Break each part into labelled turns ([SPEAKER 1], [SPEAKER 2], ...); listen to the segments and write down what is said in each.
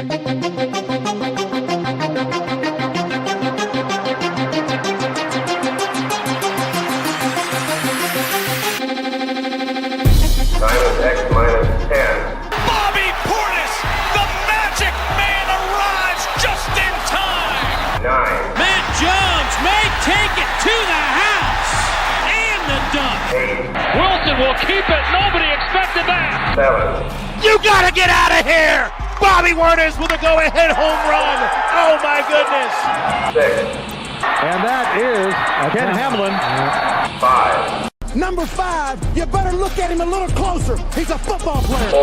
[SPEAKER 1] Bobby Portis, the Magic Man, arrives just in time.
[SPEAKER 2] 9.
[SPEAKER 1] Matt Jones may take it to the house. And the dunk.
[SPEAKER 2] 8.
[SPEAKER 1] Wilson will keep it. Nobody expected that.
[SPEAKER 2] 7.
[SPEAKER 1] You got to get out of here. Bobby Portis with a go-ahead home run. Oh, my goodness.
[SPEAKER 2] 6.
[SPEAKER 3] And that is Ken Hamlin.
[SPEAKER 2] 5.
[SPEAKER 4] Number 5, you better look at him a little closer. He's a football player.
[SPEAKER 2] 4.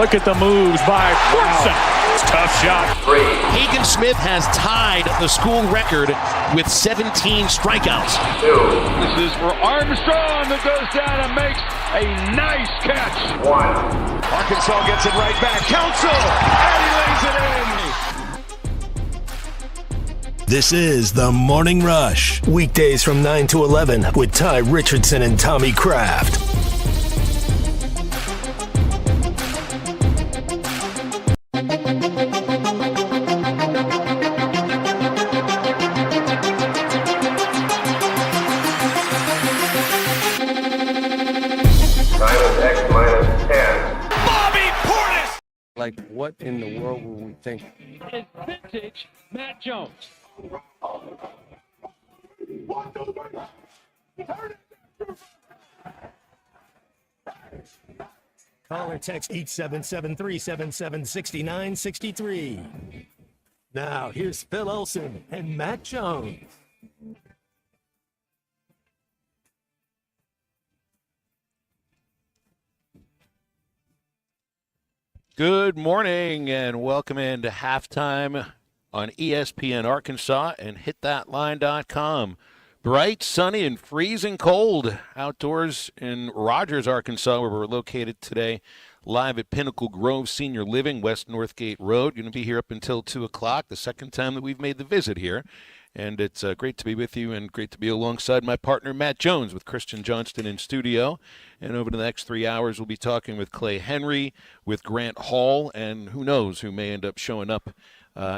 [SPEAKER 1] Look at the moves by Woodson. Tough shot.
[SPEAKER 2] 3.
[SPEAKER 5] Hagen Smith has tied the school record with 17 strikeouts.
[SPEAKER 2] 2.
[SPEAKER 1] This is for Armstrong that goes down and makes a nice catch.
[SPEAKER 2] 1.
[SPEAKER 1] Arkansas gets it right back. Council, and he lays it in.
[SPEAKER 6] This is The Morning Rush. Weekdays from 9 to 11 with Ty Richardson and Tommy Kraft.
[SPEAKER 2] Time is X minus 10.
[SPEAKER 1] Bobby Portis.
[SPEAKER 3] Like, what in the world were we thinking?
[SPEAKER 1] Is vintage Matt Jones.
[SPEAKER 6] Call or text 877-377-6963. Now, here's Phil Olsen and Matt Jones.
[SPEAKER 7] Good morning and welcome into halftime on ESPN Arkansas and hitthatline.com. Bright, sunny, and freezing cold outdoors in Rogers, Arkansas, where we're located today, live at Pinnacle Grove Senior Living, West Northgate Road. Going to be here up until 2 o'clock, the second time that we've made the visit here. And it's great to be with you and great to be alongside my partner, Matt Jones, with Christian Johnston in studio. And over the next 3 hours, we'll be talking with Clay Henry, with Grant Hall, and who knows who may end up showing up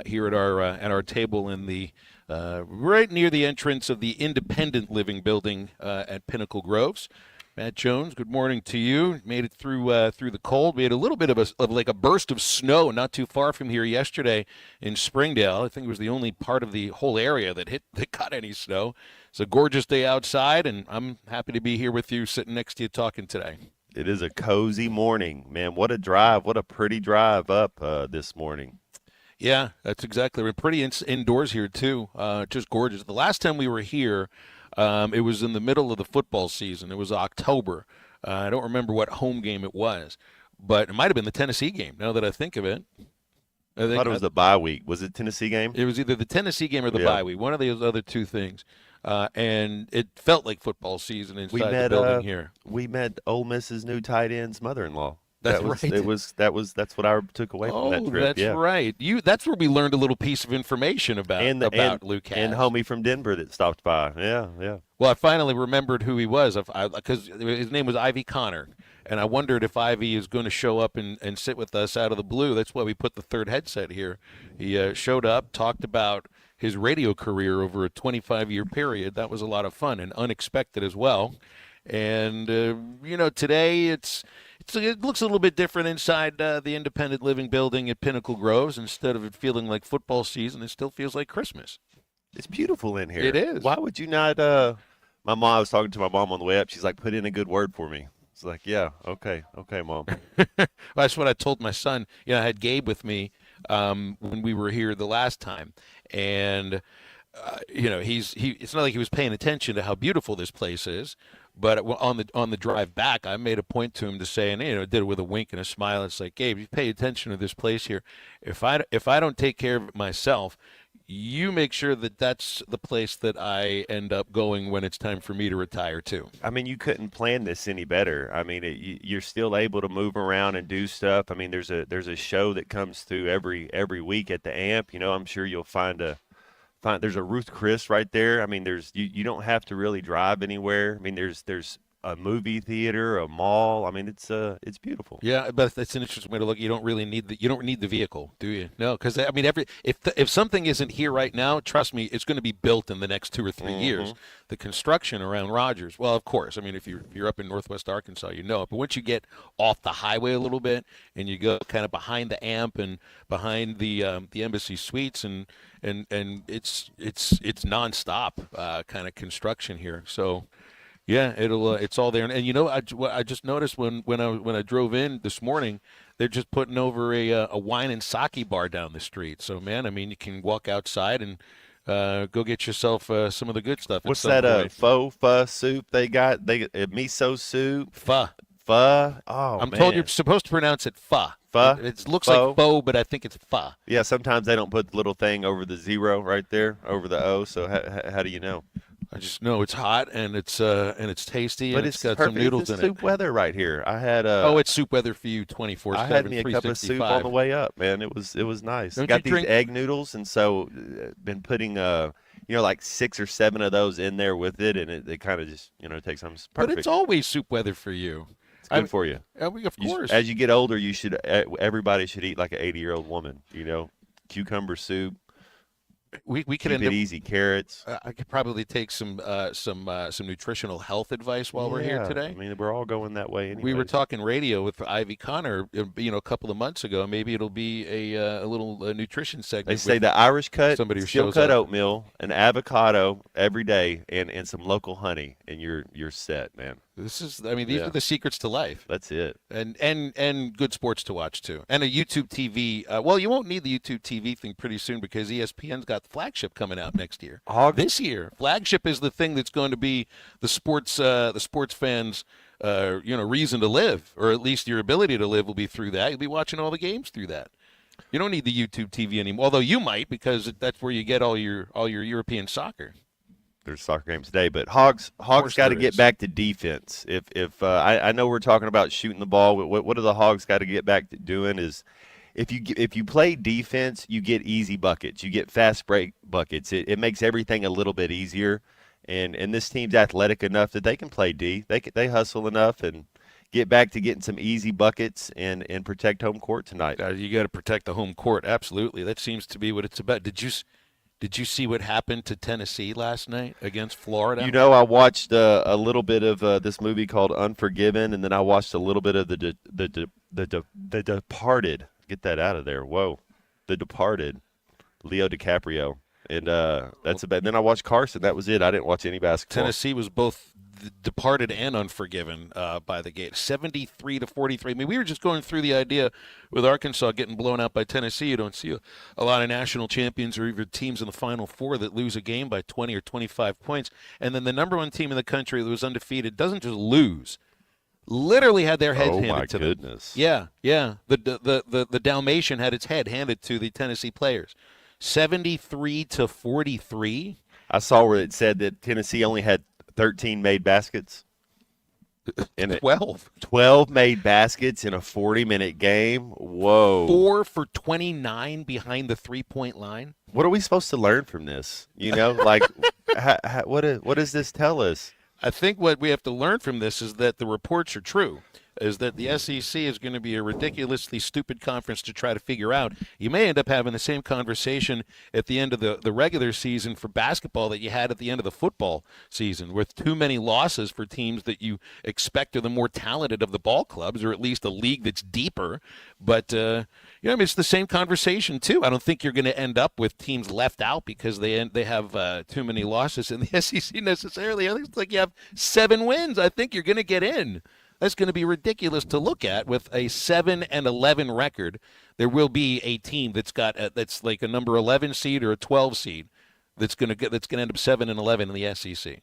[SPEAKER 7] here at our table in the right near the entrance of the Independent Living Building at Pinnacle Groves. Matt Jones, good morning to you. Made it through the cold. We had a little bit of a burst of snow not too far from here yesterday in Springdale. I think it was the only part of the whole area that got any snow. It's a gorgeous day outside, and I'm happy to be here with you, sitting next to you, talking today.
[SPEAKER 8] It is a cozy morning, man. What a drive! What a pretty drive up this morning.
[SPEAKER 7] Yeah, that's exactly. We're pretty indoors here too. Just gorgeous. The last time we were here, it was in the middle of the football season. It was October. I don't remember what home game it was, but it might have been the Tennessee game, now that I think of it.
[SPEAKER 8] I thought it was the bye week. Was it Tennessee game?
[SPEAKER 7] It was either the Tennessee game or the bye week, one of those other two things. And it felt like football season inside the building here.
[SPEAKER 8] We met Ole Miss's new tight end's mother-in-law.
[SPEAKER 7] That's right.
[SPEAKER 8] That's what I took away from that trip.
[SPEAKER 7] That's right. That's where we learned a little piece of information about Luke Hasz.
[SPEAKER 8] And homie from Denver that stopped by. Yeah.
[SPEAKER 7] Well, I finally remembered who he was, because his name was Ivy Connor, and I wondered if Ivy is going to show up and sit with us out of the blue. That's why we put the third headset here. He showed up, talked about his radio career over a 25-year period. That was a lot of fun and unexpected as well. And, today it looks a little bit different inside the Independent Living Building at Pinnacle Groves. Instead of it feeling like football season, it still feels like Christmas.
[SPEAKER 8] It's beautiful in here.
[SPEAKER 7] It is.
[SPEAKER 8] Why would you not? My mom, I was talking to my mom on the way up. She's like, put in a good word for me. It's like, yeah, okay, Mom.
[SPEAKER 7] That's what I told my son. I had Gabe with me when we were here the last time. And, it's not like he was paying attention to how beautiful this place is. But on the drive back, I made a point to him to say, and did it with a wink and a smile. It's like, Gabe, you pay attention to this place here. If I don't take care of it myself, you make sure that that's the place that I end up going when it's time for me to retire too.
[SPEAKER 8] I mean, you couldn't plan this any better. I mean, you're still able to move around and do stuff. I mean, there's a show that comes through every week at the Amp. I'm sure you'll find there's a Ruth Chris right there. I mean, you don't have to really drive anywhere. I mean, there's a movie theater, a mall. I mean, it's beautiful.
[SPEAKER 7] Yeah, but that's an interesting way to look. You don't need the vehicle, do you? No, because I mean, if something isn't here right now, trust me, it's going to be built in the next 2 or 3 years. The construction around Rogers, well, of course. I mean, if you're up in Northwest Arkansas, you know it. But once you get off the highway a little bit and you go kind of behind the amp and behind the Embassy Suites and it's nonstop kind of construction here. So. Yeah, it's all there, and you know, I just noticed when I drove in this morning, they're just putting over a wine and sake bar down the street. So man, I mean, you can walk outside and go get yourself some of the good stuff.
[SPEAKER 8] What's that? Faux pho soup they got? Miso soup.
[SPEAKER 7] Pho.
[SPEAKER 8] Pho. Oh,
[SPEAKER 7] I'm told you're supposed to pronounce it pho.
[SPEAKER 8] Pho.
[SPEAKER 7] It looks like pho, but I think it's pho.
[SPEAKER 8] Yeah, sometimes they don't put the little thing over the zero right there, over the O. So how do you know?
[SPEAKER 7] I just know it's hot and it's tasty,
[SPEAKER 8] but
[SPEAKER 7] and it's got some noodles in it.
[SPEAKER 8] It's soup weather right here. I had
[SPEAKER 7] it's soup weather for you 24/7.
[SPEAKER 8] I had me a cup of soup on the way up, man. It was nice. Got these egg noodles, and so been putting like 6 or 7 of those in there with it, and it kind of just takes some perfect.
[SPEAKER 7] But it's always soup weather for you.
[SPEAKER 8] It's good for you.
[SPEAKER 7] Of course.
[SPEAKER 8] As you get older, everybody should eat like an 80-year-old woman. Cucumber soup.
[SPEAKER 7] We could
[SPEAKER 8] keep
[SPEAKER 7] end
[SPEAKER 8] it
[SPEAKER 7] up,
[SPEAKER 8] easy. Carrots.
[SPEAKER 7] I could probably take some nutritional health advice while we're here today.
[SPEAKER 8] I mean, we're all going that way anyway.
[SPEAKER 7] We were talking radio with Ivy Connor, a couple of months ago. Maybe it'll be a little nutrition segment.
[SPEAKER 8] They say the Irish cut,
[SPEAKER 7] somebody who
[SPEAKER 8] steel
[SPEAKER 7] shows
[SPEAKER 8] cut
[SPEAKER 7] up.
[SPEAKER 8] oatmeal, an avocado every day, and some local honey, and you're set, man.
[SPEAKER 7] These are the secrets to life.
[SPEAKER 8] That's it.
[SPEAKER 7] And good sports to watch too. And a YouTube TV. Well, you won't need the YouTube TV thing pretty soon because ESPN's got the flagship coming out next year. This year, flagship is the thing that's going to be the sports fans' reason to live, or at least your ability to live will be through that. You'll be watching all the games through that. You don't need the YouTube TV anymore, although you might, because that's where you get all your European soccer.
[SPEAKER 8] There's soccer games today, but Hogs got to get back to defense. If I know we're talking about shooting the ball, what do the Hogs got to get back to doing is if you play defense, you get easy buckets, you get fast break buckets. It makes everything a little bit easier, and this team's athletic enough that they can play D. They hustle enough and get back to getting some easy buckets and protect home court tonight.
[SPEAKER 7] You got to protect the home court, absolutely. That seems to be what it's about. Did you see what happened to Tennessee last night against Florida?
[SPEAKER 8] I watched a little bit of this movie called Unforgiven, and then I watched a little bit of the Departed. Get that out of there. Whoa. The Departed, Leo DiCaprio. And that's about. Then I watched Carson. That was it. I didn't watch any basketball.
[SPEAKER 7] Tennessee was both Departed and Unforgiven by the gate, 73-43. I mean, we were just going through the idea with Arkansas getting blown out by Tennessee. You don't see a lot of national champions or even teams in the Final Four that lose a game by 20 or 25 points. And then the number one team in the country that was undefeated doesn't just lose. Literally had their heads handed to them.
[SPEAKER 8] Oh, my goodness.
[SPEAKER 7] Yeah. The Dalmatian had its head handed to the Tennessee players. 73-43.
[SPEAKER 8] I saw where it said that Tennessee only had 13 made baskets. 12 made baskets in a 40-minute game. Whoa.
[SPEAKER 7] 4 for 29 behind the three-point line.
[SPEAKER 8] What are we supposed to learn from this? What does this tell us?
[SPEAKER 7] I think what we have to learn from this is that the reports are true, is that the SEC is going to be a ridiculously stupid conference to try to figure out. You may end up having the same conversation at the end of the regular season for basketball that you had at the end of the football season, with too many losses for teams that you expect are the more talented of the ball clubs, or at least a league that's deeper. But, it's the same conversation, too. I don't think you're going to end up with teams left out because they have too many losses in the SEC necessarily. I think it's like you have 7 wins. I think you're going to get in. That's going to be ridiculous to look at. With a 7-11 record, there will be a team that's like a number 11 seed or a 12 seed that's going to end up 7-11 in the SEC.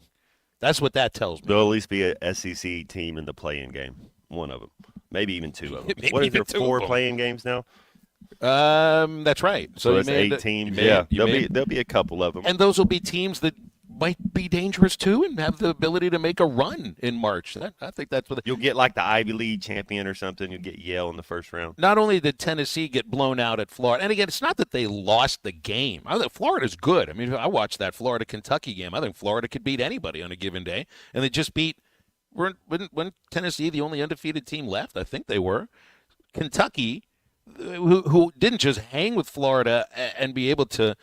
[SPEAKER 7] That's what that tells me.
[SPEAKER 8] There'll at least be a SEC team in the play-in game. One of them, maybe even 2 of them. What is there, 4 play-in games now?
[SPEAKER 7] That's right.
[SPEAKER 8] So it's 8 teams. There'll be a couple of them,
[SPEAKER 7] and those will be teams that might be dangerous too and have the ability to make a run in March. I think that's what
[SPEAKER 8] you'll get, like the Ivy League champion or something. You'll get Yale in the first round.
[SPEAKER 7] Not only did Tennessee get blown out at Florida, and again, it's not that they lost the game. I think Florida's good. I mean, I watched that Florida-Kentucky game. I think Florida could beat anybody on a given day, and they just beat
[SPEAKER 5] Weren't Tennessee the only undefeated team left? I think they were. Kentucky, who didn't just hang with Florida and be able to,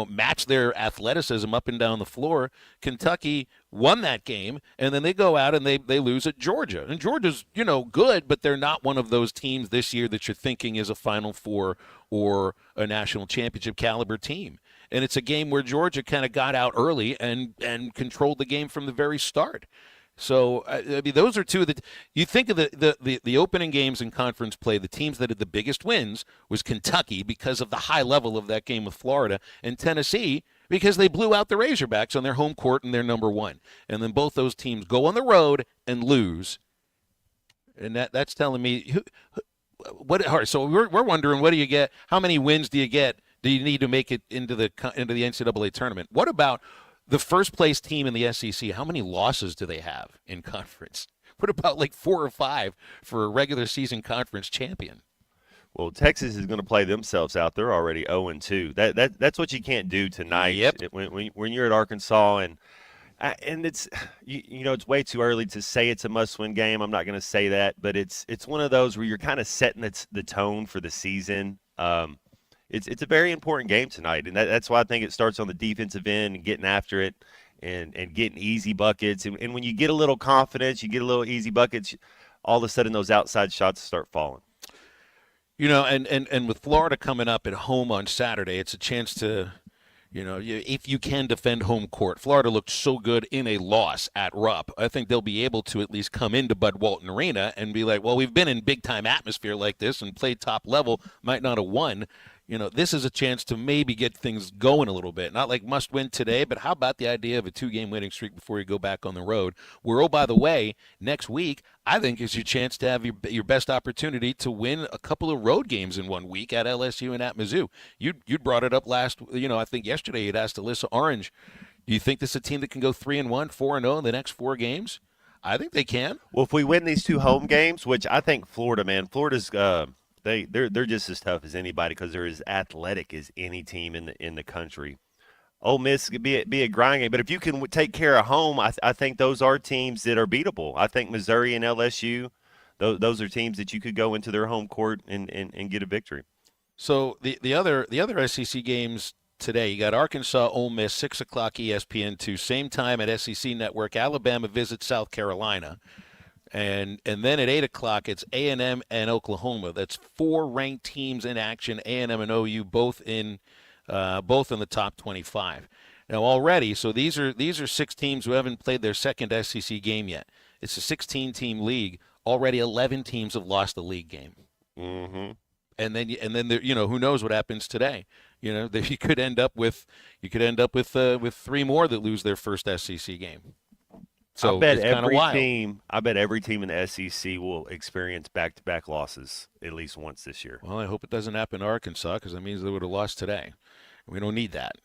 [SPEAKER 5] match their athleticism up and down the floor. Kentucky won that game, and then they go out and they lose at Georgia. And Georgia's, good, but they're not one of those teams this year that you're thinking is a Final Four or a national championship caliber team. And it's a game where Georgia kind of got out early and controlled the game from the very start. So, I mean, those are two that you think of the opening games in conference play. The teams that had the biggest wins was Kentucky because of the high level of that game with Florida, and Tennessee because they blew out the Razorbacks on their home court and they're number one. And then both those teams go on the road and lose. And that's telling me what. All right, so we're wondering, what do you get? How many wins do you get? Do you need to make it into the NCAA tournament? What about the first place team in the SEC? How many losses do they have in conference? What about like 4 or 5 for a regular season conference champion?
[SPEAKER 8] Well, Texas is going to play themselves out. They're already 0-2. That's what you can't do tonight.
[SPEAKER 5] Yep.
[SPEAKER 8] When you're at Arkansas and it's it's way too early to say it's a must-win game. I'm not going to say that, but it's one of those where you're kind of setting the tone for the season. It's a very important game tonight, and that's why I think it starts on the defensive end and getting after it and getting easy buckets. And when you get a little confidence, you get a little easy buckets, all of a sudden those outside shots start falling.
[SPEAKER 5] And with Florida coming up at home on Saturday, it's a chance to, if you can defend home court. Florida looked so good in a loss at Rupp. I think they'll be able to at least come into Bud Walton Arena and be like, well, we've been in big-time atmosphere like this and played top level, might not have won. This is a chance to maybe get things going a little bit. Not like must win today, but how about the idea of a 2-game winning streak before you go back on the road? Where, oh, by the way, next week, I think is your chance to have your best opportunity to win a couple of road games in 1 week at LSU and at Mizzou. You brought it up I think yesterday you'd asked Alyssa Orange, do you think this is a team that can go 3-1, 4-0 in the next 4 games? I think they can.
[SPEAKER 8] Well, if we win these 2 home games, which I think Florida's they're just as tough as anybody because they're as athletic as any team in the country. Ole Miss could be a grind game, but if you can take care of home, I think those are teams that are beatable. I think Missouri and LSU, those are teams that you could go into their home court and get a victory.
[SPEAKER 5] So the other SEC games today, you got Arkansas, Ole Miss, 6 o'clock ESPN2, same time at SEC Network. Alabama visits South Carolina. And then at 8 o'clock, it's A&M and Oklahoma. That's 4 ranked teams in action. A&M and OU both in the top 25. Now already, so these are 6 teams who haven't played their second SEC game yet. It's a 16-team league. Already 11 teams have lost the league game.
[SPEAKER 8] Mm-hmm.
[SPEAKER 5] And then there, who knows what happens today? You could end up with 3 more that lose their first SEC game. So
[SPEAKER 8] I bet every team in the SEC will experience back-to-back losses at least once this year.
[SPEAKER 5] Well, I hope it doesn't happen to Arkansas because that means they would have lost today. We don't need that.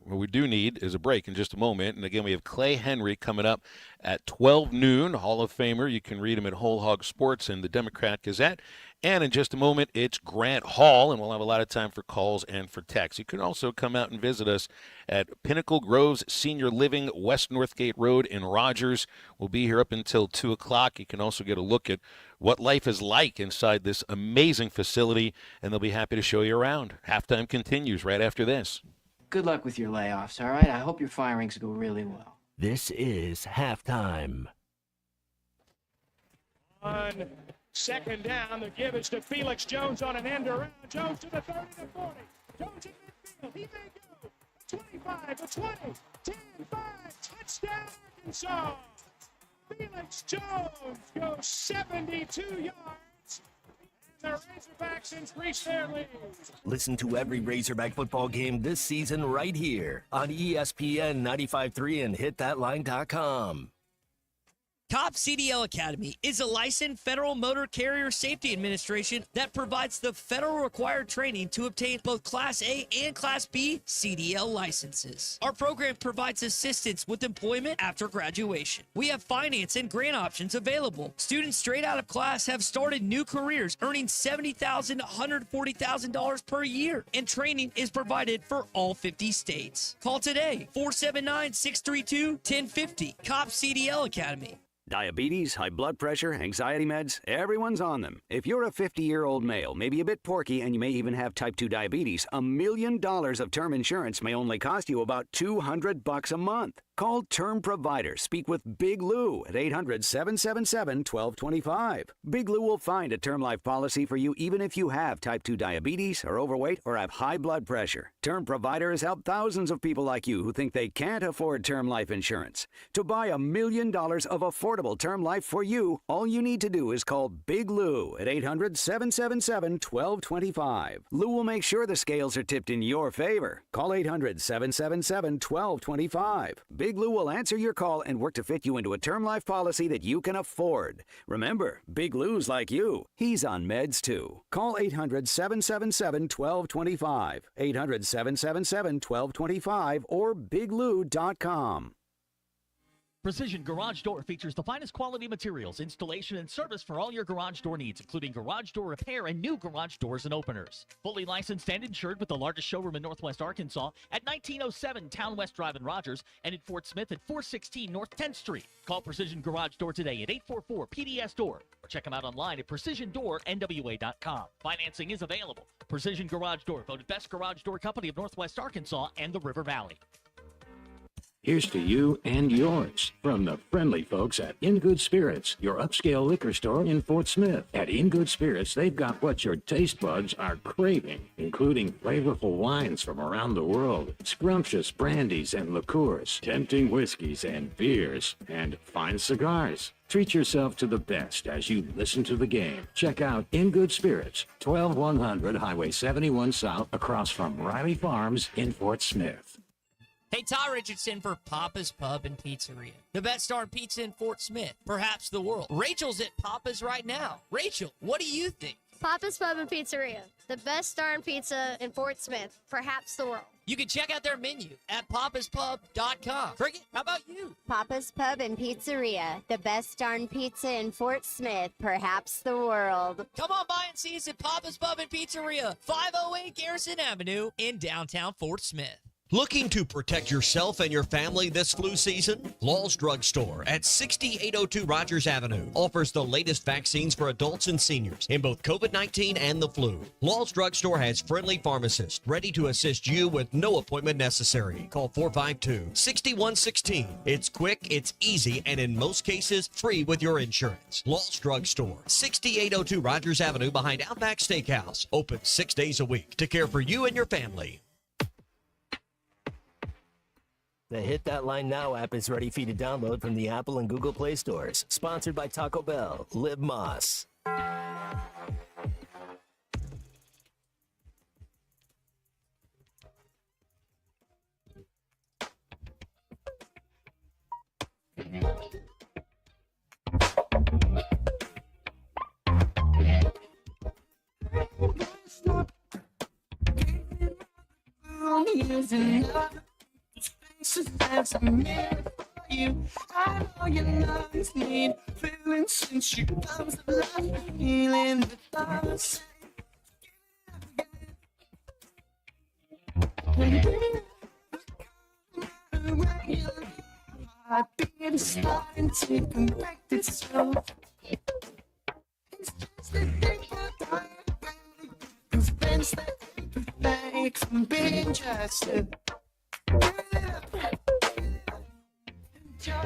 [SPEAKER 5] What we do need is a break in just a moment. And again, we have Clay Henry coming up at 12 noon, Hall of Famer. You can read him at Whole Hog Sports and the Democrat Gazette. And in just a moment, it's Grant Hall, and we'll have a lot of time for calls and for texts. You can also come out and visit us at Pinnacle Groves Senior Living, West Northgate Road in Rogers. We'll be here up until 2 o'clock. You can also get a look at what life is like inside this amazing facility, and they'll be happy to show you around. Halftime continues right after this.
[SPEAKER 9] Good luck with your layoffs, all right? I hope your firings go really well.
[SPEAKER 6] This is Halftime.
[SPEAKER 1] On second down, the give is to Felix Jones on an end around. Jones to the 30 to 40. Jones in midfield. He may go. 25 to 20. 10, 5. Touchdown, Arkansas. Felix Jones goes 72 yards. The Razorbacks increase their lead.
[SPEAKER 6] Listen to every Razorback football game this season right here on ESPN 95.3 and hitthatline.com.
[SPEAKER 10] Top CDL Academy is a licensed Federal Motor Carrier Safety Administration that provides the federal required training to obtain both Class A and Class B CDL licenses. Our program provides assistance with employment after graduation. We have finance and grant options available. Students straight out of class have started new careers earning $70,000 to $140,000 per year, and training is provided for all 50 states. Call today, 479-632-1050, COP CDL Academy.
[SPEAKER 11] Diabetes, high blood pressure, anxiety meds, everyone's on them. If you're a 50-year-old male, maybe a bit porky, and you may even have type 2 diabetes, $1 million of term insurance may only cost you about $200 a month. Call Term Provider. Speak with Big Lou at 800-777-1225. Big Lou will find a term life policy for you even if you have type 2 diabetes, are overweight, or have high blood pressure. Term Provider has helped thousands of people like you who think they can't afford term life insurance. To buy $1 million of affordable term life for you, all you need to do is call Big Lou at 800-777-1225. Lou will make sure the scales are tipped in your favor. Call 800-777-1225. Big Lou will answer your call and work to fit you into a term life policy that you can afford. Remember, Big Lou's like you. He's on meds too. Call 800-777-1225. 800-777-1225 or biglou.com.
[SPEAKER 12] Precision Garage Door features the finest quality materials, installation, and service for all your garage door needs, including garage door repair and new garage doors and openers. Fully licensed and insured with the largest showroom in Northwest Arkansas at 1907 Town West Drive in Rogers and in Fort Smith at 416 North 10th Street. Call Precision Garage Door today at 844-PDS-DOOR or check them out online at PrecisionDoorNWA.com. Financing is available. Precision Garage Door, voted best garage door company of Northwest Arkansas and the River Valley.
[SPEAKER 13] Here's to you and yours from the friendly folks at In Good Spirits, your upscale liquor store in Fort Smith. At In Good Spirits, they've got what your taste buds are craving, including flavorful wines from around the world, scrumptious brandies and liqueurs, tempting whiskeys and beers, and fine cigars. Treat yourself to the best as you listen to the game. Check out In Good Spirits, 12100 Highway 71 South, across from Riley Farms in Fort Smith.
[SPEAKER 10] Hey, Ty Richardson for Papa's Pub and Pizzeria. The best darn pizza in Fort Smith, perhaps the world. Rachel's at Papa's right now. Rachel, what do you think?
[SPEAKER 14] Papa's Pub and Pizzeria. The best darn pizza in Fort Smith, perhaps the world.
[SPEAKER 10] You can check out their menu at papaspub.com. Cricket, how about you?
[SPEAKER 15] Papa's Pub and Pizzeria. The best darn pizza in Fort Smith, perhaps the world.
[SPEAKER 10] Come on by and see us at Papa's Pub and Pizzeria, 508 Garrison Avenue in downtown Fort Smith.
[SPEAKER 16] Looking to protect yourself and your family this flu season? Law's Drug Store at 6802 Rogers Avenue offers the latest vaccines for adults and seniors in both COVID-19 and the flu. Law's Drug Store has friendly pharmacists ready to assist you with no appointment necessary. Call 452-6116. It's quick, it's easy, and in most cases, free with your insurance. Law's Drug Store, 6802 Rogers Avenue behind Outback Steakhouse. Open 6 days a week to care for you and your family.
[SPEAKER 6] The Hit That Line Now app is ready for you to download from the Apple and Google Play stores. Sponsored by Taco Bell. Live Moss.
[SPEAKER 17] That's a mirror for you. I know your love is need feeling since you comes to life, feeling the thoughts. Heartbeat is starting to correct itself. It's just a thing for time. Prevents the fake from being just a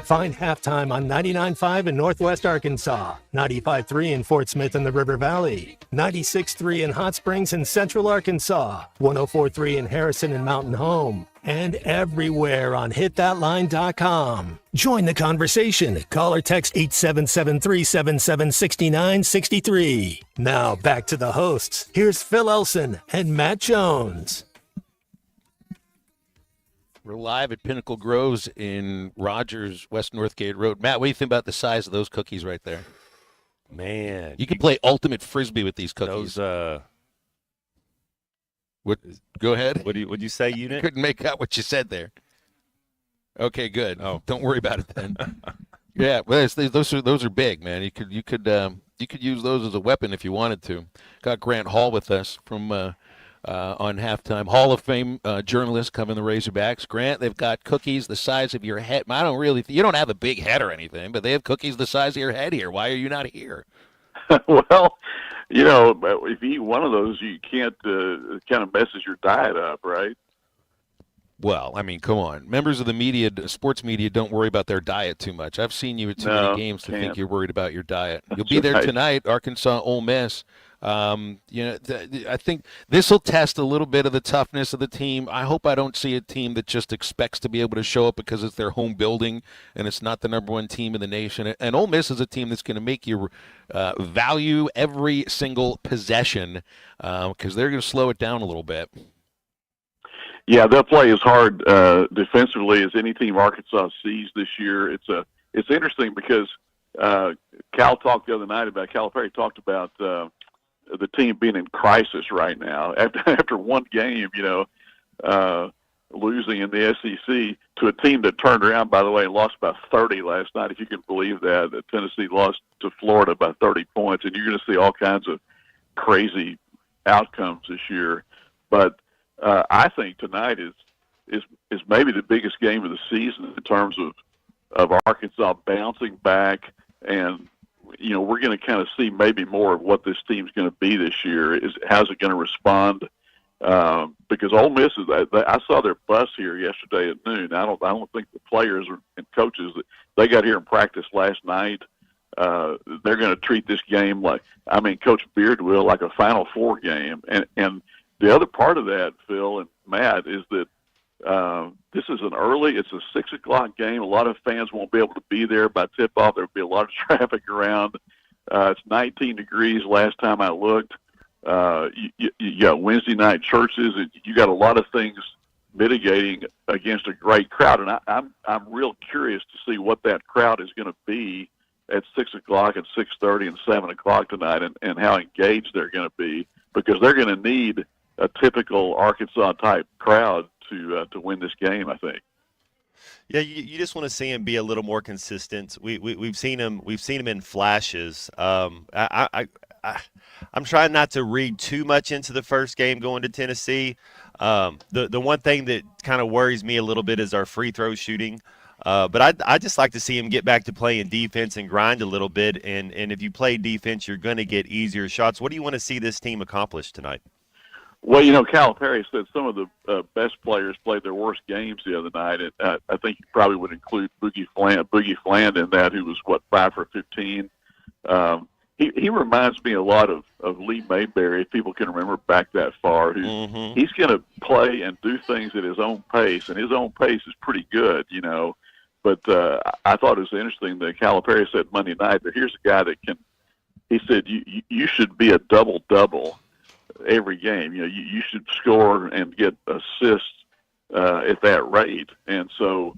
[SPEAKER 18] Find Halftime on 99.5 in Northwest Arkansas, 95.3 in Fort Smith and the River Valley, 96.3 in Hot Springs and Central Arkansas, 104.3 in Harrison and Mountain Home, and everywhere on hitthatline.com. Join the conversation. Call or text 877-377-6963. Now back to the hosts. Here's Phil Elson and Matt Jones.
[SPEAKER 5] We're live at Pinnacle Groves in Rogers, West Northgate Road. Matt, what do you think about the size of those cookies right there?
[SPEAKER 8] Man.
[SPEAKER 5] You can play ultimate Frisbee with these cookies.
[SPEAKER 8] Those,
[SPEAKER 5] what? Go ahead.
[SPEAKER 8] Would you say, Unit?
[SPEAKER 5] Couldn't make out what you said there. Okay, good. Oh, don't worry about it then. Yeah, well, those are big, man. You could use those as a weapon if you wanted to. Got Grant Hall with us from on halftime. Hall of Fame journalist covering the Razorbacks. Grant, they've got cookies the size of your head. You don't have a big head or anything, but they have cookies the size of your head here. Why are you not here?
[SPEAKER 19] Well, if you eat one of those, you can't, it kind of messes your diet up, right?
[SPEAKER 5] Well, I mean, come on. Members of the media, sports media, don't worry about their diet too much. I've seen you at too many games to think you're worried about your diet. You'll be there tonight, Arkansas, Ole Miss. I think this will test a little bit of the toughness of the team. I hope I don't see a team that just expects to be able to show up because it's their home building and it's not the number one team in the nation. And Ole Miss is a team that's going to make you value every single possession because they're going to slow it down a little bit.
[SPEAKER 19] Yeah, they'll play as hard defensively as any team Arkansas sees this year. It's interesting because Cal talked the other night about Calipari talked about the team being in crisis right now after one game, losing in the SEC to a team that turned around, by the way, and lost by 30 last night. If you can believe that Tennessee lost to Florida by 30 points, and you're going to see all kinds of crazy outcomes this year. But I think tonight is maybe the biggest game of the season in terms of Arkansas bouncing back, and we're going to kind of see maybe more of what this team's going to be this year. How's it going to respond? Because Ole Miss I saw their bus here yesterday at noon. I don't think the players and coaches they got here in practice last night. They're going to treat this game Coach Beard will, like a Final Four game, and the other part of that, Phil and Matt, is that this is it's a 6 o'clock game. A lot of fans won't be able to be there by tip-off. There'll be a lot of traffic around. It's 19 degrees last time I looked. You got Wednesday night churches. You got a lot of things mitigating against a great crowd, and I'm real curious to see what that crowd is going to be at 6 o'clock and 6:30 and 7 o'clock tonight, and how engaged they're going to be, because they're going to need a typical Arkansas-type crowd to win this game, I think.
[SPEAKER 8] Yeah, you just want to see him be a little more consistent. We've seen him in flashes. I'm trying not to read too much into the first game going to Tennessee. The one thing that kind of worries me a little bit is our free throw shooting. But I just like to see him get back to playing defense and grind a little bit. And if you play defense, you're going to get easier shots. What do you want to see this team accomplish tonight?
[SPEAKER 19] Well, Calipari said some of the best players played their worst games the other night. And I think you probably would include Boogie Fland in that, who was, 5 for 15. He reminds me a lot of Lee Mayberry, if people can remember back that far. He's going to play and do things at his own pace, and his own pace is pretty good, But I thought it was interesting that Calipari said Monday night that here's a guy that he said, you should be a double-double every game. You should score and get assists at that rate. And so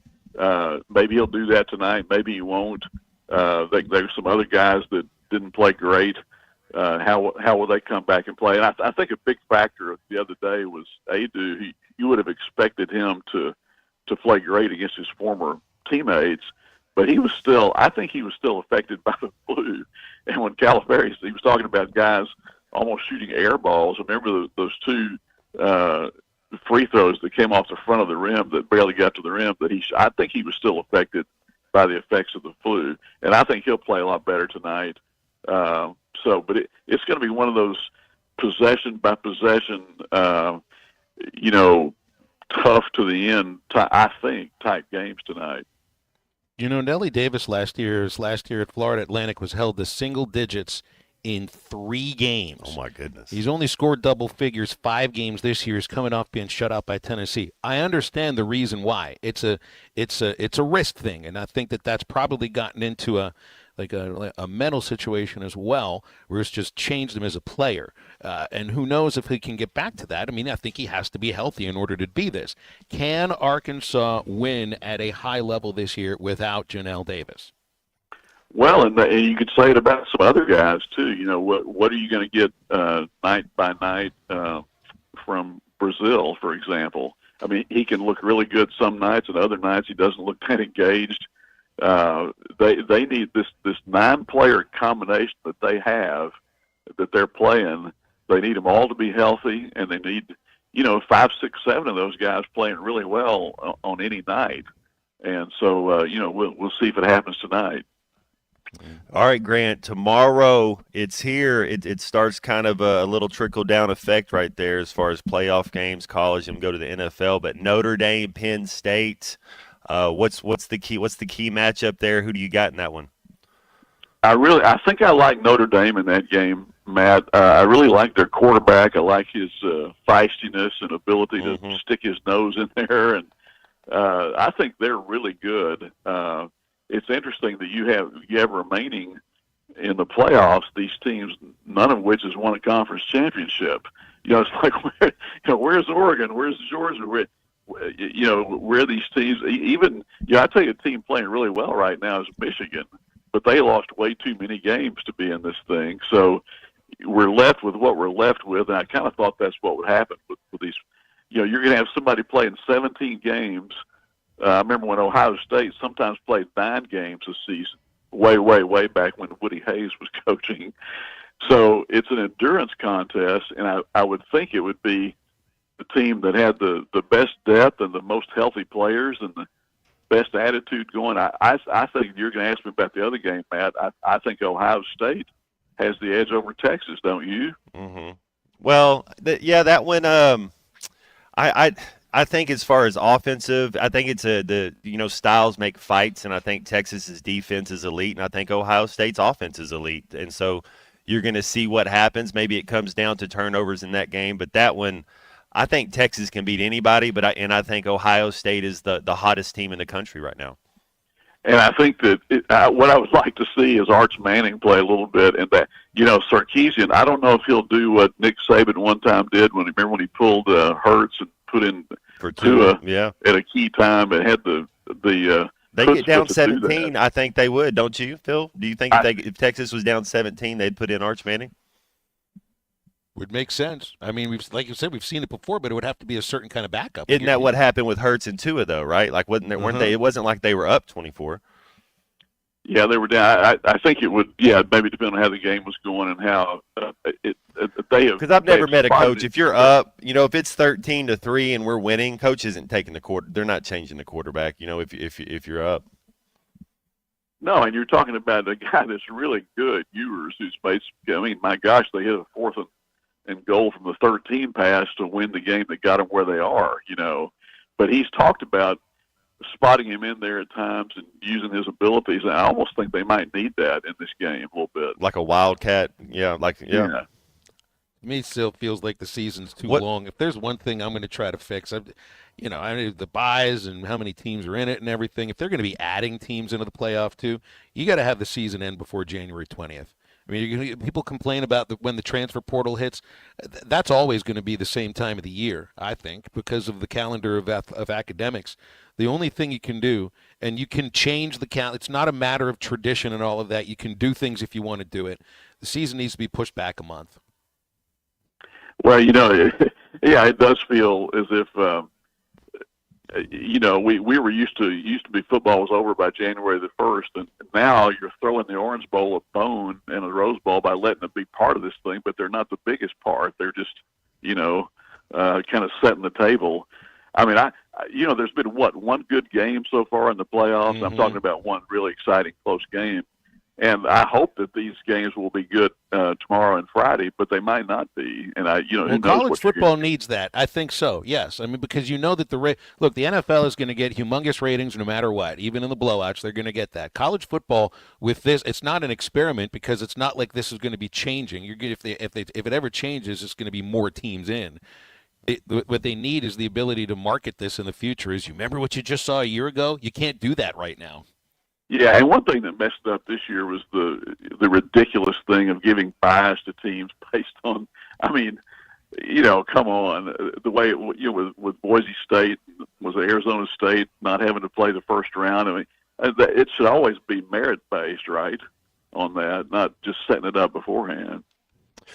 [SPEAKER 19] maybe he'll do that tonight. Maybe he won't. There's some other guys that didn't play great. How will they come back and play? And I think a big factor the other day was Adu. You would have expected him to play great against his former teammates, but I think he was still affected by the flu. And when Calipari, he was talking about guys almost shooting air balls. Remember those two free throws that came off the front of the rim that barely got to the rim? I think he was still affected by the effects of the flu, and I think he'll play a lot better tonight. But it's going to be one of those possession by possession, tough to the end, I think, type games tonight.
[SPEAKER 5] Nellie Davis last year at Florida Atlantic was held to single digits in 3 games.
[SPEAKER 8] Oh, my goodness.
[SPEAKER 5] He's only scored double figures 5 games this year. He's coming off being shut out by Tennessee. I understand the reason why. It's a risk thing, and I think that's probably gotten into a mental situation as well, where it's just changed him as a player. And who knows if he can get back to that. I mean, I think he has to be healthy in order to be this. Can Arkansas win at a high level this year without Janelle Davis?
[SPEAKER 19] Well, and you could say it about some other guys too. What are you going to get night by night from Brazile, for example? I mean, he can look really good some nights, and other nights he doesn't look that engaged. They need this 9-player combination that they have, that they're playing. They need them all to be healthy, and they need 5, 6, 7 of those guys playing really well on any night. And so, we'll see if it happens tonight.
[SPEAKER 8] All right, Grant, tomorrow it's here. It starts kind of a little trickle-down effect right there as far as playoff games, college, and go to the NFL. But Notre Dame, Penn State, what's the key matchup there? Who do you got in that one?
[SPEAKER 19] I think I like Notre Dame in that game, Matt. I really like their quarterback. I like his feistiness and ability to stick his nose in there, and I think they're really good. It's interesting that you have remaining in the playoffs these teams, none of which has won a conference championship. It's like, where's Oregon? Where's Georgia? Where these teams? Even I tell you, a team playing really well right now is Michigan, but they lost way too many games to be in this thing. So we're left with what we're left with, and I kind of thought that's what would happen with these. You're going to have somebody playing 17 games. I remember when Ohio State sometimes played 9 games a season, way back when Woody Hayes was coaching. So it's an endurance contest, and I would think it would be the team that had the best depth and the most healthy players and the best attitude going. I think you're going to ask me about the other game, Matt. I think Ohio State has the edge over Texas, don't you?
[SPEAKER 8] Mm-hmm. Well, that one. I think as far as offensive, I think it's styles make fights, and I think Texas's defense is elite, and I think Ohio State's offense is elite, and so you're going to see what happens. Maybe it comes down to turnovers in that game, but that one, I think Texas can beat anybody, I think Ohio State is the hottest team in the country right now.
[SPEAKER 19] And I think that what I would like to see is Arch Manning play a little bit, and that Sarkisian. I don't know if he'll do what Nick Saban one time did when he pulled Hurts and put in
[SPEAKER 8] for Tua
[SPEAKER 19] at a key time and had the
[SPEAKER 8] they get down 17. I think they would, don't you, Phil? Do you think if Texas was down 17, they'd put in Arch Manning?
[SPEAKER 5] Would make sense. I mean, like you said, we've seen it before, but it would have to be a certain kind of backup.
[SPEAKER 8] Isn't that what happened with Hurts and Tua, though? Right? Like, weren't they? It wasn't like they were up 24.
[SPEAKER 19] Yeah, they were down. I think it would. Yeah, maybe depending on how the game was going and how they have.
[SPEAKER 8] Because I've never met a coach. If you're up, if it's 13-3 and we're winning, coach isn't taking the quarter. They're not changing the quarterback. If you're up.
[SPEAKER 19] No, and you're talking about a guy that's really good, Ewers, who's made. I mean, my gosh, they hit a 4th and goal from the 13 pass to win the game that got them where they are. But he's talked about spotting him in there at times and using his abilities. And I almost think they might need that in this game a little bit.
[SPEAKER 8] Like a wildcat. Yeah.
[SPEAKER 5] To me, it still feels like the season's too long. If there's one thing I'm going to try to fix, I know the buys and how many teams are in it and everything. If they're going to be adding teams into the playoff too, you got to have the season end before January 20th. I mean, people complain about when the transfer portal hits. That's always going to be the same time of the year, I think, because of the calendar of academics. The only thing you can do, and you can change the calendar. It's not a matter of tradition and all of that. You can do things if you want to do it. The season needs to be pushed back a month.
[SPEAKER 19] Well, it does feel as if we were used to be football was over by January the 1st, and now you're throwing the Orange Bowl a bone and a Rose Bowl by letting them be part of this thing, but they're not the biggest part. They're just, kind of setting the table. I mean, there's been one good game so far in the playoffs. Mm-hmm. I'm talking about one really exciting close game. And I hope that these games will be good tomorrow and Friday, but they might not be. And
[SPEAKER 5] college football needs that. I think so. Yes, I mean because that the NFL is going to get humongous ratings no matter what, even in the blowouts. They're going to get that. College football with this, it's not an experiment because it's not like this is going to be changing. If it ever changes, it's going to be more teams in. What they need is the ability to market this in the future. You remember what you just saw a year ago? You can't do that right now.
[SPEAKER 19] Yeah, and one thing that messed up this year was the ridiculous thing of giving buys to teams based on. I mean, come on, the way with Boise State, was Arizona State not having to play the first round. I mean, it should always be merit based, right? On that, not just setting it up beforehand.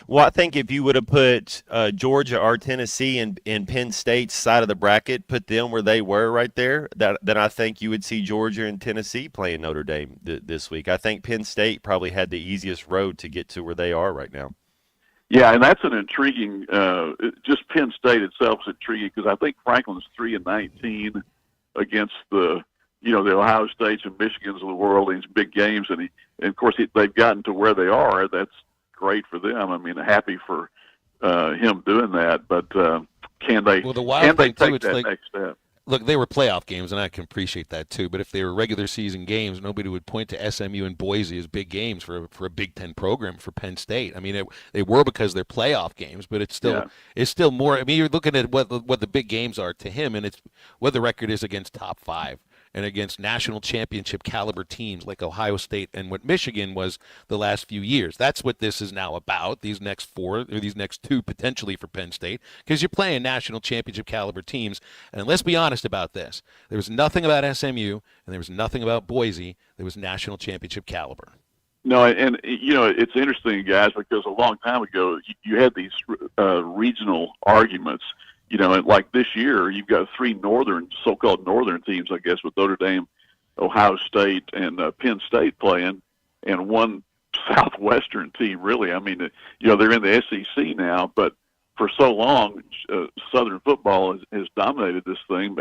[SPEAKER 8] Well, I think if you would have put Georgia or Tennessee in Penn State's side of the bracket, put them where they were right there, then I think you would see Georgia and Tennessee playing Notre Dame this week. I think Penn State probably had the easiest road to get to where they are right now.
[SPEAKER 19] Yeah, and that's an intriguing. Just Penn State itself is intriguing because I think Franklin's 3-19 against the Ohio States and Michigans of the world in these big games, and of course they've gotten to where they are. That's great for them. I mean, happy for him doing that, but can they?
[SPEAKER 5] Well, the wild thing
[SPEAKER 19] take
[SPEAKER 5] too, it's
[SPEAKER 19] that
[SPEAKER 5] like,
[SPEAKER 19] next step?
[SPEAKER 5] Look, they were playoff games, and I can appreciate that too. But if they were regular season games, nobody would point to SMU and Boise as big games for a Big Ten program for Penn State. I mean, they were because they're playoff games, but it's still more. I mean, you're looking at what the big games are to him, and it's what the record is against top five and against national championship caliber teams like Ohio State and what Michigan was the last few years. That's what this is now about, these next two potentially for Penn State, because you're playing national championship caliber teams. And let's be honest about this. There was nothing about SMU and there was nothing about Boise that was national championship caliber.
[SPEAKER 19] No, and it's interesting, guys, because a long time ago you had these regional arguments. And like this year, you've got three so-called northern teams, I guess, with Notre Dame, Ohio State, and Penn State playing, and one southwestern team, really. I mean, they're in the SEC now, but for so long, Southern football has dominated this thing,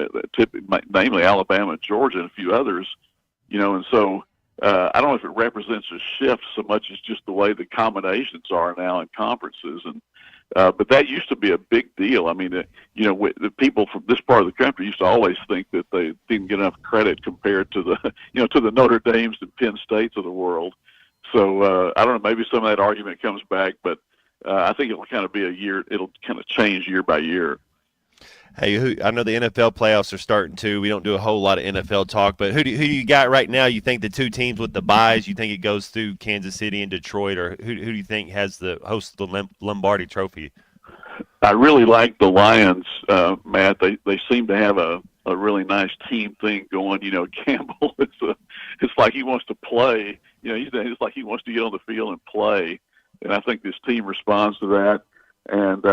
[SPEAKER 19] namely Alabama, Georgia, and a few others, and so I don't know if it represents a shift so much as just the way the combinations are now in conferences, and but that used to be a big deal. I mean, the people from this part of the country used to always think that they didn't get enough credit compared to the, to the Notre Dames and Penn States of the world. So I don't know, maybe some of that argument comes back, but I think it'll kind of be it'll kind of change year by year.
[SPEAKER 8] Hey, I know the NFL playoffs are starting too. We don't do a whole lot of NFL talk, but who do you got right now? You think the two teams with the byes, you think it goes through Kansas City and Detroit, or who do you think has the host of the Lombardi Trophy?
[SPEAKER 19] I really like the Lions, Matt. They seem to have a really nice team thing going. Campbell, it's like he wants to play. It's like he wants to get on the field and play, and I think this team responds to that. And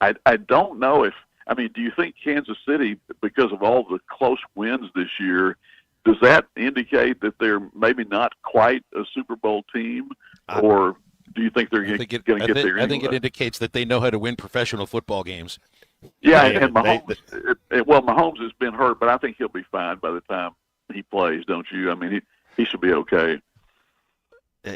[SPEAKER 19] I don't know if. I mean, do you think Kansas City, because of all the close wins this year, does that indicate that they're maybe not quite a Super Bowl team, or do you think they're going to get there?
[SPEAKER 5] I think it indicates that they know how to win professional football games.
[SPEAKER 19] Yeah, and Mahomes, Mahomes has been hurt, but I think he'll be fine by the time he plays, don't you? I mean, he should be okay.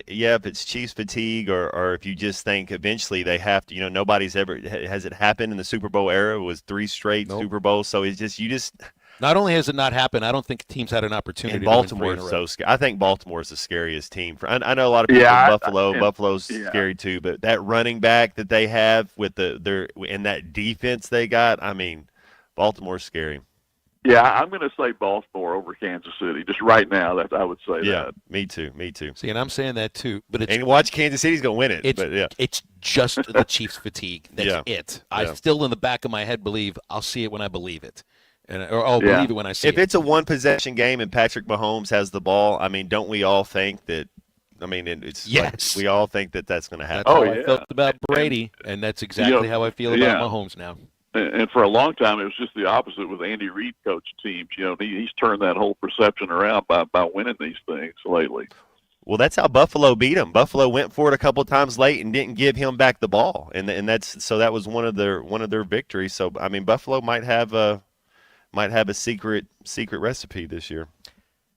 [SPEAKER 8] Yeah, if it's Chiefs fatigue or if you just think eventually they have to, nobody's ever – has it happened in the Super Bowl era? It was 3 straight Super Bowls. So it's just – you just –
[SPEAKER 5] Not only has it not happened, I don't think teams had an opportunity
[SPEAKER 8] to win 3 in a row. So scary. I think Baltimore is the scariest team. I know a lot of people in Buffalo. Buffalo's scary too, but that running back that they have with and that defense they got, I mean, Baltimore's scary.
[SPEAKER 19] Yeah, I'm going to say Baltimore over Kansas City. Just right now, I would say that.
[SPEAKER 8] Yeah, me too.
[SPEAKER 5] See, and I'm saying that too. But
[SPEAKER 8] and watch Kansas City's going to win it.
[SPEAKER 5] It's just the Chiefs' fatigue. That's it. I still, in the back of my head, believe I'll see it when I believe it, or I'll believe it when I see it.
[SPEAKER 8] If it's a one-possession game and Patrick Mahomes has the ball, I mean, don't we all think that? I mean, it's
[SPEAKER 5] yes.
[SPEAKER 8] We all think that that's going to happen.
[SPEAKER 5] That's how I felt about Brady, and that's exactly how I feel about Mahomes now.
[SPEAKER 19] And for a long time, it was just the opposite with Andy Reid coach teams. He's turned that whole perception around by winning these things lately.
[SPEAKER 8] Well, that's how Buffalo beat him. Buffalo went for it a couple times late and didn't give him back the ball, and that was one of their victories. So I mean, Buffalo might have a secret recipe this year.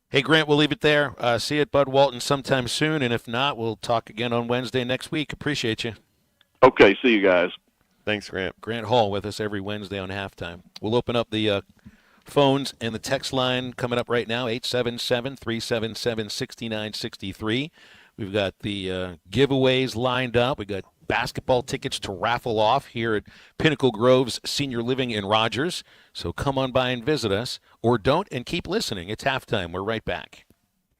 [SPEAKER 5] Hey, Grant, we'll leave it there. See you at Bud Walton sometime soon, and if not, we'll talk again on Wednesday next week. Appreciate you.
[SPEAKER 19] Okay, see you guys.
[SPEAKER 8] Thanks, Grant.
[SPEAKER 5] Grant Hall with us every Wednesday on Halftime. We'll open up the phones and the text line coming up right now, 877-377-6963. We've got the giveaways lined up. We've got basketball tickets to raffle off here at Pinnacle Groves Senior Living in Rogers. So come on by and visit us, or don't, and keep listening. It's Halftime. We're right back.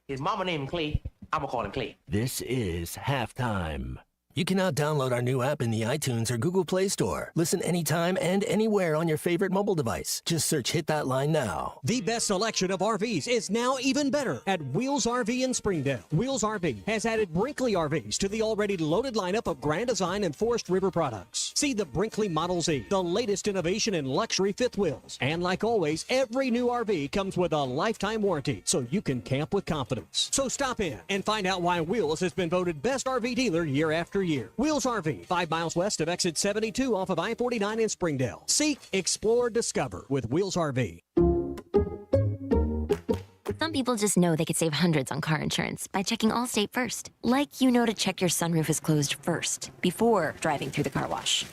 [SPEAKER 20] His mama named Clay. I'm going to call him Clay.
[SPEAKER 18] This is Halftime. You can now download our new app in the iTunes or Google Play Store. Listen anytime and anywhere on your favorite mobile device. Just search Hit That Line Now.
[SPEAKER 21] The best selection of RVs is now even better at Wheels RV in Springdale. Wheels RV has added Brinkley RVs to the already loaded lineup of Grand Design and Forest River products. See the Brinkley Model Z, the latest innovation in luxury fifth wheels. And like always, every new RV comes with a lifetime warranty, so you can camp with confidence. So stop in and find out why Wheels has been voted best RV dealer year after year. Wheels RV, 5 miles west of exit 72 off of I-49 in Springdale. Seek, explore, discover with Wheels RV.
[SPEAKER 4] Some people just know they could save hundreds on car insurance by checking Allstate first. Like you know to check your sunroof is closed first, before driving through the car wash.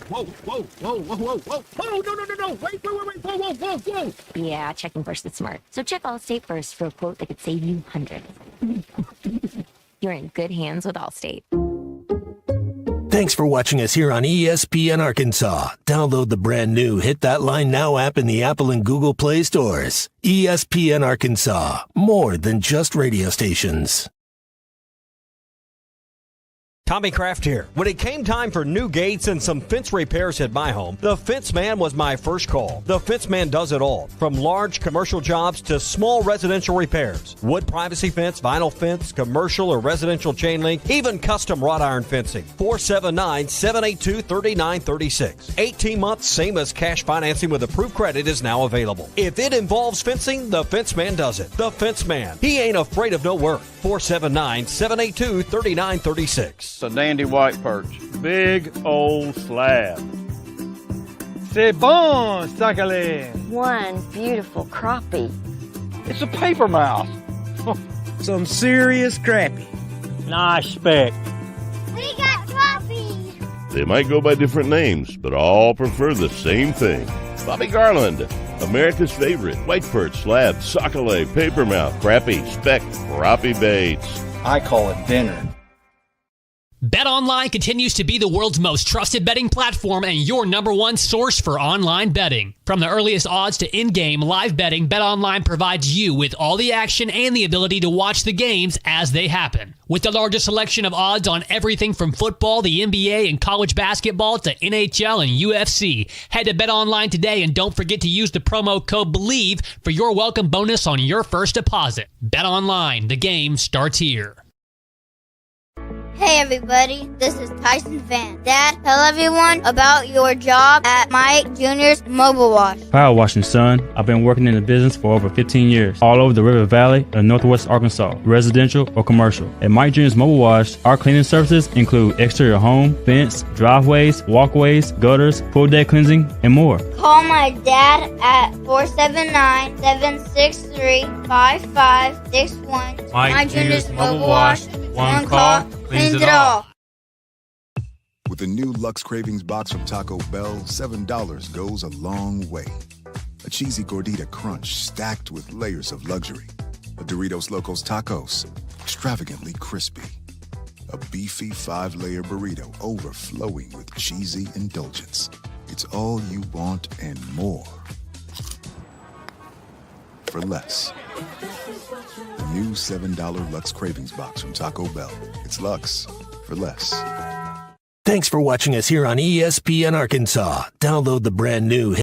[SPEAKER 1] Whoa, whoa, whoa, whoa, whoa, whoa. Oh, no. Wait, whoa.
[SPEAKER 4] Yeah, checking first is smart. So check Allstate first for a quote that could save you hundreds. You're in good hands with Allstate.
[SPEAKER 18] Thanks for watching us here on ESPN Arkansas. Download the brand new Hit That Line Now app in the Apple and Google Play stores. ESPN Arkansas, more than just radio stations.
[SPEAKER 22] Tommy Kraft here. When it came time for new gates and some fence repairs at my home, the Fence Man was my first call. The Fence Man does it all, from large commercial jobs to small residential repairs. Wood privacy fence, vinyl fence, commercial or residential chain link, even custom wrought iron fencing. 479-782-3936. 18 months, same as cash financing with approved credit is now available. If it involves fencing, the Fence Man does it. The Fence Man. He ain't afraid of no work. 479-782-3936.
[SPEAKER 23] A dandy white perch. Big old slab. C'est bon, sacalé.
[SPEAKER 24] One beautiful crappie.
[SPEAKER 23] It's a paper mouse. Some serious crappie. Nice speck.
[SPEAKER 24] We got crappie.
[SPEAKER 25] They might go by different names, but all prefer the same thing. Bobby Garland, America's favorite. White perch, slab, sockeye, papermouth, crappie, speck, crappie baits.
[SPEAKER 23] I call it dinner.
[SPEAKER 26] BetOnline continues to be the world's most trusted betting platform and your number one source for online betting. From the earliest odds to in-game live betting, BetOnline provides you with all the action and the ability to watch the games as they happen. With the largest selection of odds on everything from football, the NBA, and college basketball to NHL and UFC, head to BetOnline today and don't forget to use the promo code BELIEVE for your welcome bonus on your first deposit. BetOnline, the game starts here.
[SPEAKER 27] Hey everybody, this is Tyson Van. Dad, tell everyone about your job at Mike Jr.'s Mobile Wash.
[SPEAKER 28] Power washing, son. I've been working in the business for over 15 years, all over the River Valley and Northwest Arkansas, residential or commercial. At Mike Jr.'s Mobile Wash, our cleaning services include exterior home, fence, driveways, walkways, gutters, pool deck cleansing, and more.
[SPEAKER 27] Call my dad at 479-763-5561.
[SPEAKER 28] Mike Jr.'s Mobile Wash. One call cleans it all.
[SPEAKER 29] With the new Lux Cravings box from Taco Bell, $7 goes a long way. A cheesy gordita crunch stacked with layers of luxury. A Doritos Locos Tacos, extravagantly crispy. A beefy 5-layer burrito overflowing with cheesy indulgence. It's all you want and more. For less. The new $7 Lux Cravings box from Taco Bell. It's Lux for less.
[SPEAKER 18] Thanks for watching us here on ESPN Arkansas. Download the brand new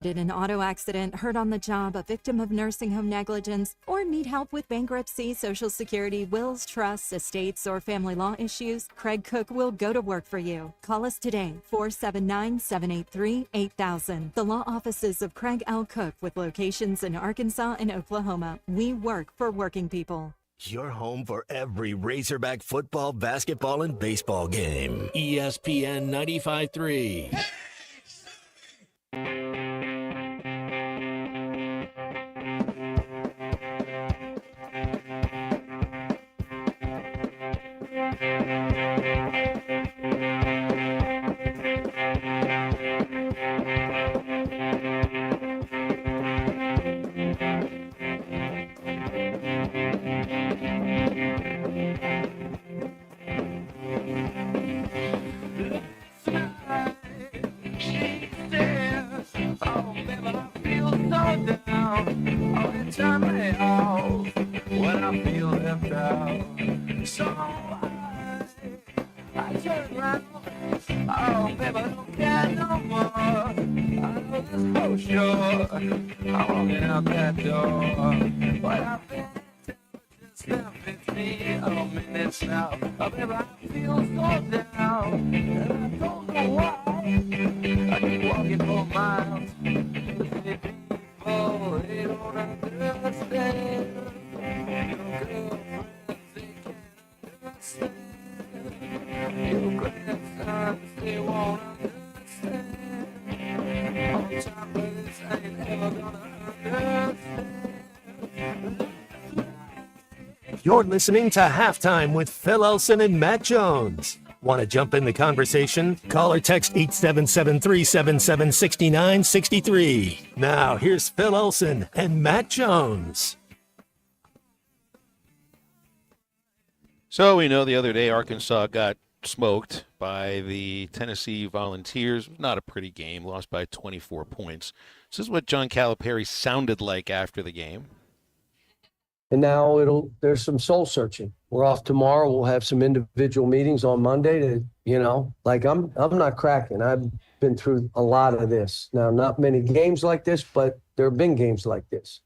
[SPEAKER 30] In an auto accident, hurt on the job, a victim of nursing home negligence, or need help with bankruptcy, Social Security, wills, trusts, estates, or family law issues, Craig Cook will go to work for you. Call us today, 479-783-8000. The law offices of Craig L. Cook with locations in Arkansas and Oklahoma. We work for working people.
[SPEAKER 6] Your home for every Razorback football, basketball, and baseball game. ESPN 95.3.
[SPEAKER 18] You're listening to Halftime with Phil Elson and Matt Jones. Want to jump in the conversation? Call or text 877-377-6963. Now, here's Phil Elson and Matt Jones.
[SPEAKER 5] So we know the other day Arkansas got smoked by the Tennessee Volunteers. Not a pretty game, lost by 24 points. This is what John Calipari sounded like after the game.
[SPEAKER 2] And now there's some soul searching. We're off tomorrow. We'll have some individual meetings on Monday to, I'm not cracking. I've been through a lot of this. Now, not many games like this, but there have been games like this.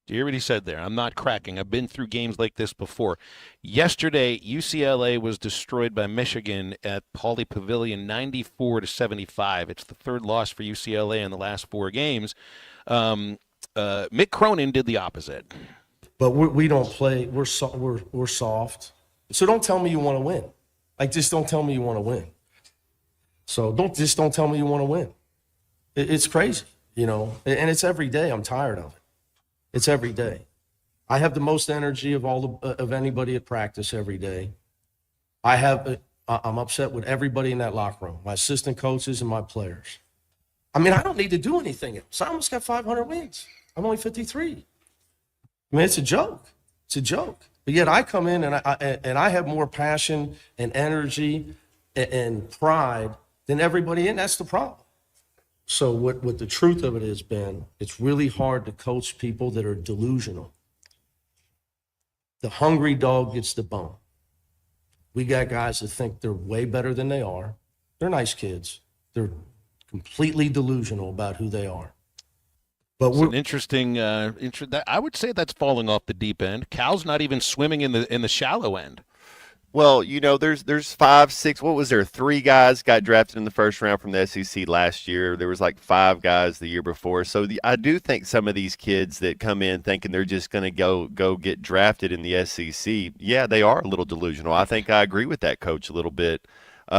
[SPEAKER 5] Do you hear what he said there? I'm not cracking. I've been through games like this before. Yesterday, UCLA was destroyed by Michigan at Pauley Pavilion 94-75. It's the third loss for UCLA in the last 4 games. Mick Cronin did the opposite.
[SPEAKER 3] But we don't play. We're soft. So don't tell me you want to win. Just don't tell me you want to win. So don't tell me you want to win. It's crazy, and it's every day. I'm tired of it. It's every day. I have the most energy of anybody at practice every day. I'm upset with everybody in that locker room, my assistant coaches and my players. I don't need to do anything else. I almost got 500 wins. I'm only 53. It's a joke. It's a joke. But yet I come in and I have more passion and energy and pride than everybody in. That's the problem. So what the truth of it is, Ben, it's really hard to coach people that are delusional. The hungry dog gets the bone. We got guys that think they're way better than they are. They're nice kids. They're completely delusional about who they are. But
[SPEAKER 5] it's an interesting. I would say that's falling off the deep end. Cal's not even swimming in the shallow end.
[SPEAKER 8] Well, there's 5, 6. What was there? 3 guys got drafted in the first round from the SEC last year. There was 5 guys the year before. So I do think some of these kids that come in thinking they're just going to go get drafted in the SEC. Yeah, they are a little delusional. I think I agree with that coach a little bit.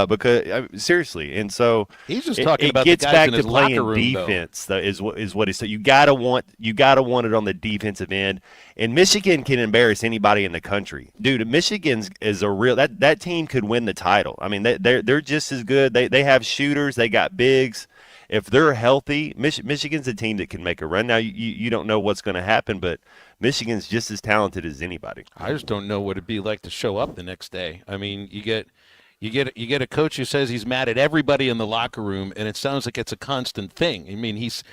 [SPEAKER 8] Because seriously, and so
[SPEAKER 5] he's just talking about
[SPEAKER 8] gets
[SPEAKER 5] the guys
[SPEAKER 8] back
[SPEAKER 5] in
[SPEAKER 8] to
[SPEAKER 5] his
[SPEAKER 8] playing
[SPEAKER 5] locker room,
[SPEAKER 8] defense. Though, is what he said. You gotta want it on the defensive end. And Michigan can embarrass anybody in the country, dude. Michigan's is a real that team could win the title. They're just as good. They have shooters. They got bigs. If they're healthy, Michigan's a team that can make a run. Now you don't know what's going to happen, but Michigan's just as talented as anybody.
[SPEAKER 5] I just don't know what it'd be like to show up the next day. You get a coach who says he's mad at everybody in the locker room, and it sounds like it's a constant thing. He's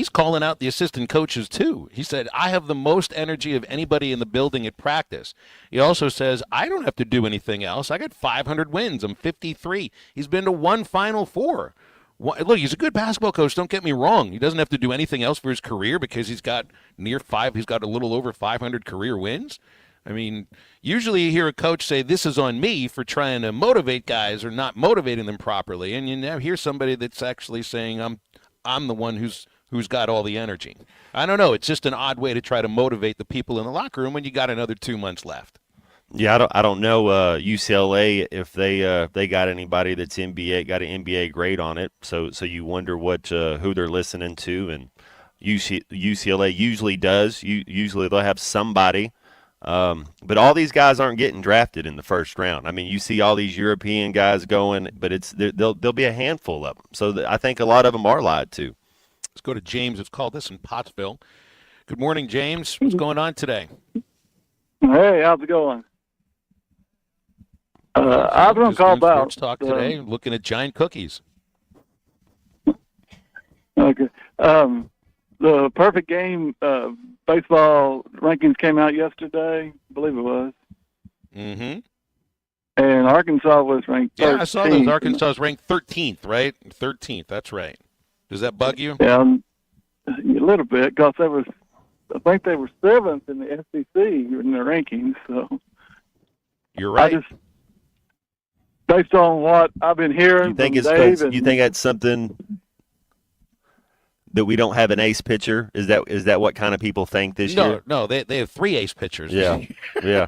[SPEAKER 5] calling out the assistant coaches too. He said, I have the most energy of anybody in the building at practice. He also says, I don't have to do anything else. I got 500 wins. I'm 53. He's been to 1 Final Four. Look, he's a good basketball coach. Don't get me wrong. He doesn't have to do anything else for his career because he's got a little over 500 career wins. Usually you hear a coach say, this is on me for trying to motivate guys or not motivating them properly. And you now hear somebody that's actually saying, I'm the one who's got all the energy. I don't know. It's just an odd way to try to motivate the people in the locker room when you got another 2 months left.
[SPEAKER 8] Yeah, I don't know UCLA if they got anybody that's got an NBA grade on it. So you wonder who they're listening to, and UCLA usually does. Usually they'll have somebody. But all these guys aren't getting drafted in the first round. You see all these European guys going, but there'll be a handful of them. So I think a lot of them are lied to.
[SPEAKER 5] Let's go to James. It's called this in Pottsville. Good morning, James. What's going on today?
[SPEAKER 7] Hey, how's it going? I was going to call about
[SPEAKER 5] Sports Talk today. Looking at giant cookies.
[SPEAKER 7] Okay. The perfect game baseball rankings came out yesterday, I believe it was.
[SPEAKER 5] Mm-hmm.
[SPEAKER 7] And Arkansas was ranked 13th.
[SPEAKER 5] Yeah, I saw those. Arkansas was ranked 13th, right? 13th, that's right. Does that bug you?
[SPEAKER 7] Yeah, a little bit, because I think they were 7th in the SEC in their rankings. So
[SPEAKER 5] you're right.
[SPEAKER 7] Based on what I've been hearing,
[SPEAKER 8] you think that's something that we don't have an ace pitcher? Is that what kind of people think this year?
[SPEAKER 5] No, they have 3 ace pitchers.
[SPEAKER 8] Yeah, yeah.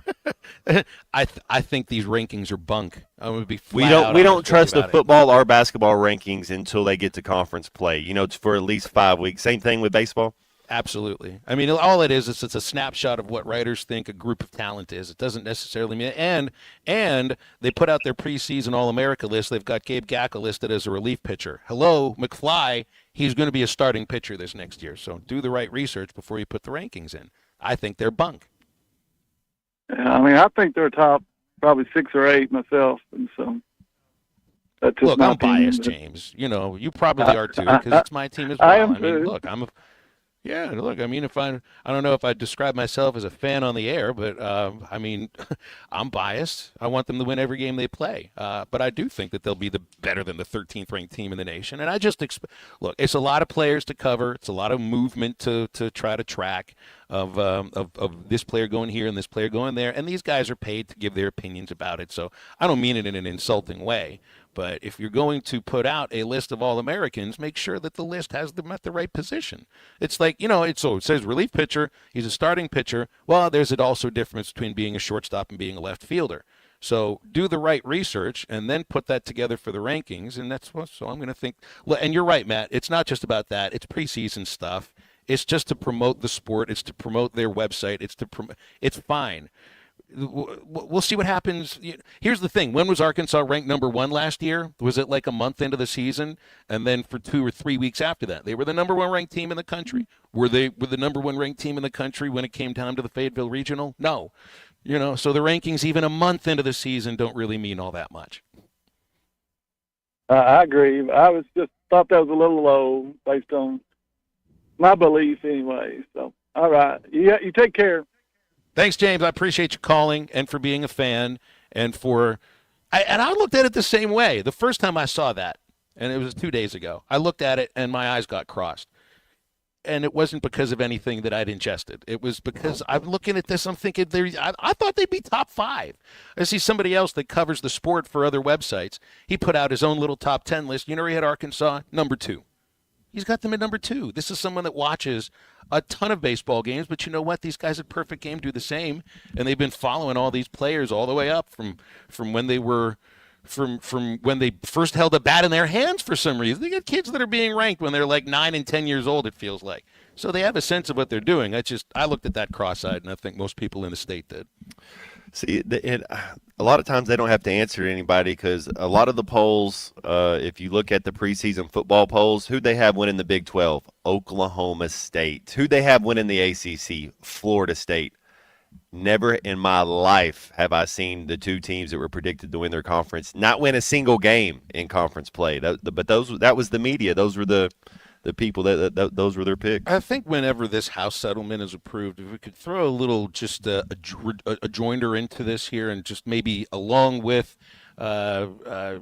[SPEAKER 5] I think these rankings are bunk. I'm gonna be
[SPEAKER 8] We
[SPEAKER 5] flat
[SPEAKER 8] don't
[SPEAKER 5] out
[SPEAKER 8] trust the
[SPEAKER 5] about it.
[SPEAKER 8] football or basketball rankings until they get to conference play. It's for at least 5 weeks. Same thing with baseball.
[SPEAKER 5] Absolutely. I mean, all it is it's a snapshot of what writers think a group of talent is. It doesn't necessarily mean and they put out their preseason All-America list. They've got Gabe Gackel listed as a relief pitcher. Hello, McFly. He's going to be a starting pitcher this next year. So do the right research before you put the rankings in. I think they're bunk.
[SPEAKER 7] Yeah, I mean, I think they're top probably 6 or 8 myself, and so that's just
[SPEAKER 5] Look,
[SPEAKER 7] my
[SPEAKER 5] I'm biased,
[SPEAKER 7] opinion.
[SPEAKER 5] James. You probably are too, because it's my team as well.
[SPEAKER 7] I am
[SPEAKER 5] mean,
[SPEAKER 7] too.
[SPEAKER 5] look, I mean, I don't know if I describe myself as a fan on the air, but I mean, I'm biased. I want them to win every game they play. But I do think that they'll be better than the 13th ranked team in the nation. And I just look, it's a lot of players to cover. It's a lot of movement to try to track of this player going here and this player going there. And these guys are paid to give their opinions about it. So I don't mean it in an insulting way. But if you're going to put out a list of All-Americans, make sure that the list has them at the right position. It's like, it says relief pitcher, he's a starting pitcher. Well, there's also a difference between being a shortstop and being a left fielder. So do the right research and then put that together for the rankings. And so I'm going to think, and you're right, Matt, it's not just about that. It's preseason stuff. It's just to promote the sport. It's to promote their website. It's fine. We'll see what happens. Here's the thing. When was Arkansas ranked number 1 last year? Was it like a month into the season? And then for 2 or 3 weeks after that, they were the number 1 ranked team in the country. Were they the number 1 ranked team in the country when it came down to the Fayetteville Regional? No. So the rankings even a month into the season don't really mean all that much.
[SPEAKER 7] I agree. I was just thought that was a little low based on my belief anyway. So, all right. You take care.
[SPEAKER 5] Thanks, James. I appreciate you calling and for being a fan and I looked at it the same way. The first time I saw that, and it was 2 days ago, I looked at it and my eyes got crossed. And it wasn't because of anything that I'd ingested. It was because I'm looking at this, I'm thinking, I thought they'd be top 5. I see somebody else that covers the sport for other websites. He put out his own little top 10 list. He had Arkansas, number 2. He's got them at number 2. This is someone that watches a ton of baseball games, but you know what? These guys at Perfect Game do the same, and they've been following all these players all the way up from when they were from when they first held a bat in their hands for some reason. They got kids that are being ranked when they're like 9 and 10 years old, it feels like. So they have a sense of what they're doing. I looked at that cross-eyed, and I think most people in the state did.
[SPEAKER 8] See, a lot of times they don't have to answer to anybody because a lot of the polls, if you look at the preseason football polls, who'd they have winning the Big 12? Oklahoma State. Who'd they have winning the ACC? Florida State. Never in my life have I seen the 2 teams that were predicted to win their conference not win a single game in conference play. But that was the media. Those were the people that those were their picks.
[SPEAKER 5] I think whenever this House settlement is approved, if we could throw a little just a joinder into this here, and just maybe along with the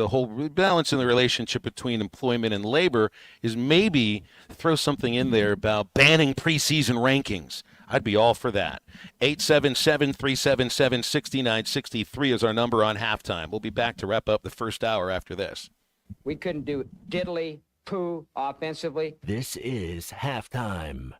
[SPEAKER 5] whole balance in the relationship between employment and labor, is maybe throw something in there about banning preseason rankings. I'd be all for that. 877-377-6963 is our number on halftime. We'll be back to wrap up the first hour after this.
[SPEAKER 9] We couldn't do diddly poo offensively.
[SPEAKER 6] This is halftime.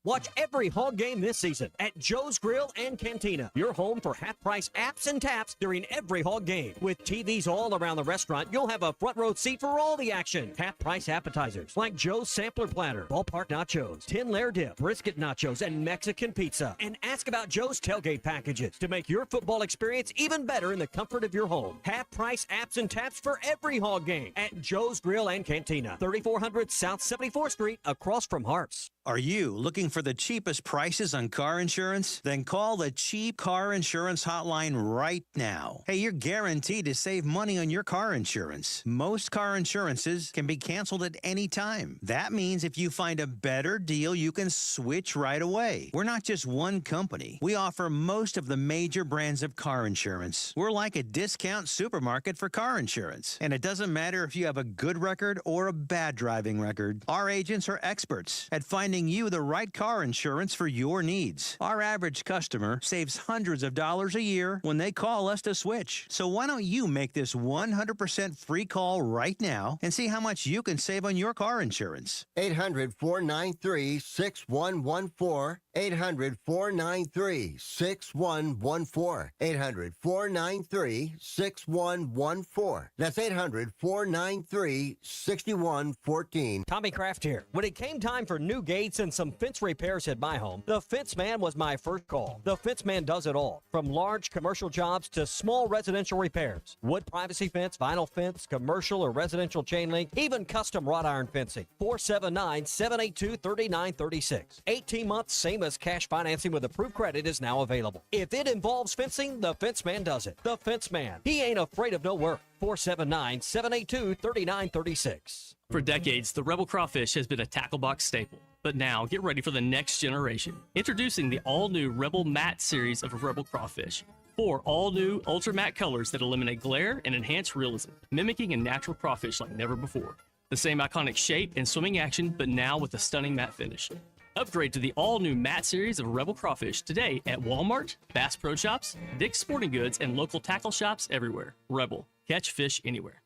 [SPEAKER 21] Watch every Hog game this season at Joe's Grill and Cantina, your home for half-price apps and taps during every Hog game. With TVs all around the restaurant, you'll have a front row seat for all the action. Half-price appetizers like Joe's Sampler Platter, Ballpark Nachos, 10-layer dip, brisket nachos, and Mexican pizza. And ask about Joe's tailgate packages to make your football experience even better in the comfort of your home. Half-price apps and taps for every Hog game at Joe's Grill and Cantina, 3400 South 74th Street, across from Harps.
[SPEAKER 10] Are you looking for the cheapest prices on car insurance? Then call the Cheap Car Insurance Hotline right now. Hey, you're guaranteed to save money on your car insurance. Most car insurances can be canceled at any time. That means if you find a better deal, you can switch right away. We're not just one company. We offer most of the major brands of car insurance. We're like a discount supermarket for car insurance. And it doesn't matter if you have a good record or a bad driving record. Our agents are experts at finding finding you the right car insurance for your needs. Our average customer saves hundreds of dollars a year when they call us to switch. So why don't you make this 100% free call right now and see how much you can save on your car insurance?
[SPEAKER 1] 800-493-6114. 800-493-6114. 800-493-6114. That's 800-493-6114.
[SPEAKER 22] Tommy Kraft here. When it came time for new gates and some fence repairs at my home, the Fence Man was my first call. The Fence Man does it all, from large commercial jobs to small residential repairs. Wood privacy fence, vinyl fence, commercial or residential chain link, even custom wrought iron fencing. 479-782-3936. 18 months, same as cash financing with approved credit is now available. If it involves fencing, the Fence Man does it. The Fence Man. He ain't afraid of no work. 479-782-3936.
[SPEAKER 26] For decades, the Rebel Crawfish has been a tackle box staple. But now, get ready for the next generation. Introducing the all-new Rebel Matte series of Rebel Crawfish. 4 all-new ultra matte colors that eliminate glare and enhance realism, mimicking a natural crawfish like never before. The same iconic shape and swimming action, but now with a stunning matte finish. Upgrade to the all-new matte series of Rebel Crawfish today at Walmart, Bass Pro Shops, Dick's Sporting Goods, and local tackle shops everywhere. Rebel. Catch fish anywhere.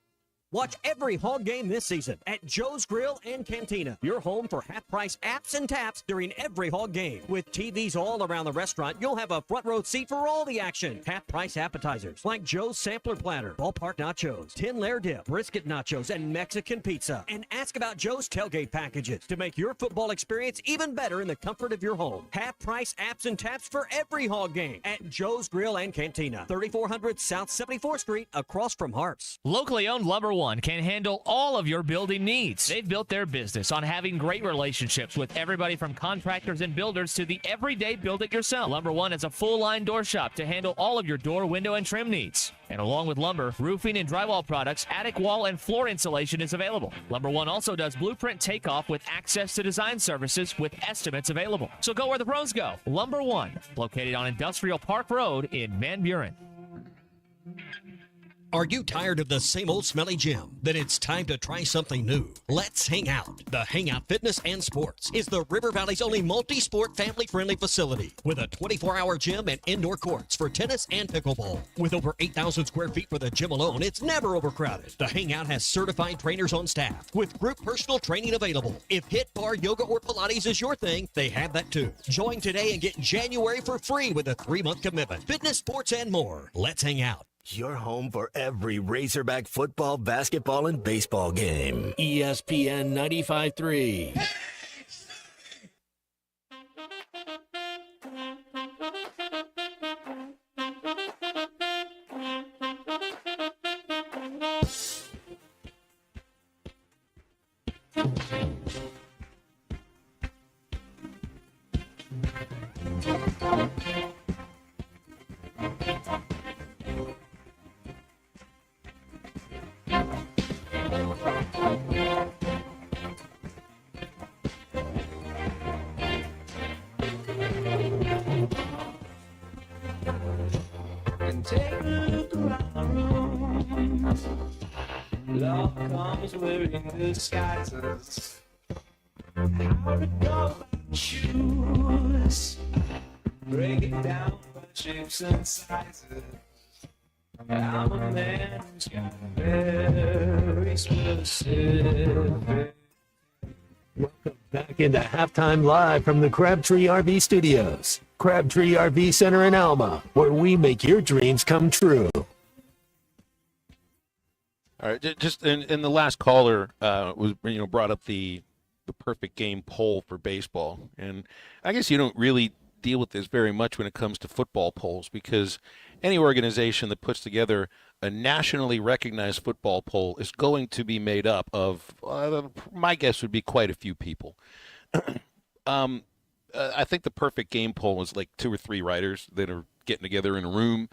[SPEAKER 22] Watch every Hog game this season at Joe's Grill and Cantina. Your home for half-price apps and taps during every Hog game. With TVs all around the restaurant, you'll have a front row seat for all the action. Half-price appetizers like Joe's Sampler Platter, Ballpark Nachos, 10-layer dip, brisket nachos, and Mexican pizza. And ask about Joe's tailgate packages to make your football experience even better in the comfort of your home. Half-price apps and taps for every Hog game at Joe's Grill and Cantina. 3400 South 74th Street, across from Harps.
[SPEAKER 11] Locally owned Lumber One can handle all of your building needs. They've built their business on having great relationships with everybody from contractors and builders to the everyday build-it-yourself. Lumber One is a full-line door shop to handle all of your door, window, and trim needs. And along with lumber, roofing and drywall products, attic wall and floor insulation is available. Lumber One also does blueprint takeoff with access to design services with estimates available. So go where the pros go. Lumber One, located on Industrial Park Road in Van Buren.
[SPEAKER 21] Are you tired of the same old smelly gym? Then it's time to try something new. Let's Hang Out. The Hangout Fitness and Sports is the River Valley's only multi-sport family-friendly facility with a 24-hour gym and indoor courts for tennis and pickleball. With over 8,000 square feet for the gym alone, it's never overcrowded. The Hangout has certified trainers on staff with group personal training available. If HIIT, bar, yoga, or Pilates is your thing, they have that too. Join today and get January for free with a 3-month commitment. Fitness, sports, and more. Let's Hang Out.
[SPEAKER 6] Your home for every Razorback football, basketball, and baseball game. ESPN 95.3.
[SPEAKER 12] Love comes wearing disguises. How to go about shoes. Break it down by shapes and sizes. I'm a man who's got very specific.
[SPEAKER 18] Welcome back into Halftime Live from the Crabtree RV Studios. Crabtree RV Center in Alma, where we make your dreams come true.
[SPEAKER 5] All right, just in the last caller was brought up the perfect game poll for baseball, and I guess you don't really deal with this very much when it comes to football polls, because any organization that puts together a nationally recognized football poll is going to be made up of my guess would be quite a few people. I think the perfect game poll is like 2 or 3 writers that are getting together in a room,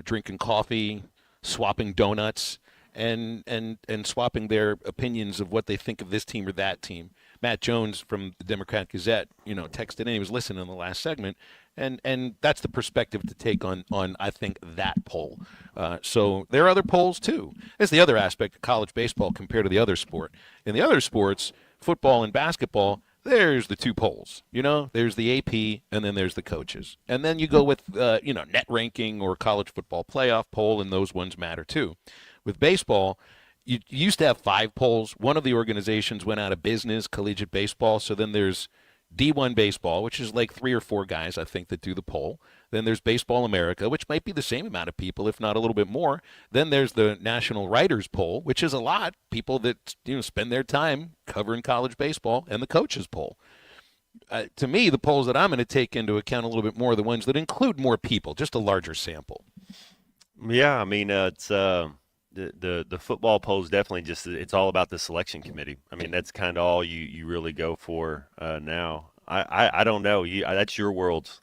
[SPEAKER 5] drinking coffee, swapping donuts, and swapping their opinions of what they think of this team or that team. Matt Jones from the Democrat Gazette, texted in. He was listening in the last segment, and that's the perspective to take on I think that poll. So there are other polls too. That's the other aspect of college baseball compared to the other sport. In the other sports, football and basketball, there's the two polls. There's the AP, and then there's the coaches. And then you go with, net ranking or college football playoff poll, and those ones matter too. With baseball, you used to have 5 polls. One of the organizations went out of business, Collegiate Baseball. So then there's D1 Baseball, which is like 3 or 4 guys, I think, that do the poll. Then there's Baseball America, which might be the same amount of people, if not a little bit more. Then there's the National Writers Poll, which is a lot. People that spend their time covering college baseball, and the Coaches Poll. To me, the polls that I'm going to take into account a little bit more are the ones that include more people, just a larger sample.
[SPEAKER 8] Yeah, I mean, it's the football polls definitely it's all about the selection committee. I mean, that's kind of all you really go for now. I don't know. That's your world.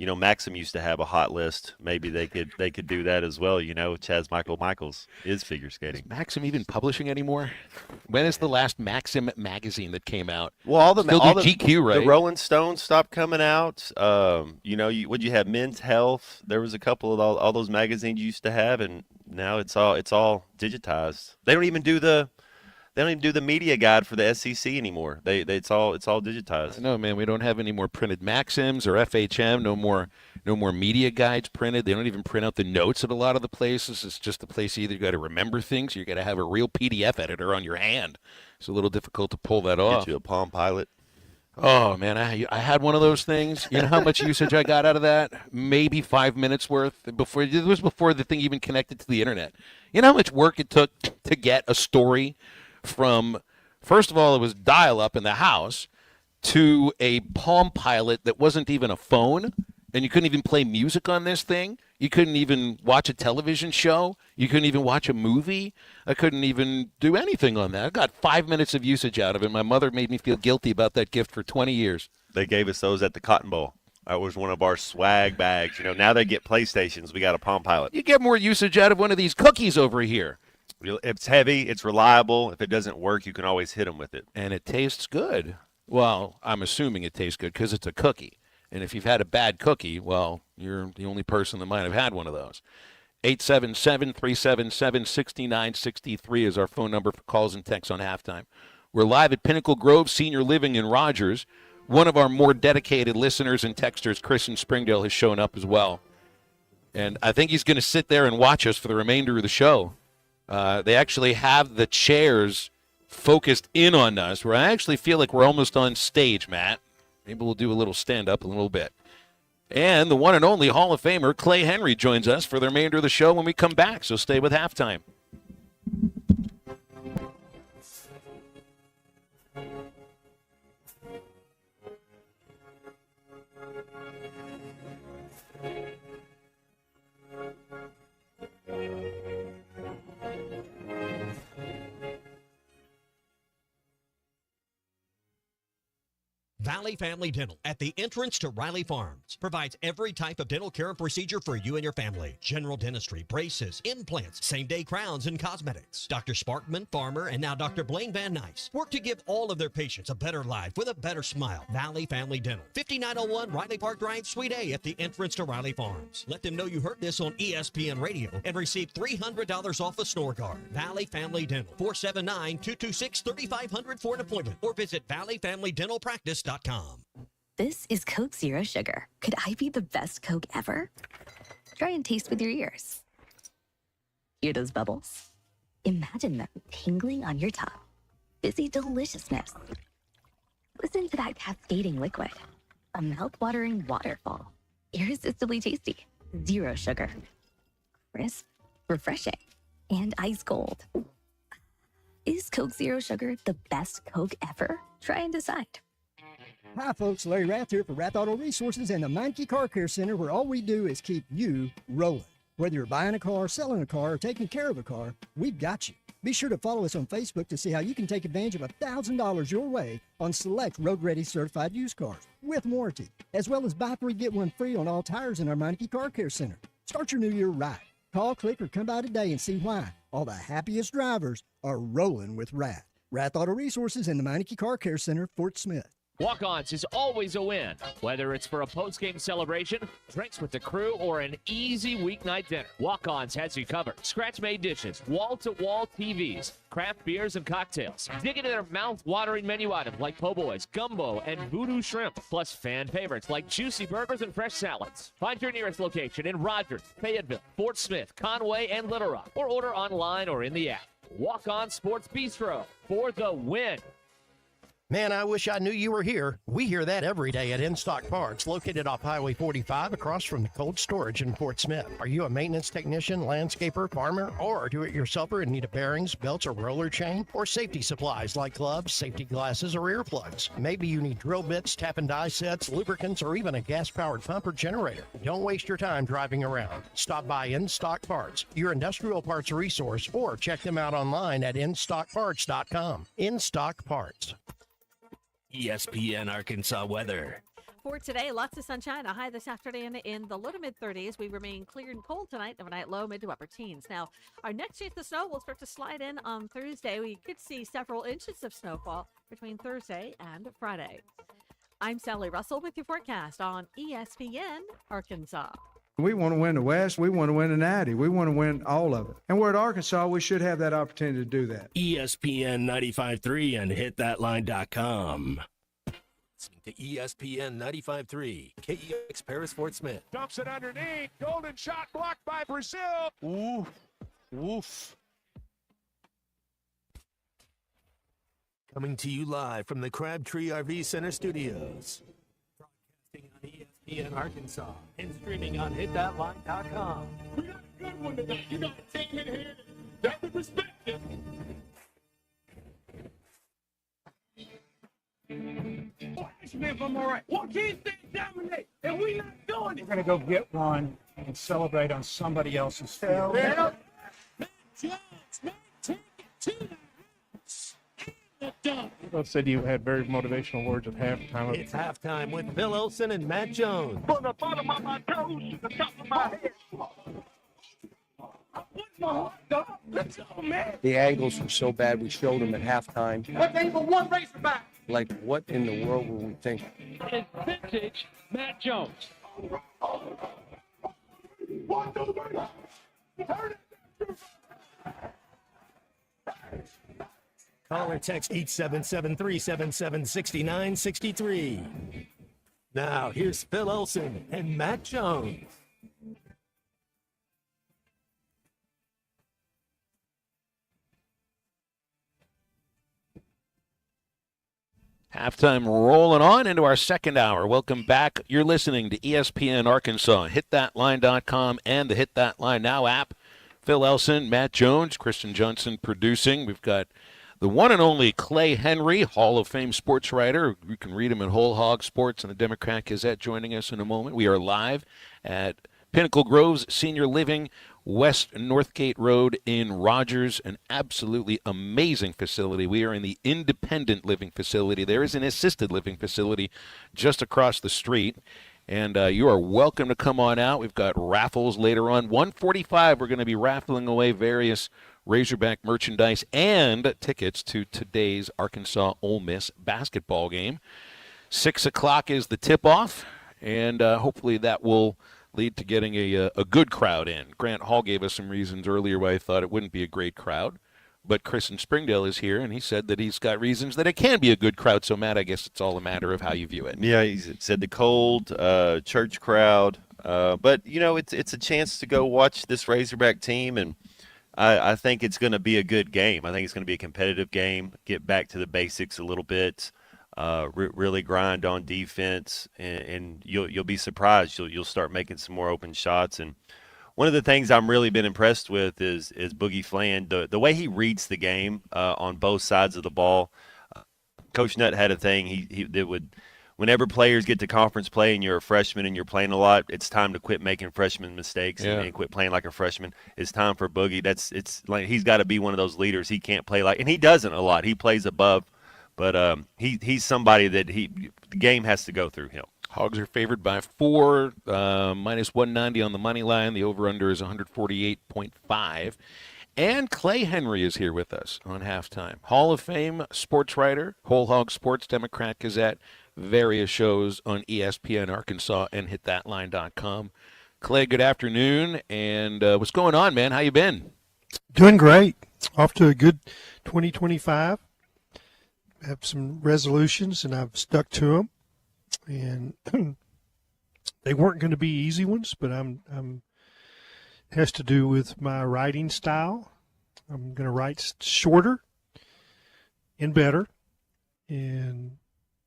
[SPEAKER 8] Maxim used to have a hot list. Maybe they could do that as well. Chaz Michaels is figure skating.
[SPEAKER 5] Is Maxim even publishing anymore? When is the last Maxim magazine that came out?
[SPEAKER 8] Well, all the
[SPEAKER 5] GQ, right?
[SPEAKER 8] The Rolling Stones stopped coming out. Would you have Men's Health? There was a couple of all those magazines you used to have, and now it's all digitized. They don't even do the media guide for the SEC anymore. It's all digitized.
[SPEAKER 5] No, man, we don't have any more printed Maxims or FHM. No more media guides printed. They don't even print out the notes at a lot of the places. It's just the place you either got to remember things, or you got to have a real PDF editor on your hand. It's a little difficult to pull that off.
[SPEAKER 8] Get you a Palm Pilot.
[SPEAKER 5] Oh man, I had one of those things. You know how much usage I got out of that? Maybe 5 minutes worth. It was before the thing even connected to the internet. You know how much work it took to get a story from, first of all, it was dial-up in the house, to a Palm Pilot that wasn't even a phone, and you couldn't even play music on this thing. You couldn't even watch a television show. You couldn't even watch a movie. I couldn't even do anything on that. I got 5 minutes of usage out of it. My mother made me feel guilty about that gift for 20 years.
[SPEAKER 8] They gave us those at the Cotton Bowl. That was one of our swag bags. Now they get PlayStations. We got a Palm Pilot.
[SPEAKER 5] You get more usage out of one of these cookies over here.
[SPEAKER 8] It's heavy. It's reliable. If it doesn't work, you can always hit them with it.
[SPEAKER 5] And it tastes good. Well, I'm assuming it tastes good because it's a cookie. And if you've had a bad cookie, well, you're the only person that might have had one of those. 877-377-6963 is our phone number for calls and texts on halftime. We're live at Pinnacle Grove Senior Living in Rogers. One of our more dedicated listeners and texters, Chris in Springdale, has shown up as well. And I think he's going to sit there and watch us for the remainder of the show. They actually have the chairs focused in on us, where I actually feel like we're almost on stage, Matt. Maybe we'll do a little stand-up in a little bit. And the one and only Hall of Famer Clay Henry joins us for the remainder of the show when we come back, so stay with halftime.
[SPEAKER 21] Valley Family Dental at the entrance to Riley Farms provides every type of dental care and procedure for you and your family. General dentistry, braces, implants, same-day crowns, and cosmetics. Dr. Sparkman, Farmer, and now Dr. Blaine Van Nice work to give all of their patients a better life with a better smile. Valley Family Dental, 5901 Riley Park Drive, Suite A at the entrance to Riley Farms. Let them know you heard this on ESPN Radio and receive $300 off a snore guard. Valley Family Dental, 479-226-3500 for an appointment, or visit valleyfamilydentalpractice.com.
[SPEAKER 4] This is Coke Zero Sugar. Could I be the best Coke ever? Try and taste with your ears. Hear those bubbles? Imagine them tingling on your tongue. Fizzy deliciousness. Listen to that cascading liquid. A mouth-watering waterfall. Irresistibly tasty. Zero sugar. Crisp, refreshing, and ice cold. Is Coke Zero Sugar the best Coke ever? Try and decide.
[SPEAKER 13] Hi folks, Larry Rath here for Rath Auto Resources and the Meineke Car Care Center, where all we do is keep you rolling. Whether you're buying a car, selling a car, or taking care of a car, we've got you. Be sure to follow us on Facebook to see how you can take advantage of $1,000 your way on select road-ready certified used cars with warranty, as well as buy 3 get 1 free on all tires in our Meineke Car Care Center. Start your new year right. Call, click, or come by today and see why all the happiest drivers are rolling with Rath. Rath Auto Resources and the Meineke Car Care Center, Fort Smith.
[SPEAKER 11] Walk-Ons is always a win, whether it's for a post-game celebration, drinks with the crew, or an easy weeknight dinner. Walk-Ons has you covered. Scratch-made dishes, wall-to-wall TVs, craft beers and cocktails. Dig into their mouth-watering menu items like po' boys, gumbo, and voodoo shrimp, plus fan favorites like juicy burgers and fresh salads. Find your nearest location in Rogers, Fayetteville, Fort Smith, Conway, and Little Rock, or order online or in the app. Walk-On Sports Bistro for the win.
[SPEAKER 14] Man, I wish I knew you were here. We hear that every day at In Stock Parts, located off Highway 45 across from the cold storage in Fort Smith. Are you a maintenance technician, landscaper, farmer, or a do-it-yourselfer in need of bearings, belts, or roller chain? Or safety supplies like gloves, safety glasses, or earplugs? Maybe you need drill bits, tap and die sets, lubricants, or even a gas-powered pump or generator. Don't waste your time driving around. Stop by In Stock Parts, your industrial parts resource, or check them out online at InStockParts.com. In Stock Parts.
[SPEAKER 6] ESPN Arkansas weather.
[SPEAKER 15] For today, lots of sunshine, a high this afternoon in the low to mid 30s. We remain clear and cold tonight, overnight low, mid to upper teens. Now, our next chance of snow will start to slide in on Thursday. We could see several inches of snowfall between Thursday and Friday. I'm Sally Russell with your forecast on ESPN Arkansas.
[SPEAKER 16] We want to win the West. We want to win the Natty. We want to win all of it. And we're at Arkansas. We should have that opportunity to do that.
[SPEAKER 6] ESPN 95.3 and hitthatline.com. Listening to ESPN 95.3, KEX Paris Fort Smith.
[SPEAKER 17] Dumps it underneath. Golden shot blocked by Brazil.
[SPEAKER 3] Ooh. Woof.
[SPEAKER 6] Coming to you live from the Crabtree RV Center studios. Broadcasting on ESPN Arkansas and streaming on hitthatline.com.
[SPEAKER 17] We got a good one tonight. You got a team in here that the perspective. If I'm all right. What can't they dominate? And we not doing it.
[SPEAKER 19] We're going to go get one and celebrate on somebody else's field.
[SPEAKER 17] Matt Jones, Matt, take it to the house. And the dunk.
[SPEAKER 19] You said you had very motivational words at halftime.
[SPEAKER 6] It's halftime with Phil Olsen and Matt Jones.
[SPEAKER 17] From the bottom of my toes to the top of my head. I put my heart up. Let's go, man.
[SPEAKER 2] The angles were so bad, we showed them at halftime.
[SPEAKER 17] What's angle one Razorback?
[SPEAKER 2] Like, what in the world were we thinking?
[SPEAKER 17] It's vintage Matt Jones. 1, 2, 3. Turn it.
[SPEAKER 6] Call or text 877-377-6963. Now, here's Phil Olsen and Matt Jones.
[SPEAKER 5] Halftime rolling on into our second hour. Welcome back. You're listening to ESPN Arkansas, hitthatline.com, and the Hit That Line Now app. Phil Elson, Matt Jones, Kristen Johnson producing. We've got the one and only Clay Henry, Hall of Fame sports writer. You can read him in Whole Hog Sports and the Democrat Gazette, joining us in a moment. We are live at Pinnacle Groves Senior Living, West Northgate Road in Rogers, an absolutely amazing facility. We are in the independent living facility. There is an assisted living facility just across the street, and you are welcome to come on out. We've got raffles later on. 1:45, we're going to be raffling away various Razorback merchandise and tickets to today's Arkansas Ole Miss basketball game. 6 o'clock is the tip-off, and hopefully that will lead to getting a good crowd in. Grant Hall gave us some reasons earlier why he thought it wouldn't be a great crowd, but Chris in Springdale is here, and he said that he's got reasons that it can be a good crowd. So, Matt, I guess it's all a matter of how you view it.
[SPEAKER 8] Yeah, he said the cold church crowd, but, you know, it's a chance to go watch this Razorback team, and I think it's going to be a good game. I think it's going to be a competitive game, get back to the basics a little bit. Really grind on defense, and you'll be surprised. You'll start making some more open shots. And one of the things I'm really been impressed with is Boogie Fland, the way he reads the game on both sides of the ball. Coach Nutt had a thing he that would, whenever players get to conference play and you're a freshman and you're playing a lot, it's time to quit making freshman mistakes and quit playing like a freshman. It's time for Boogie. It's like he's got to be one of those leaders. He can't play like, and he doesn't a lot. He plays above. But he's somebody that the game has to go through him.
[SPEAKER 5] Hogs are favored by 4, minus 190 on the money line. The over-under is 148.5. And Clay Henry is here with us on halftime. Hall of Fame sports writer, Whole Hog Sports, Democrat Gazette, various shows on ESPN Arkansas and hitthatline.com. Clay, good afternoon, and what's going on, man? How you been?
[SPEAKER 7] Doing great. Off to a good 2025. Have some resolutions, and I've stuck to them. And they weren't going to be easy ones, but it has to do with my writing style. I'm going to write shorter and better, and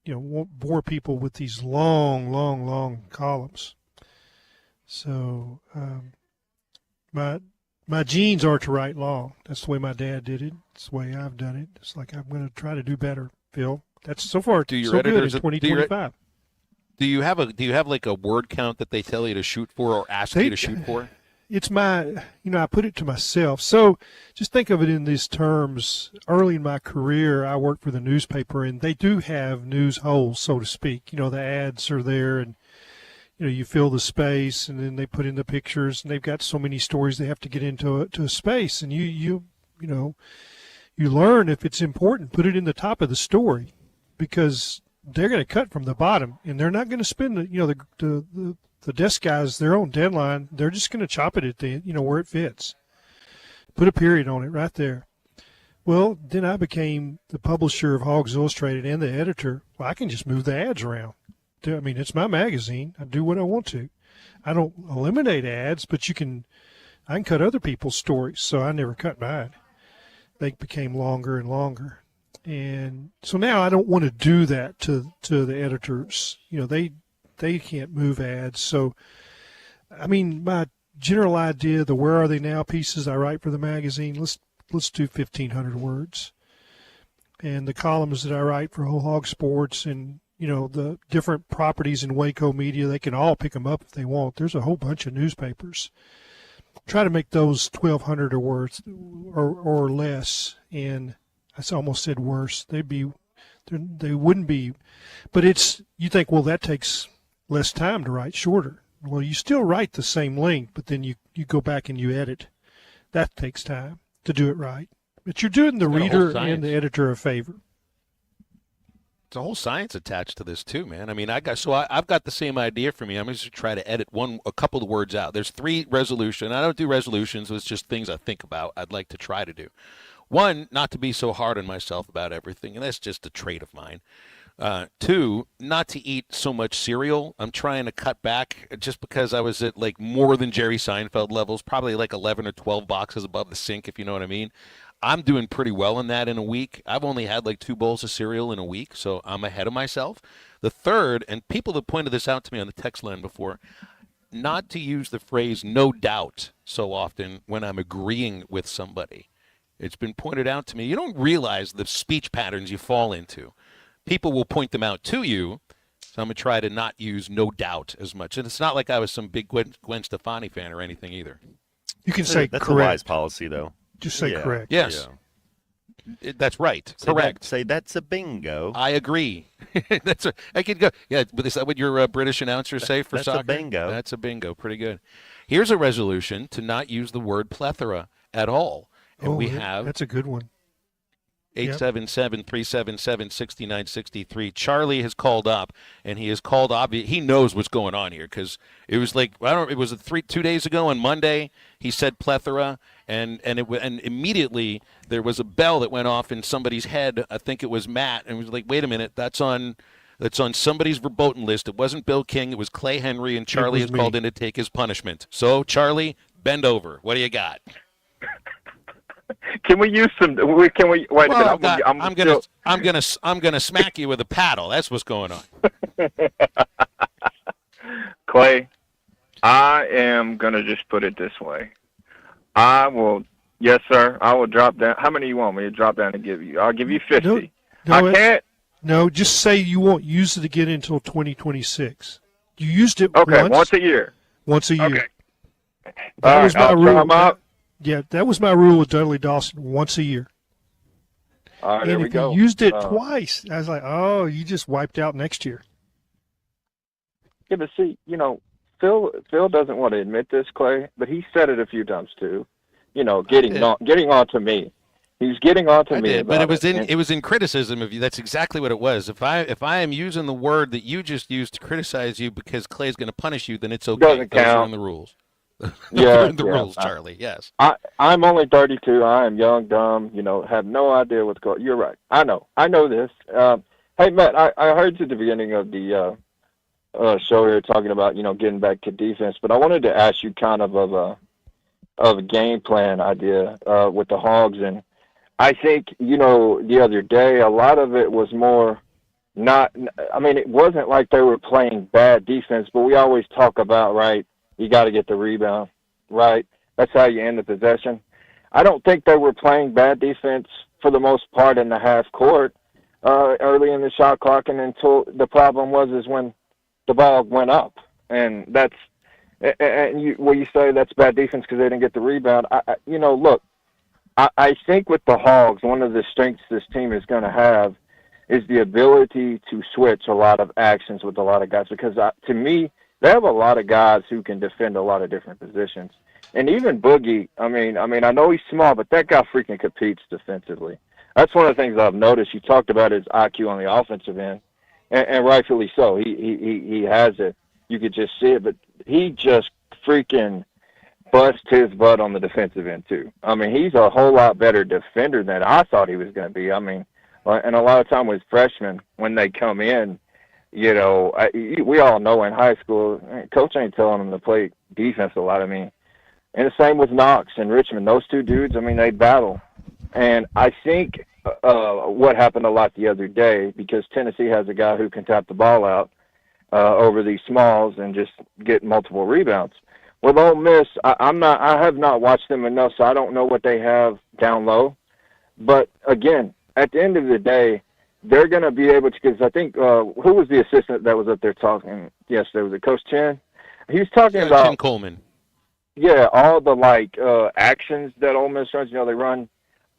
[SPEAKER 7] won't bore people with these long columns. So my genes are to write long. That's the way my dad did it. It's the way I've done it. It's like I'm going to try to do better, Phil. That's so far
[SPEAKER 5] Do your
[SPEAKER 7] so good in
[SPEAKER 5] editors
[SPEAKER 7] 2025.
[SPEAKER 5] Do you have like a word count that they tell you to shoot for or ask you to shoot for?
[SPEAKER 7] It's my, I put it to myself. So just think of it in these terms. Early in my career, I worked for the newspaper, and they do have news holes, so to speak. The ads are there, and you fill the space, and then they put in the pictures, and they've got so many stories they have to get into a space, and you learn if it's important, put it in the top of the story, because they're going to cut from the bottom, and they're not going to spend the desk guys their own deadline. They're just going to chop it at the where it fits. Put a period on it right there. Well, then I became the publisher of Hogs Illustrated and the editor. Well, I can just move the ads around. I mean, it's my magazine. I do what I want to. I don't eliminate ads, but I can cut other people's stories, so I never cut mine. They became longer and longer. And so now I don't want to do that to the editors. They can't move ads. So, I mean, my general idea, the Where Are They Now pieces I write for the magazine, let's do 1,500 words. And the columns that I write for Whole Hog Sports and, the different properties in Waco Media, they can all pick them up if they want. There's a whole bunch of newspapers. Try to make those 1,200 words or less. And I almost said worse. They wouldn't be. But you think, well, that takes less time to write shorter. Well, you still write the same length, but then you go back and you edit. That takes time to do it right. But you're doing the reader and the editor a favor.
[SPEAKER 5] It's a whole science attached to this too, man. I mean, I've got the same idea for me. I'm going to try to edit a couple of words out. There's 3 resolutions. I don't do resolutions. It's just things I think about. I'd like to try to do. 1, not to be so hard on myself about everything, and that's just a trait of mine. 2, not to eat so much cereal. I'm trying to cut back just because I was at like more than Jerry Seinfeld levels, probably like 11 or 12 boxes above the sink, if you know what I mean. I'm doing pretty well in that in a week. I've only had like 2 bowls of cereal in a week, so I'm ahead of myself. The 3rd, and people have pointed this out to me on the text line before, not to use the phrase no doubt so often when I'm agreeing with somebody. It's been pointed out to me. You don't realize the speech patterns you fall into. People will point them out to you, so I'm going to try to not use no doubt as much. And it's not like I was some big Gwen Stefani fan or anything either.
[SPEAKER 7] You can say
[SPEAKER 8] that's
[SPEAKER 7] correct.
[SPEAKER 8] a wise policy, though.
[SPEAKER 7] Just say correct.
[SPEAKER 5] Yes. Yeah. That's right. Correct.
[SPEAKER 8] Say that's a bingo.
[SPEAKER 5] I agree. I could go. Yeah, but is that what your British announcers say for soccer?
[SPEAKER 8] That's a bingo.
[SPEAKER 5] That's a bingo. Pretty good. Here's a resolution to not use the word plethora at all. And we have.
[SPEAKER 7] That's a good one.
[SPEAKER 5] 877-377-6963. Charlie has called up, and he has called. He knows what's going on here because it was like it was 2 days ago on Monday. He said plethora, and immediately there was a bell that went off in somebody's head. I think it was Matt, and it was like, wait a minute, that's on somebody's verboten list. It wasn't Bill King. It was Clay Henry, and Charlie has called in to take his punishment. So Charlie, bend over. What do you got?
[SPEAKER 9] Can we use some? Can we wait a minute?
[SPEAKER 5] I'm gonna smack you with a paddle. That's what's going on.
[SPEAKER 9] Clay, I am gonna just put it this way. I will, yes, sir. I will drop down. How many you want me to drop down and give you? I'll give you 50. I can't.
[SPEAKER 7] No, just say you won't use it again until 2026. You used it
[SPEAKER 9] once a year.
[SPEAKER 7] Once a year.
[SPEAKER 9] Okay.
[SPEAKER 7] That was my rule.
[SPEAKER 9] Up.
[SPEAKER 7] Yeah, that was my rule with Dudley Dawson. Once a year.
[SPEAKER 9] All right, there we go.
[SPEAKER 7] And if you used it twice, I was like, oh, you just wiped out next year.
[SPEAKER 9] Yeah, but see, Phil doesn't want to admit this, Clay, but he said it a few times too. Getting on to me, He's getting on to
[SPEAKER 5] I
[SPEAKER 9] me
[SPEAKER 5] did, but
[SPEAKER 9] about
[SPEAKER 5] it was in criticism of you. That's exactly what it was. If I am using the word that you just used to criticize you because Clay's going to punish you, then it's okay.
[SPEAKER 9] Doesn't
[SPEAKER 5] Those are
[SPEAKER 9] count.
[SPEAKER 5] in the rules.
[SPEAKER 9] Yeah,
[SPEAKER 5] in the
[SPEAKER 9] yeah.
[SPEAKER 5] rules, Charlie. Yes.
[SPEAKER 9] I'm only 32. I am young, dumb. Have no idea what's going. You're right. I know this. Hey, Matt, I heard you at the beginning of the show here talking about getting back to defense, but I wanted to ask you kind of a game plan idea with the Hogs, and I think the other day a lot of it was more not. I mean, it wasn't like they were playing bad defense, but we always talk about right. You got to get the rebound, right? That's how you end the possession. I don't think they were playing bad defense for the most part in the half court early in the shot clock, and until the problem was when the ball went up, and that's you say that's bad defense because they didn't get the rebound. Look, I think with the Hogs, one of the strengths this team is going to have is the ability to switch a lot of actions with a lot of guys, because to me, they have a lot of guys who can defend a lot of different positions. And even Boogie, I mean, I know he's small, but that guy freaking competes defensively. That's one of the things I've noticed. You talked about his IQ on the offensive end, and rightfully so. He has it. You could just see it, but he just freaking busts his butt on the defensive end too. I mean, he's a whole lot better defender than I thought he was going to be. I mean, and a lot of time with freshmen, when they come in, we all know in high school, coach ain't telling them to play defense a lot. I mean, and the same with Knox and Richmond. Those two dudes, I mean, they battle. And I think what happened a lot the other day, because Tennessee has a guy who can tap the ball out over these smalls and just get multiple rebounds. With Ole Miss, I have not watched them enough, so I don't know what they have down low. But again, at the end of the day, they're going to be able to, because I think, who was the assistant that was up there talking yesterday? Was it Coach Chen? He was talking about
[SPEAKER 5] Tim Coleman.
[SPEAKER 9] Yeah, all the actions that Ole Miss runs. They run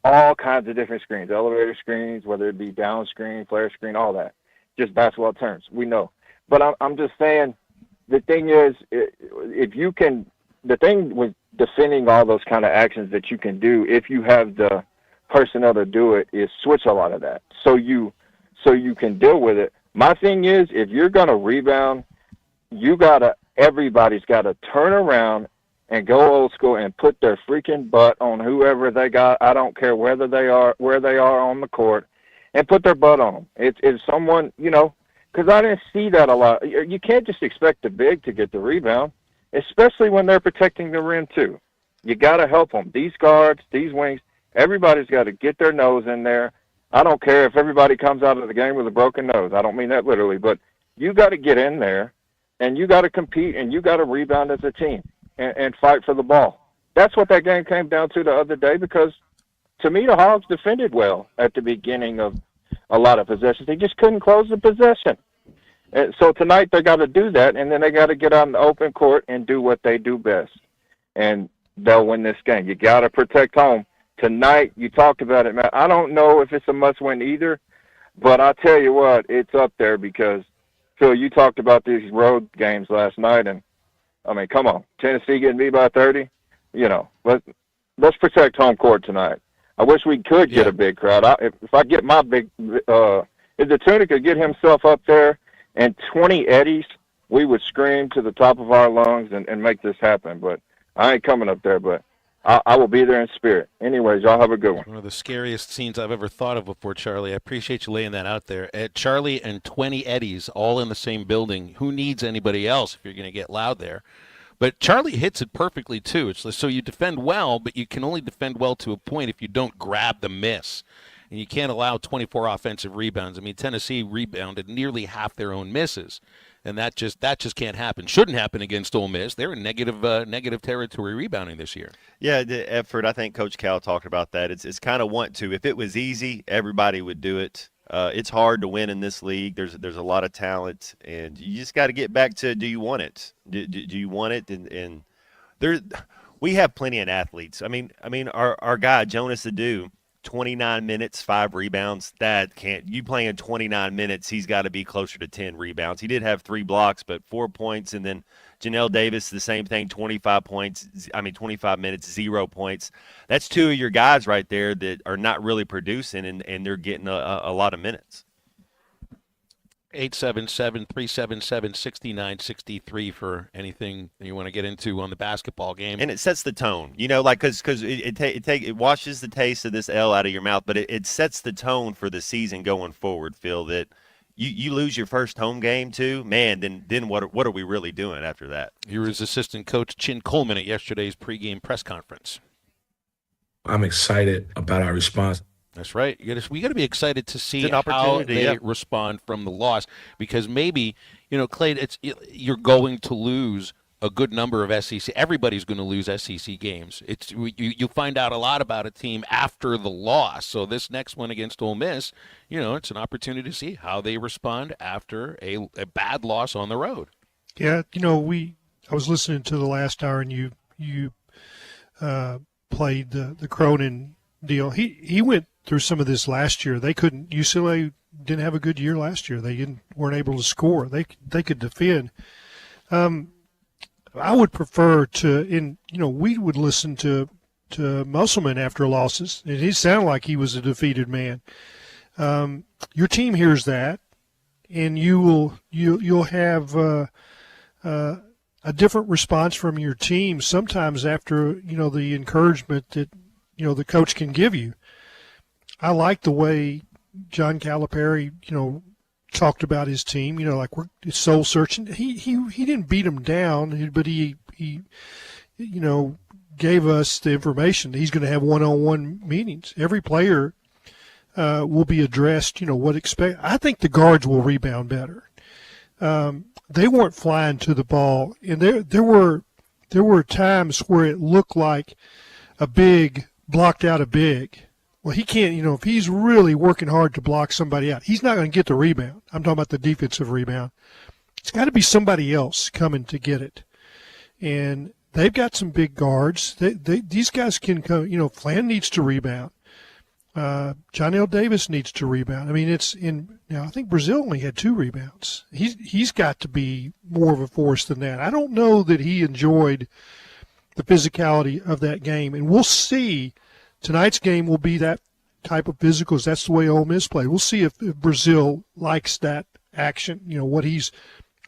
[SPEAKER 9] all kinds of different screens, elevator screens, whether it be down screen, flare screen, all that. Just basketball terms, we know. But I'm just saying, the thing is, the thing with defending all those kind of actions that you can do, if you have the personnel to do it, is switch a lot of that so you can deal with it. My thing is, if you're gonna rebound, everybody's gotta turn around and go old school and put their freaking butt on whoever they got. I don't care where they are on the court, and put their butt on them. It's someone, because I didn't see that a lot. You can't just expect the big to get the rebound, especially when they're protecting the rim too. You got to help them. These guards, these wings, everybody's got to get their nose in there. I don't care if everybody comes out of the game with a broken nose. I don't mean that literally, but you got to get in there, and you got to compete, and you got to rebound as a team and fight for the ball. That's what that game came down to the other day, because to me, the Hogs defended well at the beginning of a lot of possessions. They just couldn't close the possession. And so tonight they got to do that, and then they got to get out in the open court and do what they do best, and they'll win this game. You got to protect home. Tonight, you talked about it, Matt. I don't know if it's a must-win either, but I'll tell you what, it's up there, because, Phil, you talked about these road games last night, and, I mean, come on. Tennessee getting beat by 30, let's protect home court tonight. I wish we could get a big crowd. If I get my big if the Tuna could get himself up there and 20 Eddies, we would scream to the top of our lungs and make this happen. But I ain't coming up there, but I will be there in spirit. Anyways, y'all have a good one.
[SPEAKER 5] One of the scariest scenes I've ever thought of before, Charlie. I appreciate you laying that out there. Charlie and 20 Eddies all in the same building. Who needs anybody else if you're going to get loud there? But Charlie hits it perfectly, too. It's so you defend well, but you can only defend well to a point if you don't grab the miss. And you can't allow 24 offensive rebounds. I mean, Tennessee rebounded nearly half their own misses. And that just can't happen. Shouldn't happen against Ole Miss. They're in negative territory rebounding this year.
[SPEAKER 8] Yeah, the effort. I think Coach Cal talked about that. It's kind of want to. If it was easy, everybody would do it. It's hard to win in this league. There's a lot of talent, and you just got to get back to, do you want it? Do you want it? And we have plenty of athletes. I mean, our guy Jonas Adu, 29 minutes, 5 rebounds. That can't. You playing 29 minutes, he's got to be closer to 10 rebounds. He did have 3 blocks, but 4 points. And then Janelle Davis, the same thing, 25 points. 25 minutes, 0 points. That's 2 of your guys right there that are not really producing, and they're getting a lot of minutes.
[SPEAKER 5] 877-377-6963 for anything you want to get into on the basketball game.
[SPEAKER 8] And it sets the tone, like because it washes the taste of this L out of your mouth, but it sets the tone for the season going forward. Phil, that you lose your first home game too, man. Then what are we really doing after that?
[SPEAKER 5] Here was assistant coach Chin Coleman at yesterday's pregame press conference.
[SPEAKER 1] I'm excited about our response.
[SPEAKER 5] That's right. We got to be excited to see
[SPEAKER 8] It's an
[SPEAKER 5] how
[SPEAKER 8] opportunity,
[SPEAKER 5] they
[SPEAKER 8] yeah.
[SPEAKER 5] respond from the loss, because maybe, Clay, you're going to lose a good number of SEC. Everybody's going to lose SEC games. You find out a lot about a team after the loss. So this next one against Ole Miss, it's an opportunity to see how they respond after a bad loss on the road.
[SPEAKER 7] Yeah, I was listening to the last hour, and you played the Cronin deal. He went through some of this last year. UCLA didn't have a good year last year. They weren't able to score. They could defend. I would prefer we would listen to Musselman after losses, and he sounded like he was a defeated man. Your team hears that, and you'll have a different response from your team sometimes after the encouragement that the coach can give you. I like the way John Calipari, talked about his team. We're soul searching. He didn't beat them down, but he gave us the information that he's going to have one-on-one meetings. Every player will be addressed. What expect. I think the guards will rebound better. They weren't flying to the ball, and there were times where it looked like a big blocked out a big. Well, he can't, if he's really working hard to block somebody out, he's not going to get the rebound. I'm talking about the defensive rebound. It's got to be somebody else coming to get it. And they've got some big guards. These guys can come, Flan needs to rebound. John L. Davis needs to rebound. I mean, I think Brazil only had 2 rebounds. He's got to be more of a force than that. I don't know that he enjoyed the physicality of that game. And we'll see. Tonight's game will be that type of physicals. That's the way Ole Miss played. We'll see if Brazil likes that action.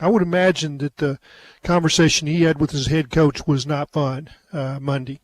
[SPEAKER 7] I would imagine that the conversation he had with his head coach was not fun Monday.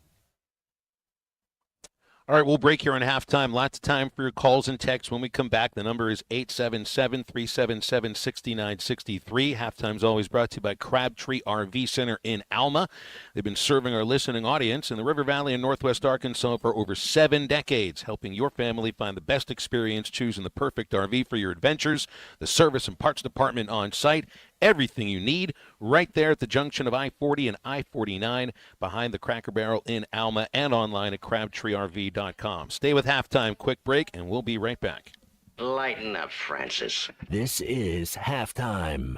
[SPEAKER 5] All right, we'll break here on halftime. Lots of time for your calls and texts. When we come back, the number is 877-377-6963. Halftime's always brought to you by Crabtree RV Center in Alma. They've been serving our listening audience in the River Valley and Northwest Arkansas for over 7 decades, helping your family find the best experience, choosing the perfect RV for your adventures, the service and parts department on site, everything you need right there at the junction of I-40 and I-49 behind the Cracker Barrel in Alma and online at crabtreerv.com. Stay with halftime, quick break, and we'll be right back.
[SPEAKER 10] Lighten up, Francis. This is halftime.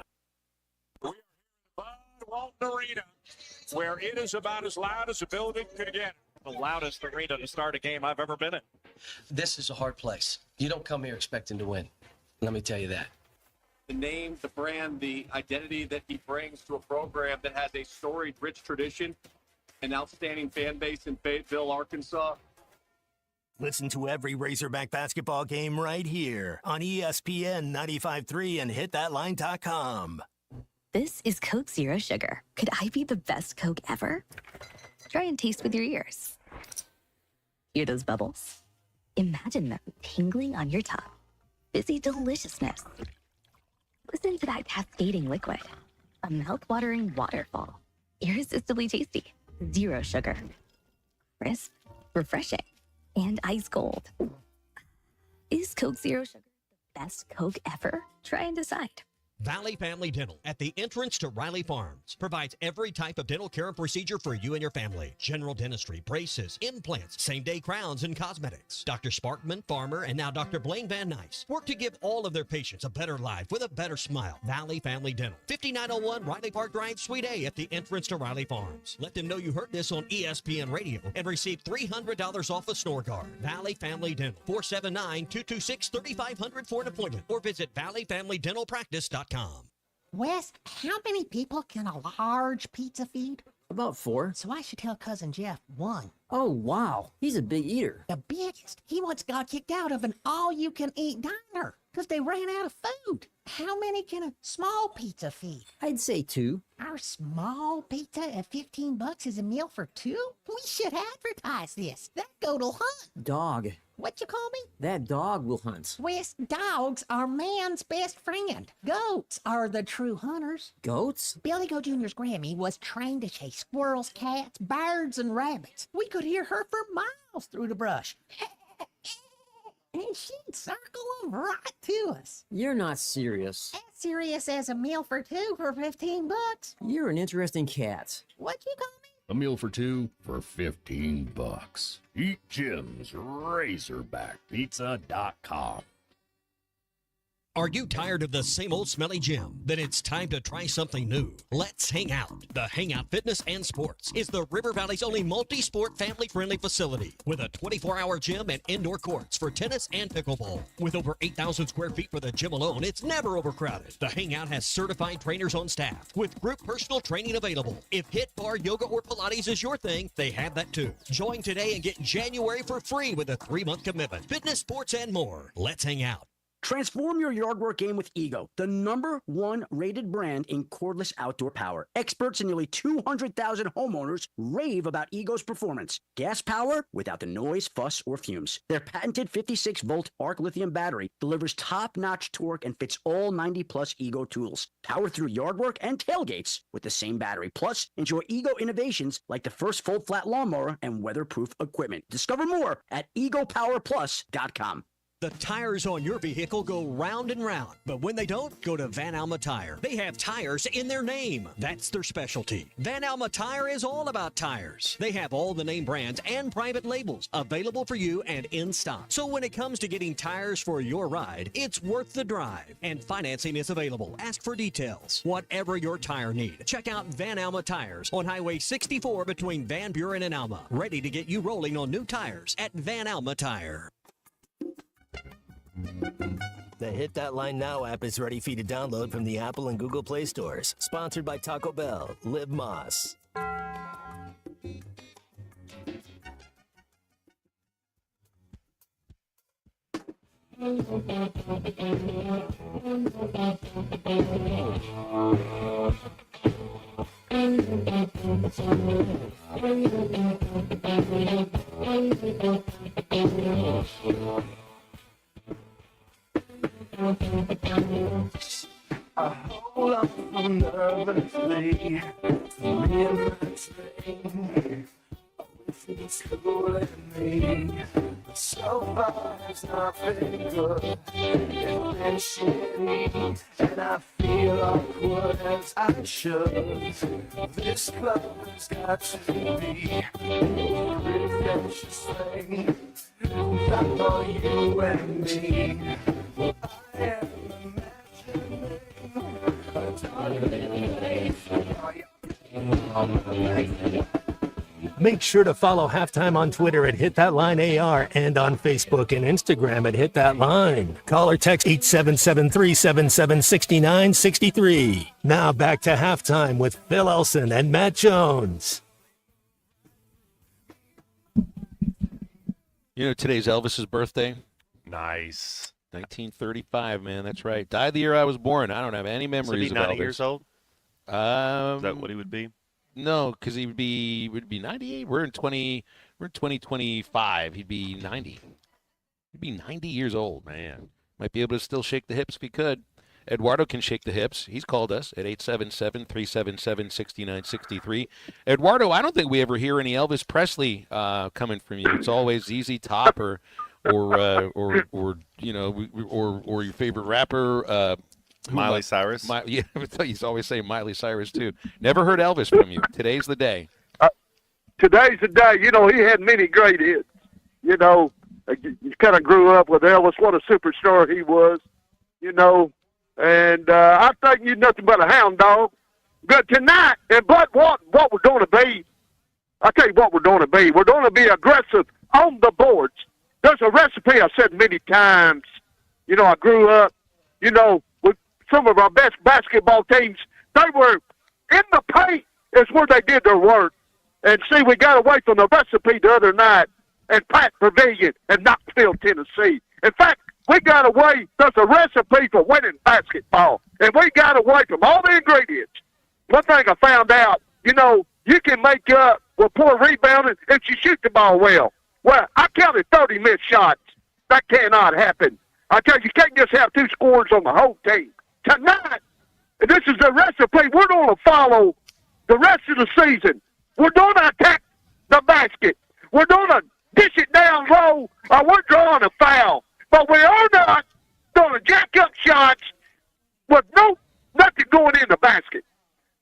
[SPEAKER 19] Walton Arena, where it is about as loud as a building could get. The loudest arena to start a game I've ever been in.
[SPEAKER 20] This is a hard place. You don't come here expecting to win. Let me tell you that.
[SPEAKER 19] The name, the brand, the identity that he brings to a program that has a storied, rich tradition, an outstanding fan base in Fayetteville, Arkansas.
[SPEAKER 10] Listen to every Razorback basketball game right here on ESPN 95.3 and hitthatline.com.
[SPEAKER 4] This is Coke Zero Sugar. Could I be the best Coke ever? Try and taste with your ears. Hear those bubbles? Imagine them tingling on your tongue. Fizzy deliciousness. Listen to that cascading liquid. A mouth-watering waterfall. Irresistibly tasty. Zero sugar. Crisp, refreshing, and ice cold. Is Coke Zero Sugar the best Coke ever? Try and decide.
[SPEAKER 21] Valley Family Dental at the entrance to Riley Farms provides every type of dental care and procedure for you and your family. General dentistry, braces, implants, same-day crowns, and cosmetics. Dr. Sparkman, Farmer, and now Dr. Blaine Van Nice work to give all of their patients a better life with a better smile. Valley Family Dental, 5901 Riley Park Drive, Suite A at the entrance to Riley Farms. Let them know you heard this on ESPN Radio and receive $300 off a snore guard. Valley Family Dental, 479-226-3500 for an appointment or visit valleyfamilydentalpractice.com.
[SPEAKER 12] Wes, how many people can a large pizza feed?
[SPEAKER 22] About 4.
[SPEAKER 12] So I should tell Cousin Jeff 1.
[SPEAKER 22] Oh, wow. He's a big eater.
[SPEAKER 12] The biggest. He once got kicked out of an all-you-can-eat diner because they ran out of food. How many can a small pizza feed?
[SPEAKER 22] I'd say 2.
[SPEAKER 12] Our small pizza at $15 is a meal for 2? We should advertise this. That goat'll hunt.
[SPEAKER 22] Dog.
[SPEAKER 12] What you call me?
[SPEAKER 22] That dog will hunt.
[SPEAKER 12] Wes, dogs are man's best friend. Goats are the true hunters.
[SPEAKER 22] Goats?
[SPEAKER 12] Billy Goat Jr.'s Grammy was trained to chase squirrels, cats, birds, and rabbits. We could hear her for miles through the brush. And she'd circle them right to us.
[SPEAKER 22] You're not serious.
[SPEAKER 12] As serious as a meal for 2 for $15.
[SPEAKER 22] You're an interesting cat.
[SPEAKER 12] What'd you call me?
[SPEAKER 23] A meal for 2 for $15. Eat Jim's RazorbackPizza.com.
[SPEAKER 21] Are you tired of the same old smelly gym? Then it's time to try something new. Let's Hang Out. The Hangout Fitness and Sports is the River Valley's only multi-sport family-friendly facility with a 24-hour gym and indoor courts for tennis and pickleball. With over 8,000 square feet for the gym alone, it's never overcrowded. The Hangout has certified trainers on staff with group personal training available. If HIIT, bar, yoga, or Pilates is your thing, they have that too. Join today and get January for free with a 3-month commitment. Fitness, sports, and more. Let's Hang Out.
[SPEAKER 24] Transform your yard work game with Ego, the #1 rated brand in cordless outdoor power. Experts and nearly 200,000 homeowners rave about Ego's performance. Gas power without the noise, fuss, or fumes. Their patented 56-volt ARC lithium battery delivers top-notch torque and fits all 90-plus Ego tools. Power through yard work and tailgates with the same battery. Plus, enjoy Ego innovations like the first fold-flat lawnmower and weatherproof equipment. Discover more at egopowerplus.com.
[SPEAKER 21] The tires on your vehicle go round and round, but when they don't, go to Van Alma Tire. They have tires in their name. That's their specialty. Van Alma Tire is all about tires. They have all the name brands and private labels available for you and in stock. So when it comes to getting tires for your ride, it's worth the drive. And financing is available. Ask for details. Whatever your tire need, check out Van Alma Tires on Highway 64 between Van Buren and Alma. Ready to get you rolling on new tires at Van Alma Tire.
[SPEAKER 10] The Hit That Line Now app is ready for you to download from the Apple and Google Play stores. Sponsored by Taco Bell. Live Moss.
[SPEAKER 17] I hold on nervously, me and my train, away from school and me. So far it's not been good, it's been shitty, and I feel awkward as I should. This club has got to be the pretentious thing, not for you and me. Well, I am imagining a dark place.
[SPEAKER 18] Make sure to follow Halftime on Twitter at Hit That Line AR and on Facebook and Instagram at Hit That Line. Call or text 877-377-6963. Now back to Halftime with Phil Elson and Matt Jones.
[SPEAKER 5] You know, today's Elvis's birthday.
[SPEAKER 8] Nice.
[SPEAKER 5] 1935, man. That's right. Died the year I was born. I don't have any memories of
[SPEAKER 8] 90
[SPEAKER 5] Elvis.
[SPEAKER 8] years old? Is that what he would be?
[SPEAKER 5] No, because he would be 98. We're in 2025. He'd be 90. He'd be 90 years old, man. Might be able to still shake the hips if he could. Eduardo can shake the hips. He's called us at 877-377-6963. Eduardo, I don't think we ever hear any Elvis Presley coming from you. It's always ZZ Top or you know, or your favorite rapper.
[SPEAKER 8] Miley Cyrus.
[SPEAKER 5] Yeah, I thought you always say Miley Cyrus too. Never heard Elvis from you. Today's the day.
[SPEAKER 11] Today's the day. You know, he had many great hits. You know, you kind of grew up with Elvis. What a superstar he was. You know, and I think you're nothing but a hound dog. But tonight, and but what we're going to be, I'll tell you what we're going to be. We're going to be aggressive on the boards. There's a recipe I've said many times. You know, I grew up, you know, with some of our best basketball teams. They were in the paint is where they did their work. And see, we got away from the recipe the other night at Pat Pavilion in Knoxville, Tennessee. In fact, we got away. There's a recipe for winning basketball. And we got away from all the ingredients. One thing I found out, you know, you can make up with poor rebounding if you shoot the ball well. Well, I counted 30 missed shots. That cannot happen. I tell you, you can't just have 2 scorers on the whole team. Tonight, this is the recipe we're going to follow the rest of the season. We're going to attack the basket. We're going to dish it down low, or we're drawing a foul. But we are not going to jack up shots with nothing going in the basket.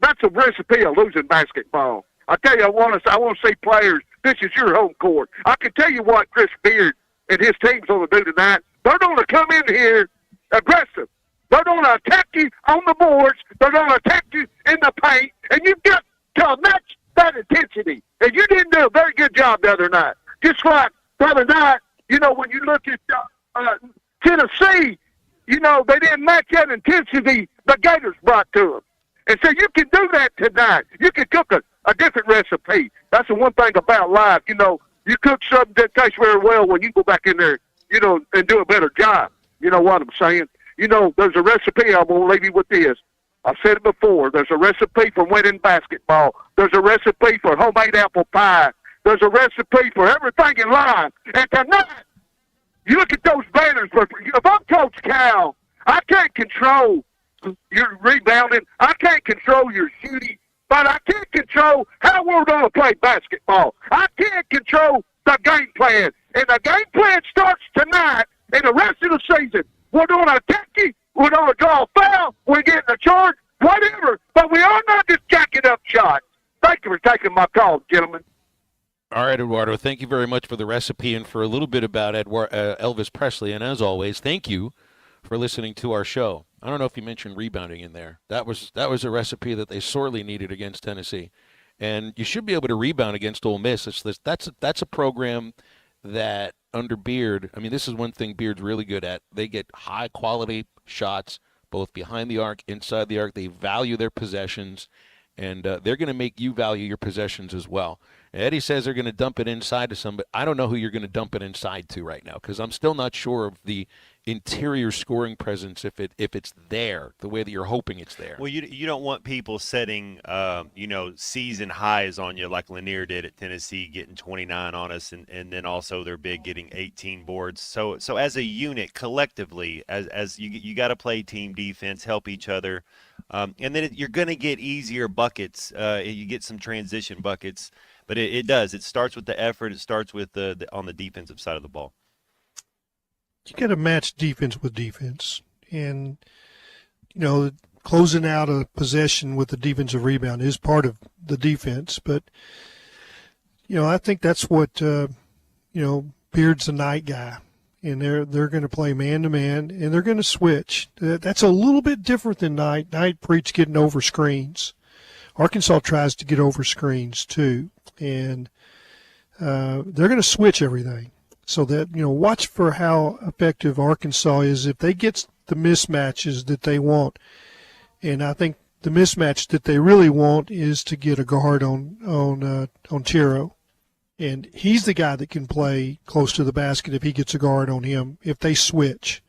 [SPEAKER 11] That's a recipe of losing basketball. I tell you, I want to see players. This is your home court. I can tell you what Chris Beard and his team's going to do tonight. They're going to come in here aggressive. They're going to attack you on the boards. They're going to attack you in the paint, and you've got to match that intensity. And you didn't do a very good job the other night. Just like the other night, you know, when you look at Tennessee, you know, they didn't match that intensity the Gators brought to them. And so you can do that tonight. You can cook a different recipe. That's the one thing about life. You know, you cook something that tastes very well when you go back in there, you know, and do a better job. You know what I'm saying? You know, there's a recipe. I'm going to leave you with this. I've said it before. There's a recipe for winning basketball. There's a recipe for homemade apple pie. There's a recipe for everything in life. And tonight, you look at those banners. If I'm Coach Cal, I can't control your rebounding. I can't control your shooting. But I can't control how we're going to play basketball. I can't control the game plan. And the game plan starts tonight and the rest of the season. We're going to attack you. We're going to draw a foul. We're getting a charge. Whatever. But we are not just jacking up shots. Thank you for taking my call, gentlemen.
[SPEAKER 5] All right, Eduardo, thank you very much for the recipe and for a little bit about Elvis Presley. And as always, thank you for listening to our show. I don't know if you mentioned rebounding in there. That was a recipe that they sorely needed against Tennessee. And you should be able to rebound against Ole Miss. That's a program that under Beard, I mean, this is one thing Beard's really good at. They get high-quality shots, both behind the arc, inside the arc. They value their possessions, and they're going to make you value your possessions as well. Eddie says they're going to dump it inside to some, but I don't know who you're going to dump it inside to right now because I'm still not sure of the interior scoring presence if it's there the way that you're hoping it's there.
[SPEAKER 8] Well, you don't want people setting season highs on you like Lanier did at Tennessee, getting 29 on us, and then also their big getting 18 boards. So as a unit collectively, as you got to play team defense, help each other, and then you're going to get easier buckets. You get some transition buckets. But it does. It starts with the effort. It starts with the on the defensive side of the ball.
[SPEAKER 7] You got to match defense with defense. And, closing out a possession with the defensive rebound is part of the defense. But, I think that's what, Beard's a night guy. And they're going to play man-to-man, and they're going to switch. That's a little bit different than Knight. Knight preached getting over screens. Arkansas tries to get over screens too, and they're going to switch everything so that, watch for how effective Arkansas is if they get the mismatches that they want. And I think the mismatch that they really want is to get a guard on Chiro. And he's the guy that can play close to the basket if he gets a guard on him, if they switch.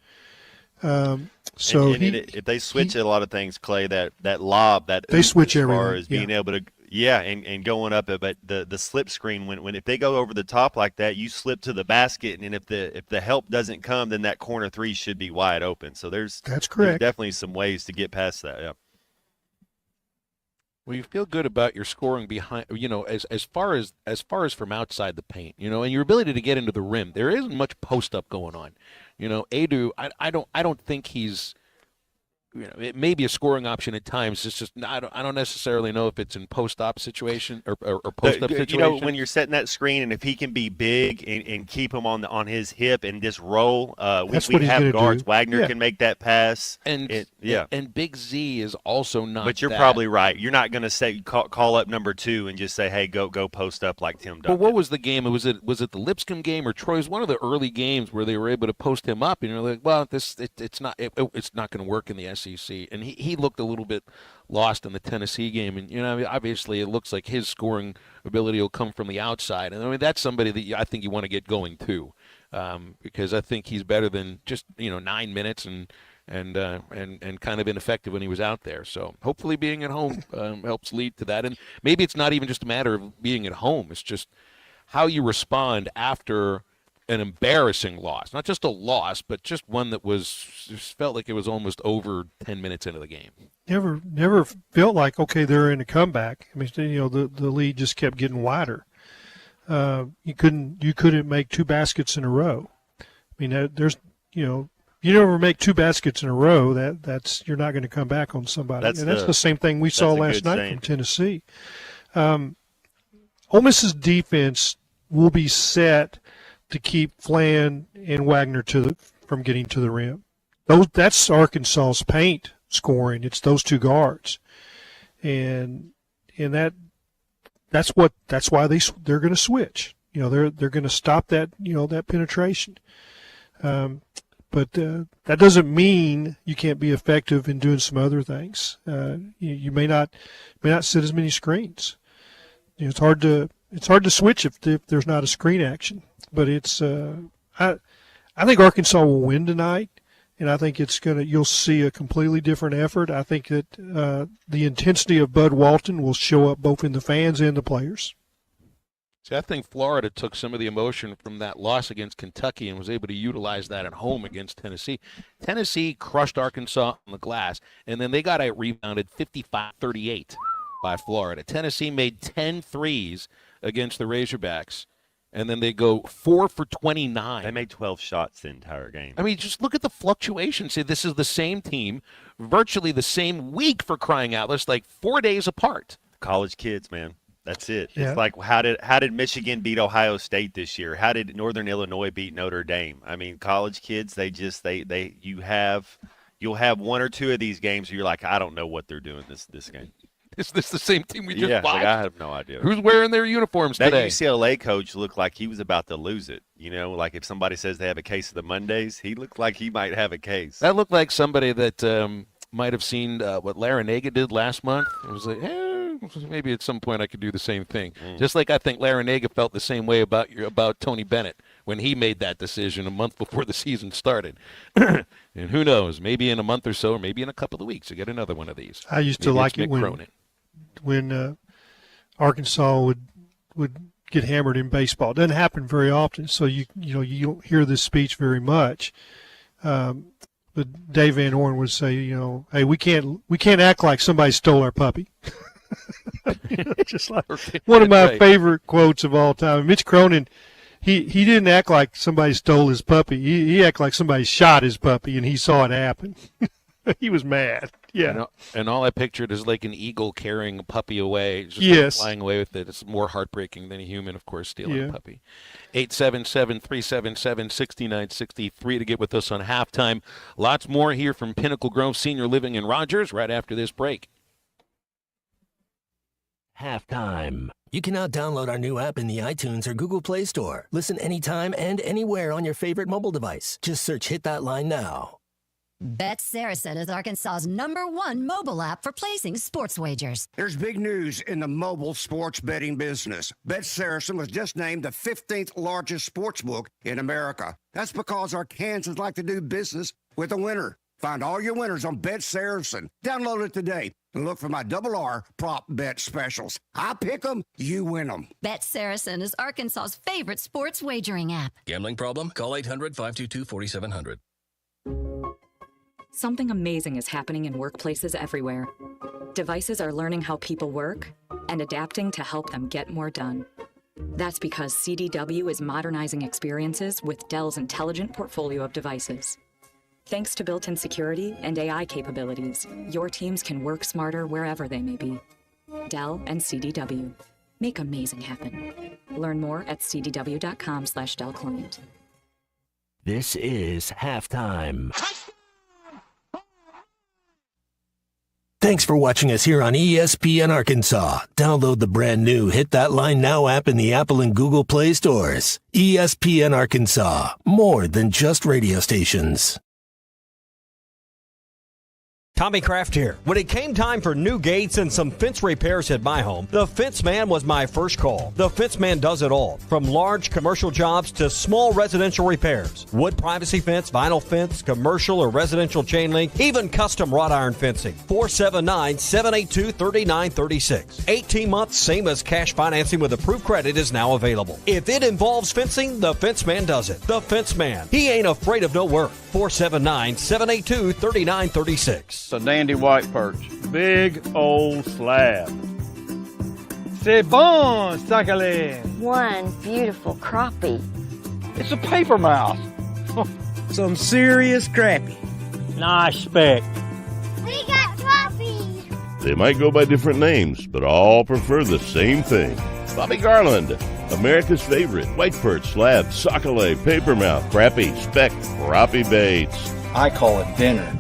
[SPEAKER 8] If they switch a lot of things, Clay, that lob, that
[SPEAKER 7] they switch
[SPEAKER 8] as
[SPEAKER 7] everything.
[SPEAKER 8] Far as being able to, and going up it, but the slip screen when if they go over the top like that, you slip to the basket, and if the help doesn't come, then that corner three should be wide open. So that's correct. There's definitely some ways to get past that. Yeah.
[SPEAKER 5] Well, you feel good about your scoring behind, as far as from outside the paint, and your ability to get into the rim. There isn't much post up going on. Adu, I don't think he's it may be a scoring option at times. It's just I don't necessarily know if it's in post-op situation or post-up situation.
[SPEAKER 8] You know, when you're setting that screen, and if he can be big and keep him on his hip and just roll, we have guards. Wagner can make that pass,
[SPEAKER 5] and Big Z is also not.
[SPEAKER 8] But you're probably right. You're not going to say call up number 2 and just say, hey, go post up like Tim Duncan.
[SPEAKER 5] But what was the game? Was it the Lipscomb game or Troy's? One of the early games where they were able to post him up, and you're like, well, it's not going to work in the SEC. And he looked a little bit lost in the Tennessee game. And obviously it looks like his scoring ability will come from the outside. And I mean that's somebody that I think you want to get going too, because I think he's better than just 9 minutes and kind of ineffective when he was out there. So hopefully being at home helps lead to that. And maybe it's not even just a matter of being at home. It's just how you respond after an embarrassing loss, not just a loss, but just one that just felt like it was almost over 10 minutes into the game.
[SPEAKER 7] Never felt like, okay, they're in a comeback. I mean, the lead just kept getting wider. You couldn't make 2 baskets in a row. I mean, there's, you never make 2 baskets in a row. That's you're not going to come back on somebody. That's the same thing we saw last night from Tennessee. Ole Miss's defense will be set to keep Flan and Wagner from getting to the rim. That's Arkansas's paint scoring. It's those 2 guards, and that's why they're going to switch. They're going to stop that that penetration. But that doesn't mean you can't be effective in doing some other things. You may not set as many screens. It's hard to switch if there's not a screen action. But I think Arkansas will win tonight, and I think you'll see a completely different effort. I think that the intensity of Bud Walton will show up both in the fans and the players.
[SPEAKER 5] See, I think Florida took some of the emotion from that loss against Kentucky and was able to utilize that at home against Tennessee. Tennessee crushed Arkansas on the glass, and then they got rebounded 55-38 by Florida. Tennessee made 10 threes against the Razorbacks, and then they go 4 for 29.
[SPEAKER 8] They made 12 shots the entire game.
[SPEAKER 5] I mean, just look at the fluctuation. See, this is the same team, virtually the same week, for crying out loud. It's like 4 days apart.
[SPEAKER 8] College kids, man. That's it.
[SPEAKER 7] Yeah.
[SPEAKER 8] It's like how did Michigan beat Ohio State this year? How did Northern Illinois beat Notre Dame? I mean, college kids, you'll have 1 or 2 of these games where you're like, I don't know what they're doing this game.
[SPEAKER 5] Is this the same team we just watched?
[SPEAKER 8] Like I have no idea.
[SPEAKER 5] Who's wearing their uniforms
[SPEAKER 8] that
[SPEAKER 5] today?
[SPEAKER 8] That UCLA coach looked like he was about to lose it. Like if somebody says they have a case of the Mondays, he looked like he might have a case.
[SPEAKER 5] That looked like somebody that might have seen what Larinaga did last month. It was like, maybe at some point I could do the same thing. Just like I think Larinaga felt the same way about Tony Bennett when he made that decision a month before the season started. And who knows, maybe in a month or so, or maybe in a couple of weeks, you get another one of these.
[SPEAKER 7] I used to like it when Arkansas would get hammered in baseball. It doesn't happen very often, so you don't hear this speech very much. But Dave Van Horn would say, hey, we can't act like somebody stole our puppy. Just like one of my favorite quotes of all time. Mitch Cronin, he didn't act like somebody stole his puppy. He acted like somebody shot his puppy, and he saw it happen. He was mad. Yeah.
[SPEAKER 5] And all I pictured is like an eagle carrying a puppy away, just flying away with it. It's more heartbreaking than a human, of course, stealing a puppy. 877-377-6963 to get with us on halftime. Lots more here from Pinnacle Grove Senior Living in Rogers right after this break.
[SPEAKER 10] Halftime. You can now download our new app in the iTunes or Google Play Store. Listen anytime and anywhere on your favorite mobile device. Just search Hit That Line now.
[SPEAKER 13] Bet Saracen is Arkansas's #1 mobile app for placing sports wagers.
[SPEAKER 14] There's big news in the mobile sports betting business. Bet Saracen was just named the 15th largest sports book in America. That's because Arkansans like to do business with a winner. Find all your winners on Bet Saracen. Download it today and look for my RR prop bet specials. I pick them, you win them.
[SPEAKER 13] Bet Saracen is Arkansas's favorite sports wagering app.
[SPEAKER 15] Gambling problem? Call 800-522-4700.
[SPEAKER 16] Something amazing is happening in workplaces everywhere. Devices are learning how people work and adapting to help them get more done. That's because CDW is modernizing experiences with Dell's intelligent portfolio of devices. Thanks to built-in security and AI capabilities, your teams can work smarter wherever they may be. Dell and CDW. Make amazing happen. Learn more at cdw.com/Dell Client.
[SPEAKER 10] This is halftime. Thanks for watching us here on ESPN Arkansas. Download the brand new Hit That Line Now app in the Apple and Google Play stores. ESPN Arkansas, more than just radio stations.
[SPEAKER 21] Tommy Kraft here. When it came time for new gates and some fence repairs at my home, the Fence Man was my first call. The Fence Man does it all, from large commercial jobs to small residential repairs. Wood privacy fence, vinyl fence, commercial or residential chain link, even custom wrought iron fencing. 479-782-3936. 18 months, same as cash financing with approved credit is now available. If it involves fencing, the Fence Man does it. The Fence Man. He ain't afraid of no work. 479-782-3936.
[SPEAKER 2] A dandy white perch. Big old slab. C'est bon, sacalé.
[SPEAKER 3] One beautiful crappie.
[SPEAKER 2] It's a paper mouse. Some serious crappie. Nice speck.
[SPEAKER 3] We got crappie.
[SPEAKER 23] They might go by different names, but all prefer the same thing. Bobby Garland, America's favorite white perch, slab, sockeye, papermouth, crappie, speck, crappie baits.
[SPEAKER 2] I call it dinner.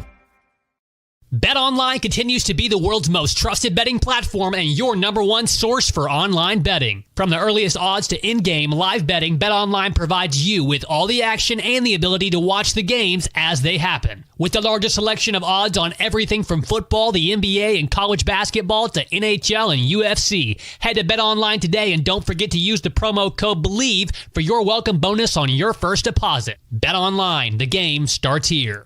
[SPEAKER 6] BetOnline continues to be the world's most trusted betting platform and your number one source for online betting. From the earliest odds to in-game live betting, BetOnline provides you with all the action and the ability to watch the games as they happen. With the largest selection of odds on everything from football, the NBA, and college basketball to NHL and UFC, head to BetOnline today and don't forget to use the promo code BELIEVE for your welcome bonus on your first deposit. BetOnline, the game starts here.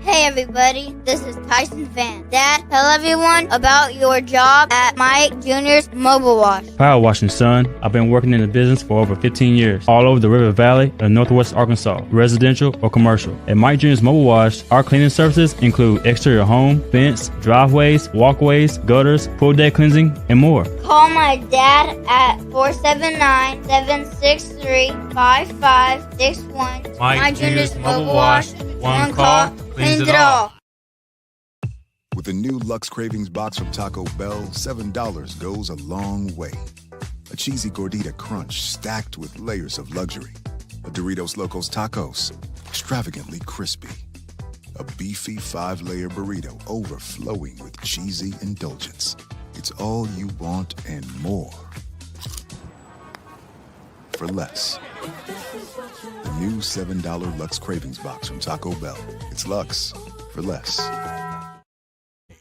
[SPEAKER 3] Hey everybody, this is Tyson Van. Dad, tell everyone about your job at Mike Jr.'s Mobile Wash.
[SPEAKER 9] Power washing, son. I've been working in the business for over 15 years, all over the River Valley and Northwest Arkansas, residential or commercial. At Mike Jr.'s Mobile Wash, our cleaning services include exterior home, fence, driveways, walkways, gutters, pool deck cleansing, and more.
[SPEAKER 3] Call my dad at 479-763-5561.
[SPEAKER 9] Mike
[SPEAKER 3] Jr.'s Mobile Wash. One call, cleans it all.
[SPEAKER 25] With the new Lux Cravings box from Taco Bell, $7 goes a long way. A cheesy gordita crunch stacked with layers of luxury. A Doritos Locos Tacos, extravagantly crispy. A beefy 5-layer burrito overflowing with cheesy indulgence. It's all you want and more. For less. The new $7 Lux Cravings box from Taco Bell. It's Lux for less.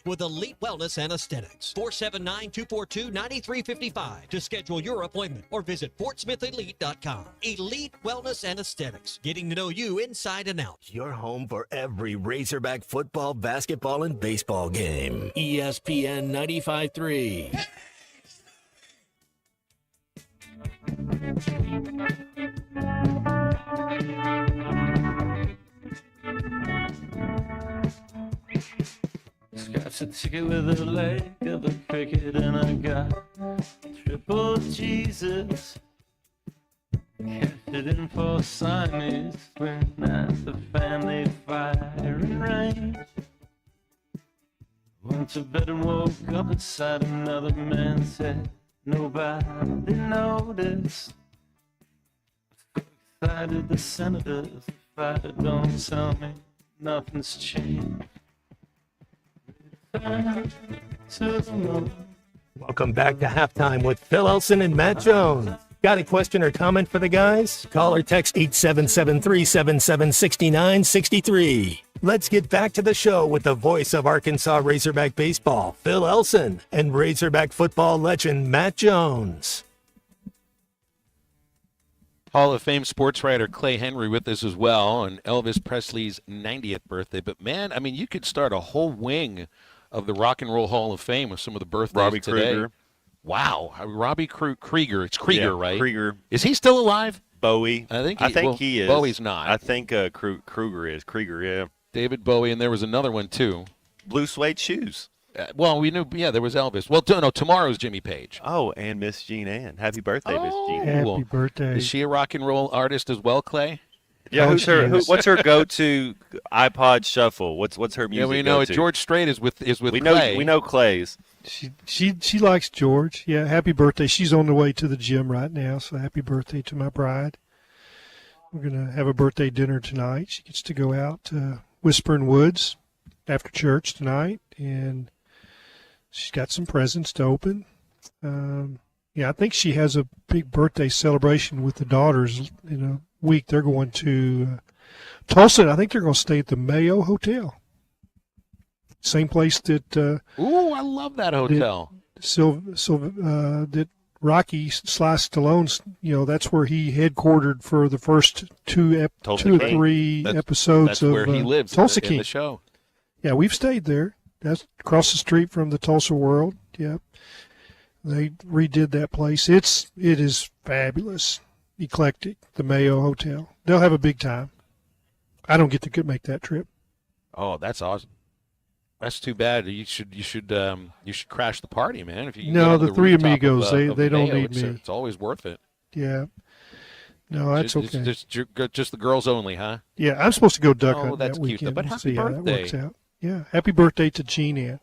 [SPEAKER 21] With Elite Wellness and Aesthetics. 479-242-9355 to schedule your appointment or visit FortSmithElite.com. Elite Wellness and Aesthetics, getting to know you inside and out.
[SPEAKER 10] Your home for every Razorback football, basketball, and baseball game. ESPN 95.3.
[SPEAKER 17] Scratch a ticket with a leg of a cricket, and I got triple Jesus. Cash it in for Siamese twin at the family firing range. Went to bed and woke up inside another man's head. Nobody noticed. So excited, the senators, the fighter don't tell me nothing's changed.
[SPEAKER 18] Welcome back to Halftime with Phil Elson and Matt Jones. Got a question or comment for the guys? Call or text 877-377-6963. Let's get back to the show with the voice of Arkansas Razorback baseball, Phil Elson, and Razorback football legend Matt Jones.
[SPEAKER 5] Hall of Fame sports writer Clay Henry with us as well on Elvis Presley's 90th birthday. But, man, I mean, you could start a whole wing of the Rock and Roll Hall of Fame with some of the birthdays
[SPEAKER 8] Robbie
[SPEAKER 5] today.
[SPEAKER 8] Krieger.
[SPEAKER 5] Wow. Robbie Krieger. It's Krieger,
[SPEAKER 8] Yeah,
[SPEAKER 5] right?
[SPEAKER 8] Krieger.
[SPEAKER 5] Is he still alive?
[SPEAKER 8] Bowie.
[SPEAKER 5] I think
[SPEAKER 8] he is.
[SPEAKER 5] Bowie's not.
[SPEAKER 8] I think Kruger is. Krieger, yeah.
[SPEAKER 5] David Bowie, and there was another one, too.
[SPEAKER 8] Blue suede shoes.
[SPEAKER 5] Well, we knew, there was Elvis. Well, no, tomorrow's Jimmy Page.
[SPEAKER 8] Oh, and Miss Jean Ann. Happy birthday, Miss Jean Ann.
[SPEAKER 7] Happy
[SPEAKER 5] Well,
[SPEAKER 7] birthday.
[SPEAKER 5] Is she a rock and roll artist as well, Clay?
[SPEAKER 8] Yeah,
[SPEAKER 7] Oh, she is.
[SPEAKER 8] what's her go-to iPod shuffle? What's her music?
[SPEAKER 5] Yeah, we know
[SPEAKER 8] go-to?
[SPEAKER 5] George Strait is with
[SPEAKER 8] We
[SPEAKER 5] Clay.
[SPEAKER 8] know Clay's.
[SPEAKER 7] She likes George. Yeah, happy birthday. She's on the way to the gym right now, so happy birthday to my bride. We're going to have a birthday dinner tonight. She gets to go out to Whispering Woods after church tonight, and she's got some presents to open. I think she has a big birthday celebration with the daughters in a week. They're going to Tulsa, and I think they're going to stay at the Mayo Hotel. Same place that
[SPEAKER 5] Ooh, I love that hotel.
[SPEAKER 7] that Rocky Sly Stallone's, that's where he headquartered for the first two or three episodes
[SPEAKER 5] that's
[SPEAKER 7] of
[SPEAKER 5] where he lives
[SPEAKER 7] Tulsa
[SPEAKER 5] in
[SPEAKER 7] King.
[SPEAKER 5] the show.
[SPEAKER 7] Yeah, we've stayed there. That's across the street from the Tulsa World. Yeah, they redid that place. It is fabulous, eclectic. The Mayo Hotel. They'll have a big time. I don't get to make that trip.
[SPEAKER 5] Oh, that's awesome. That's too bad. You should crash the party, man. If you can
[SPEAKER 7] No,
[SPEAKER 5] get onto
[SPEAKER 7] the Three
[SPEAKER 5] rooftop
[SPEAKER 7] Amigos,
[SPEAKER 5] of
[SPEAKER 7] they don't
[SPEAKER 5] Mayo,
[SPEAKER 7] need me.
[SPEAKER 5] It's always worth it.
[SPEAKER 7] Yeah. No, that's okay.
[SPEAKER 5] Just the girls only, huh?
[SPEAKER 7] Yeah, I'm supposed to go duck
[SPEAKER 5] Oh,
[SPEAKER 7] hunting
[SPEAKER 5] that's
[SPEAKER 7] that
[SPEAKER 5] cute, though.
[SPEAKER 7] weekend.
[SPEAKER 5] But
[SPEAKER 7] We'll
[SPEAKER 5] happy
[SPEAKER 7] see how that
[SPEAKER 5] birthday.
[SPEAKER 7] works out. Yeah, happy birthday to Jean Ann.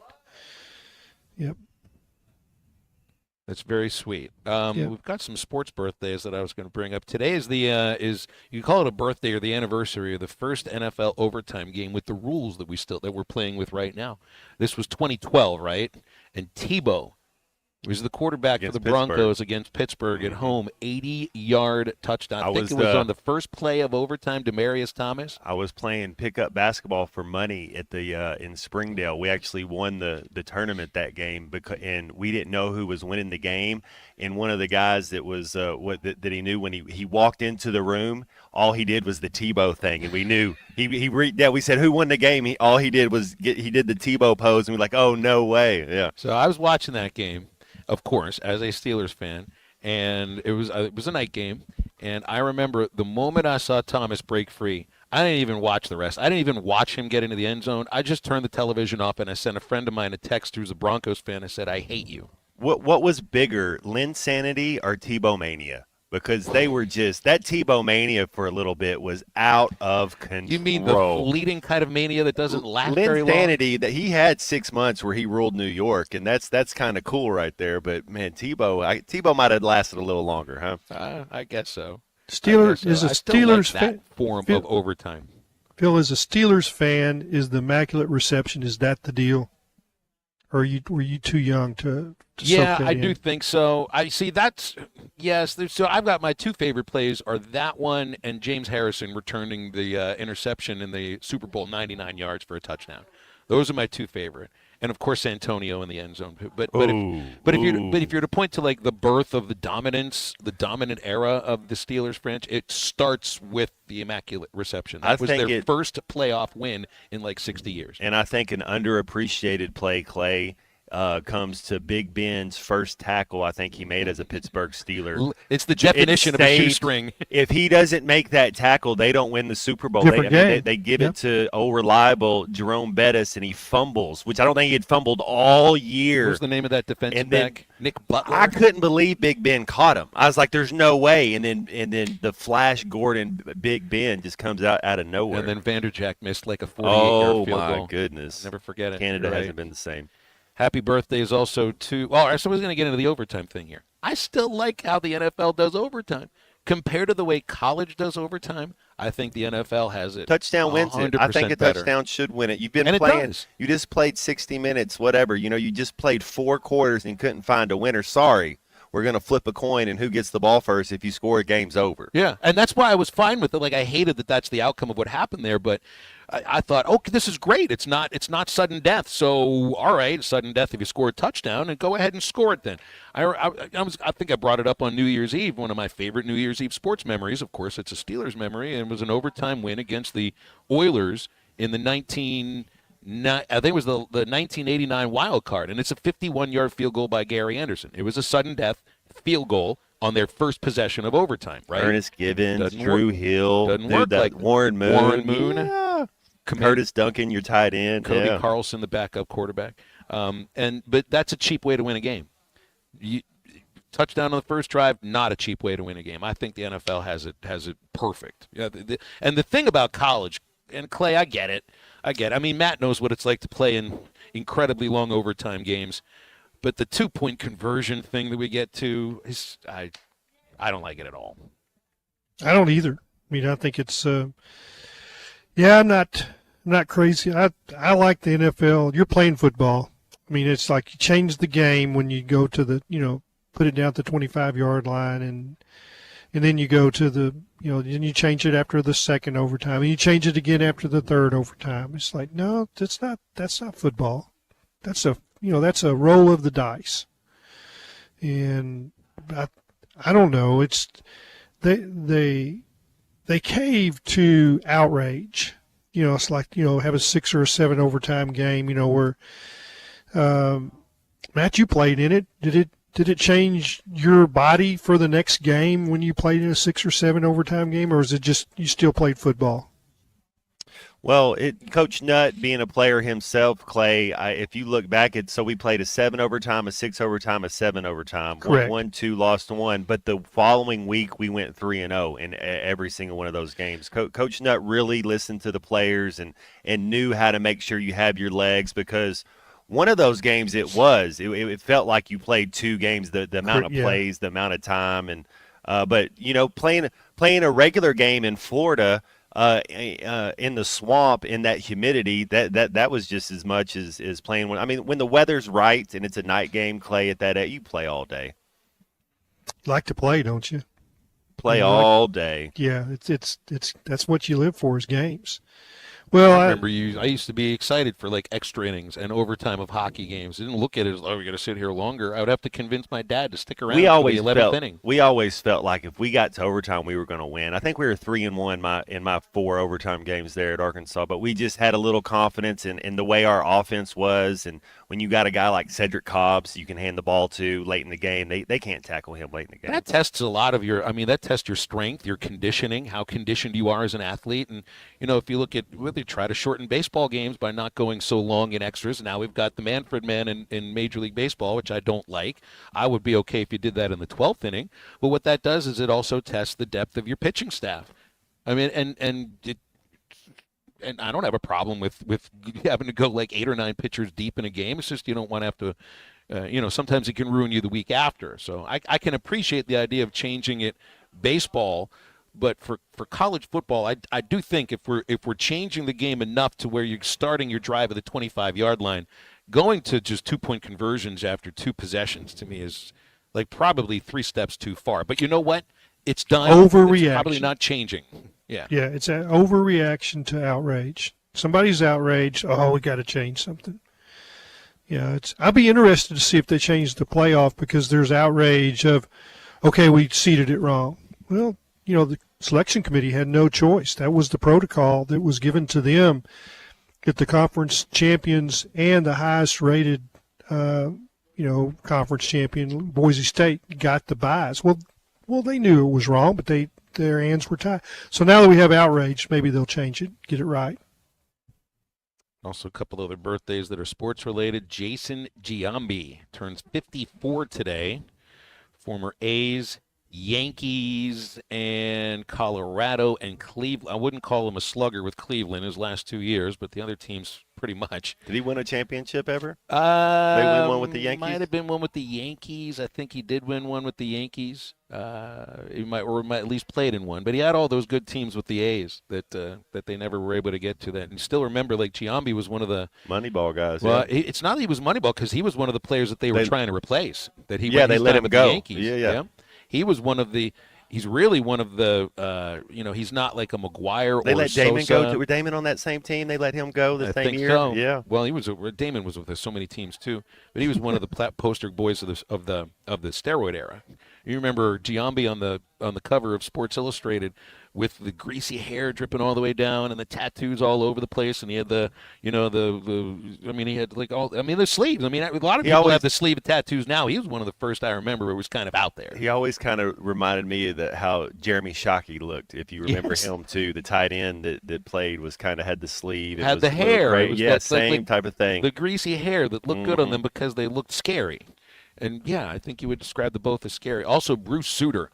[SPEAKER 7] Yep.
[SPEAKER 5] That's very sweet.
[SPEAKER 7] Yeah.
[SPEAKER 5] We've got some sports birthdays that I was going to bring up. Today is is you call it a birthday or the anniversary of the first NFL overtime game with the rules that we're playing with right now. This was 2012, right? And Tebow was the quarterback for the Broncos against Pittsburgh at home. 80-yard touchdown. I think it was on the first play of overtime. Demaryius Thomas.
[SPEAKER 8] I was playing pickup basketball for money at the in Springdale. We actually won the tournament that game and we didn't know who was winning the game. And one of the guys that was that he knew when he walked into the room, all he did was the Tebow thing, and we knew we said who won the game. All he did was he did the Tebow pose, and we were like, oh no way, yeah.
[SPEAKER 5] So I was watching that game, of course, as a Steelers fan, and it was a night game. And I remember the moment I saw Thomas break free, I didn't even watch the rest. I didn't even watch him get into the end zone. I just turned the television off, and I sent a friend of mine a text who's a Broncos fan. I said, I hate you.
[SPEAKER 8] What was bigger, Linsanity or Tebow Mania? Because they were that Tebow Mania for a little bit was out of control.
[SPEAKER 5] You mean the fleeting kind of mania that doesn't last very long?
[SPEAKER 8] Linsanity, that he had 6 months where he ruled New York, and that's kind of cool right there. But man, Tebow might have lasted a little longer, huh?
[SPEAKER 5] I guess so.
[SPEAKER 7] Steelers is a
[SPEAKER 5] I still
[SPEAKER 7] Steelers
[SPEAKER 5] like that form of overtime.
[SPEAKER 7] Phil, as a Steelers fan, is the Immaculate Reception, is that the deal? Or were you too young to
[SPEAKER 5] Yeah,
[SPEAKER 7] soak that
[SPEAKER 5] I
[SPEAKER 7] in?
[SPEAKER 5] do think so. I see yes. So I've got my two favorite plays are that one and James Harrison returning the interception in the Super Bowl, 99 yards for a touchdown. Those are my two favorite. And of course Antonio in the end zone. But if you're to point to like the birth of the dominant era of the Steelers franchise, it starts with the Immaculate Reception. That was their first playoff win in like 60 years.
[SPEAKER 8] And I think an underappreciated play, Clay, comes to Big Ben's first tackle I think he made as a Pittsburgh Steeler.
[SPEAKER 5] It's the definition of a shoestring.
[SPEAKER 8] If he doesn't make that tackle, they don't win the Super Bowl. They give it to reliable Jerome Bettis, and he fumbles, which I don't think he had fumbled all year.
[SPEAKER 5] What's the name of that defensive back? Nick Butler?
[SPEAKER 8] I couldn't believe Big Ben caught him. I was like, there's no way. And then the Flash Gordon Big Ben just comes out of nowhere.
[SPEAKER 5] And then Vanderjagt missed like a 48-yard field goal.
[SPEAKER 8] Oh, my goodness.
[SPEAKER 5] Never forget it.
[SPEAKER 8] Canada hasn't been the same.
[SPEAKER 5] Happy birthday is also to – so I was going to get into the overtime thing here. I still like how the NFL does overtime. Compared to the way college does overtime, I think the NFL has it.
[SPEAKER 8] Touchdown wins it. I think a touchdown should win it. You've been playing – you just played 60 minutes, whatever. You just played 4 quarters and couldn't find a winner. Sorry. We're going to flip a coin, and who gets the ball first? If you score, game's over.
[SPEAKER 5] Yeah, and that's why I was fine with it. Like, I hated that that's the outcome of what happened there, but I thought, okay, this is great. It's not sudden death. So, all right, sudden death if you score a touchdown, and go ahead and score it then. I think I brought it up on New Year's Eve, one of my favorite New Year's Eve sports memories. Of course, it's a Steelers memory, and it was an overtime win against the Oilers in the I think it was the 1989 wild card, and it's a 51-yard field goal by Gary Anderson. It was a sudden death field goal on their first possession of overtime, right?
[SPEAKER 8] Ernest Gibbons, Drew Hill,
[SPEAKER 5] doesn't work like
[SPEAKER 8] Warren Moon.
[SPEAKER 5] Yeah.
[SPEAKER 8] Curtis Duncan, your tight end.
[SPEAKER 5] Cody Carlson, the backup quarterback. But that's a cheap way to win a game. touchdown on the first drive, not a cheap way to win a game. I think the NFL has it perfect. Yeah, and the thing about college, and Clay, I get it. I mean, Matt knows what it's like to play in incredibly long overtime games, but the 2-point conversion thing that we get to is I don't like it at all.
[SPEAKER 7] I don't either. I mean, I think it's I'm not crazy. I like the NFL. You're playing football. I mean, it's like you change the game when you go to the, put it down at the 25-yard line, and then you go to the, then you change it after the second overtime, and you change it again after the third overtime. It's like, no, that's not football. That's a roll of the dice. And I don't know. It's they cave to outrage. It's like, have a 6 or a 7 overtime game, where Matt, you played in it. Did it change your body for the next game when you played in a 6 or 7 overtime game, or is it just you still played football?
[SPEAKER 8] Well, Coach Nutt, being a player himself, Clay, if you look back so we played a 7 overtime, a 6 overtime, a 7 overtime.
[SPEAKER 7] Correct.
[SPEAKER 8] Won 2, lost 1. But the following week we went 3-0 in every single one of those games. Coach Nutt really listened to the players and knew how to make sure you have your legs, because one of those games it felt like you played 2 games, the amount of plays, the amount of time, and but playing a regular game in Florida. In the swamp, in that humidity, that was just as much as playing when the weather's right and it's a night game, Clay, at that you play all day.
[SPEAKER 7] You like to play, don't you?
[SPEAKER 8] Play all day.
[SPEAKER 7] Yeah, it's that's what you live for is games. Well,
[SPEAKER 5] I remember I used to be excited for like extra innings and overtime of hockey games. I didn't look at it as, we got to sit here longer. I would have to convince my dad to stick around for the 11th inning.
[SPEAKER 8] We always felt like if we got to overtime, we were going to win. I think we were 3-1 in my 4 overtime games there at Arkansas, but we just had a little confidence in the way our offense was. And when you got a guy like Cedric Cobbs you can hand the ball to late in the game, they can't tackle him late in the game.
[SPEAKER 5] That tests a lot of that tests your strength, your conditioning, how conditioned you are as an athlete. And, if you look at they try to shorten baseball games by not going so long in extras. Now we've got the Manfred man in Major League Baseball, which I don't like. I would be okay if you did that in the 12th inning. But what that does is it also tests the depth of your pitching staff. I mean, and I don't have a problem with having to go like 8 or 9 pitchers deep in a game. It's just you don't want to have to, sometimes it can ruin you the week after. So I can appreciate the idea of changing it baseball. But for college football, I do think if we're changing the game enough to where you're starting your drive at the 25-yard line, going to just 2-point conversions after 2 possessions to me is like probably 3 steps too far. But you know what? It's done.
[SPEAKER 7] Overreaction.
[SPEAKER 5] It's probably not changing. Yeah.
[SPEAKER 7] Yeah, it's an overreaction to outrage. Somebody's outraged. Oh, we got to change something. Yeah, I'll be interested to see if they change the playoff, because there's outrage of, okay, we seeded it wrong. Well, the selection committee had no choice. That was the protocol that was given to them, that the conference champions and the highest rated, conference champion, Boise State, got the buys. Well, they knew it was wrong, but their hands were tied. So now that we have outrage, maybe they'll change it, get it right.
[SPEAKER 5] Also, a couple other birthdays that are sports related. Jason Giambi turns 54 today. Former A's, Yankees, and Colorado and Cleveland. I wouldn't call him a slugger with Cleveland his last 2 years, but the other teams pretty much.
[SPEAKER 8] Did he win a championship ever? They win one with the Yankees?
[SPEAKER 5] Might have been one with the Yankees. I think he did win one with the Yankees. He might at least played in one. But he had all those good teams with the A's that they never were able to get to that. And still remember, like, Giambi was one of the
[SPEAKER 8] Moneyball guys.
[SPEAKER 5] Well, it's not that he was Moneyball, because he was one of the players that they were trying to replace. That he
[SPEAKER 8] they let him go.
[SPEAKER 5] The Yankees.
[SPEAKER 8] Yeah.
[SPEAKER 5] He was one of the. He's really one of the. He's not like a McGuire.
[SPEAKER 8] They
[SPEAKER 5] or
[SPEAKER 8] let Damon
[SPEAKER 5] Sosa.
[SPEAKER 8] go. Were Damon on that same team? They let him go the same year.
[SPEAKER 5] So.
[SPEAKER 8] Yeah.
[SPEAKER 5] Well, Damon was with so many teams too, but he was one of the poster boys of the steroid era. You remember Giambi on the cover of Sports Illustrated with the greasy hair dripping all the way down and the tattoos all over the place, and he had the sleeves. I mean, a lot of people have the sleeve tattoos now. He was one of the first I remember who was kind of out there.
[SPEAKER 8] He always kind of reminded me of how Jeremy Shockey looked, if you remember him too. The tight end that played had the sleeve.
[SPEAKER 5] Had the hair.
[SPEAKER 8] Same type of thing.
[SPEAKER 5] The greasy hair that looked good on them because they looked scary. And yeah, I think you would describe the both as scary. Also, Bruce Sutter,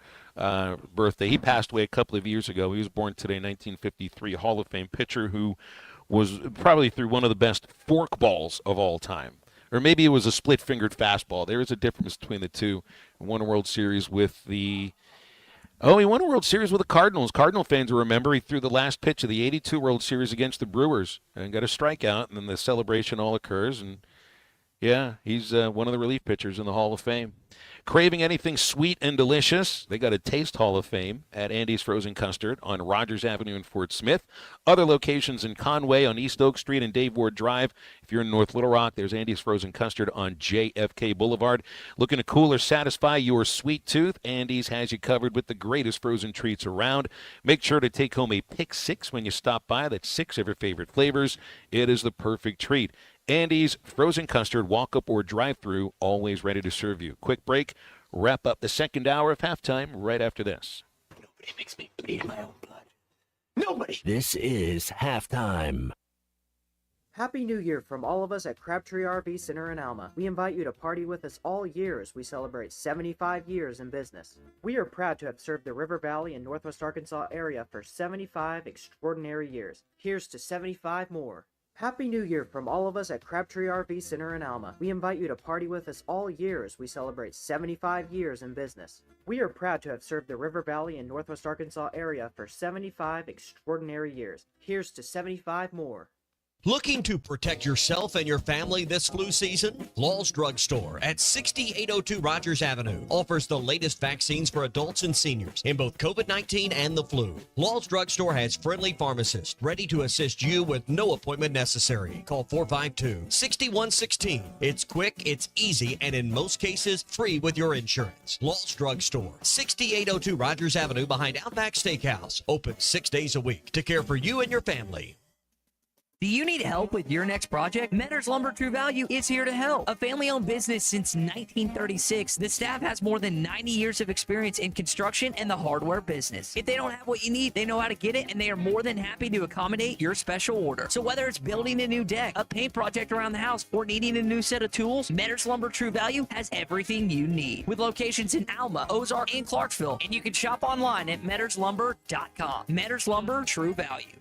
[SPEAKER 5] birthday. He passed away a couple of years ago. He was born today, 1953, Hall of Fame pitcher who was probably threw one of the best forkballs of all time. Or maybe it was a split-fingered fastball. There is a difference between the two. He won a World Series with the Cardinals. Cardinal fans will remember he threw the last pitch of the 82 World Series against the Brewers and got a strikeout, and then the celebration all occurs. And, yeah, he's one of the relief pitchers in the Hall of Fame. Craving anything sweet and delicious? They got a Taste Hall of Fame at Andy's Frozen Custard on Rogers Avenue in Fort Smith. Other locations in Conway on East Oak Street and Dave Ward Drive. If you're in North Little Rock, there's Andy's Frozen Custard on JFK Boulevard. Looking to cool or satisfy your sweet tooth? Andy's has you covered with the greatest frozen treats around. Make sure to take home a Pick 6 when you stop by. That's 6 of your favorite flavors. It is the perfect treat. Andy's Frozen Custard, walk-up or drive-through, always ready to serve you. Quick break. Wrap up the second hour of halftime right after this.
[SPEAKER 10] Nobody makes me bleed my own blood. Nobody. This is halftime.
[SPEAKER 1] Happy New Year from all of us at Crabtree RV Center in Alma. We invite you to party with us all year as we celebrate 75 years in business. We are proud to have served the River Valley and Northwest Arkansas area for 75 extraordinary years. Here's to 75 more. Happy New Year from all of us at Crabtree RV Center in Alma. We invite you to party with us all year as we celebrate 75 years in business. We are proud to have served the River Valley and Northwest Arkansas area for 75 extraordinary years. Here's to 75 more.
[SPEAKER 4] Looking to protect yourself and your family this flu season? Law's Drug Store at 6802 Rogers Avenue offers the latest vaccines for adults and seniors in both COVID-19 and the flu. Law's Drug Store has friendly pharmacists ready to assist you with no appointment necessary. Call 452-6116. It's quick, it's easy, and in most cases, free with your insurance. Law's Drug Store, 6802 Rogers Avenue behind Outback Steakhouse. Open 6 days a week to care for you and your family.
[SPEAKER 19] Do you need help with your next project? Metters Lumber True Value is here to help. A family-owned business since 1936, the staff has more than 90 years of experience in construction and the hardware business. If they don't have what you need, they know how to get it, and they are more than happy to accommodate your special order. So whether it's building a new deck, a paint project around the house, or needing a new set of tools, Metters Lumber True Value has everything you need. With locations in Alma, Ozark, and Clarksville, and you can shop online at metterslumber.com. Metters Lumber True Value.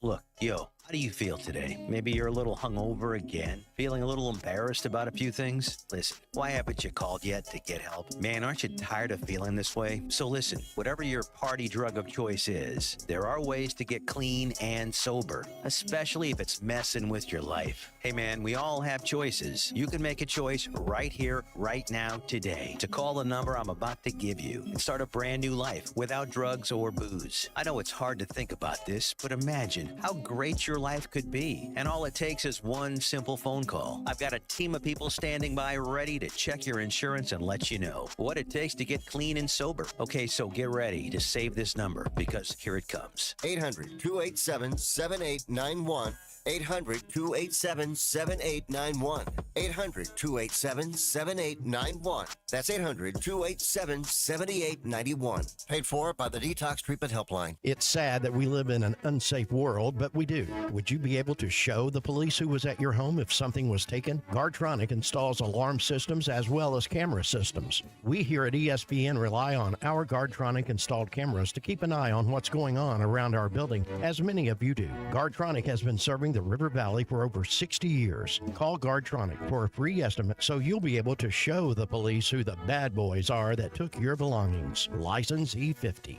[SPEAKER 20] Look, yo, how do you feel today? Maybe you're a little hungover again, feeling a little embarrassed about a few things? Listen, why haven't you called yet to get help? Man, aren't you tired of feeling this way? So listen, whatever your party drug of choice is, there are ways to get clean and sober, especially if it's messing with your life. Hey man, we all have choices. You can make a choice right here, right now, today, to call the number I'm about to give you and start a brand new life without drugs or booze. I know it's hard to think about this, but imagine how great your life could be. And all it takes is one simple phone call. I've got a team of people standing by ready to check your insurance and let you know what it takes to get clean and sober. Okay, so get ready to save this number because here it comes.
[SPEAKER 22] 800-287-7891. 800-287-7891. 800-287-7891. That's 800-287-7891. Paid for by the Detox Treatment Helpline.
[SPEAKER 26] It's sad that we live in an unsafe world, but we do. Would you be able to show the police who was at your home if something was taken? Guardtronic installs alarm systems as well as camera systems. We here at ESPN rely on our Guardtronic installed cameras to keep an eye on what's going on around our building, as many of you do. Guardtronic has been serving the River Valley for over 60 years. Call Guardtronic for a free estimate so you'll be able to show the police who the bad boys are that took your belongings. License E50.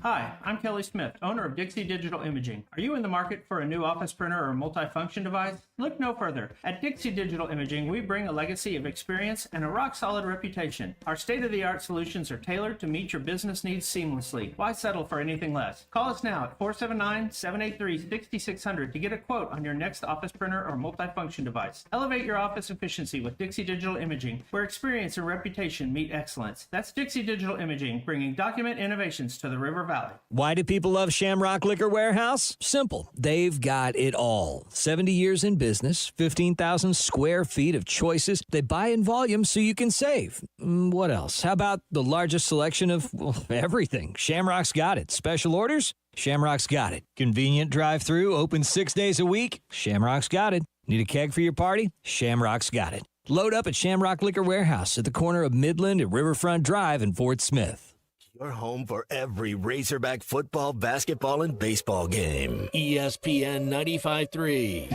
[SPEAKER 27] Hi, I'm Kelly Smith, owner of Dixie Digital Imaging. Are you in the market for a new office printer or multifunction device? Look no further. At Dixie Digital Imaging, we bring a legacy of experience and a rock-solid reputation. Our state-of-the-art solutions are tailored to meet your business needs seamlessly. Why settle for anything less? Call us now at 479-783-6600 to get a quote on your next office printer or multifunction device. Elevate your office efficiency with Dixie Digital Imaging, where experience and reputation meet excellence. That's Dixie Digital Imaging, bringing document innovations to the River Valley.
[SPEAKER 28] Why do people love Shamrock Liquor Warehouse? Simple. They've got it all. 70 years in business, 15,000 square feet of choices. They buy in volume so you can save. What else? How about the largest selection of everything? Shamrock's got it. Special orders? Shamrock's got it. Convenient drive-through, open 6 days a week? Shamrock's got it. Need a keg for your party? Shamrock's got it. Load up at Shamrock Liquor Warehouse at the corner of Midland and Riverfront Drive in Fort Smith.
[SPEAKER 10] Your home for every Razorback football, basketball, and baseball game. ESPN 95.3.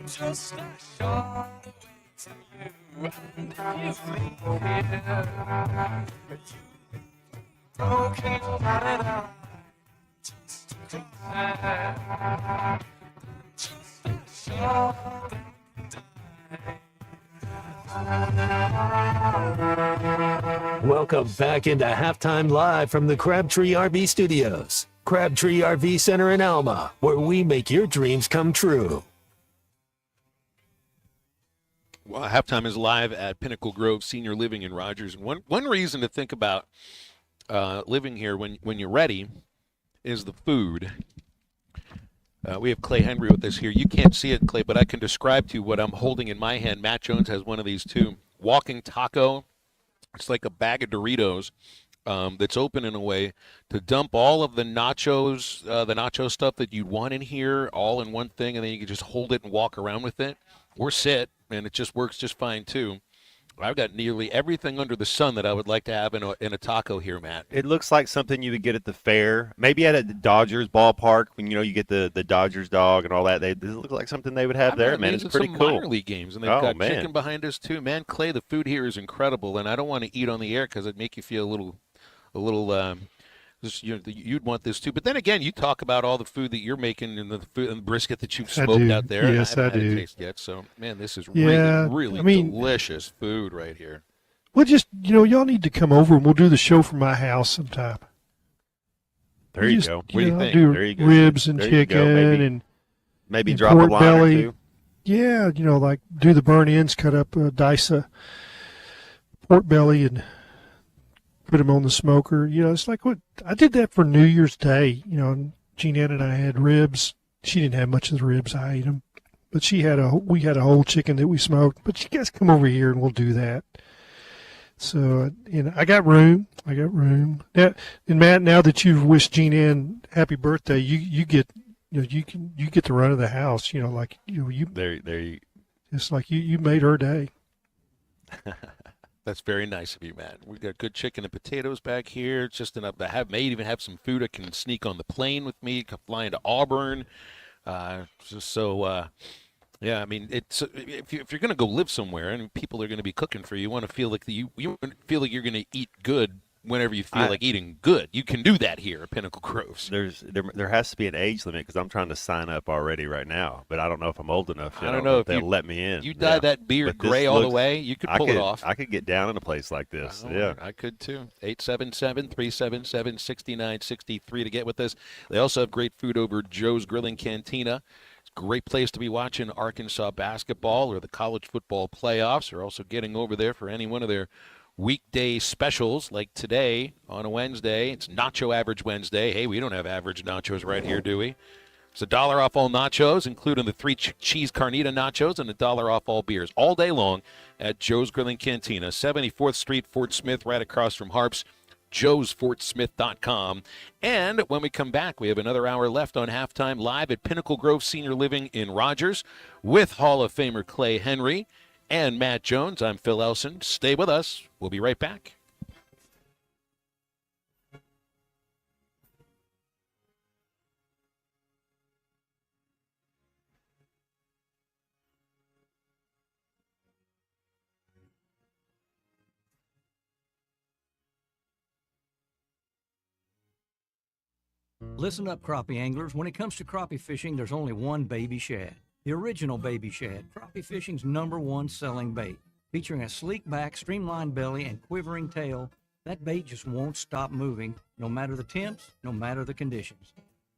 [SPEAKER 17] Just a short to you, and if you leave here, broken hearted, just a cry, just a short
[SPEAKER 18] Welcome back into Halftime Live from the Crabtree RV Studios. Crabtree RV Center in Alma, where we make your dreams come true.
[SPEAKER 5] Well, halftime is live at Pinnacle Grove Senior Living in Rogers. And one reason to think about living here when you're ready is the food. We have Clay Henry with us here. You can't see it, Clay, but I can describe to you what I'm holding in my hand. Matt Jones has one of these too. Walking taco. It's like a bag of Doritos that's open in a way to dump all of the nachos, the nacho stuff that you'd want in here, all in one thing, and then you can just hold it and walk around with it or sit, and it just works just fine too. I've got nearly everything under the sun that I would like to have in a taco here, Matt.
[SPEAKER 8] It looks like something you would get at the fair, maybe at a Dodgers ballpark when you get the Dodgers dog and all that. It looks like something they would have there, man. It's pretty
[SPEAKER 5] some
[SPEAKER 8] cool.
[SPEAKER 5] Minor league games, and they've got chicken behind us too, man. Clay, the food here is incredible, and I don't want to eat on the air because it'd make you feel a little. You'd want this too, but then again, you talk about all the food that you're making and the food and the brisket that you've smoked out there.
[SPEAKER 7] Yes,
[SPEAKER 5] I haven't had
[SPEAKER 7] do.
[SPEAKER 5] a taste yet, so man, this is
[SPEAKER 7] Yeah,
[SPEAKER 5] really delicious food right here.
[SPEAKER 7] Well, just y'all need to come over and we'll do the show from my house sometime.
[SPEAKER 8] There you go. What do you think?
[SPEAKER 7] Do
[SPEAKER 8] There you go.
[SPEAKER 7] ribs and
[SPEAKER 8] There you go.
[SPEAKER 7] chicken and
[SPEAKER 8] maybe
[SPEAKER 7] and
[SPEAKER 8] drop a
[SPEAKER 7] pork
[SPEAKER 8] line or
[SPEAKER 7] belly.
[SPEAKER 8] two.
[SPEAKER 7] Yeah, like do the burn ends, cut up, dice a pork belly and put them on the smoker. It's like what I did that for New Year's Day. And Jean Ann and I had ribs. She didn't have much of the ribs. I ate them, but we had a whole chicken that we smoked. But you guys come over here and we'll do that. So I got room. Now, and Matt, now that you've wished Jean Ann happy birthday, you get you get the run of the house. Like you
[SPEAKER 8] there.
[SPEAKER 7] It's like you made her day.
[SPEAKER 5] That's very nice of you, Matt. We've got good chicken and potatoes back here. It's just enough to have. May even have some food I can sneak on the plane with me, flying to Auburn. Yeah, I mean, it's if you're going to go live somewhere and people are going to be cooking for you, you want to feel like you feel like you're going to eat good whenever you feel like eating good. You can do that here at Pinnacle Groves.
[SPEAKER 8] There has to be an age limit because I'm trying to sign up already right now, but I don't know if I'm old enough yet.
[SPEAKER 5] I don't know if
[SPEAKER 8] they'll let me in.
[SPEAKER 5] You dye that beard gray all the way, you could pull it off.
[SPEAKER 8] I could get down in a place like this.
[SPEAKER 5] Yeah, I could too. 877-377-6963 to get with us. They also have great food over at Joe's Grilling Cantina. Great place to be watching Arkansas basketball or the college football playoffs. They're also getting over there for any one of their weekday specials, like today on a Wednesday. It's Nacho Average Wednesday. Hey, we don't have average nachos right here, do we? It's $1 off all nachos, including the 3 cheese carnita nachos, and $1 off all beers all day long at Joe's Grilling Cantina, 74th Street, Fort Smith, right across from Harps. joesfortsmith.com. And when we come back, we have another hour left on Halftime Live at Pinnacle Grove Senior Living in Rogers with Hall of Famer Clay Henry and Matt Jones. I'm Phil Elson. Stay with us. We'll be right back.
[SPEAKER 11] Listen up, crappie anglers. When it comes to crappie fishing, there's only one Baby Shad. The original Baby Shad, crappie fishing's #1 selling bait. Featuring a sleek back, streamlined belly, and quivering tail, that bait just won't stop moving, no matter the temps, no matter the conditions.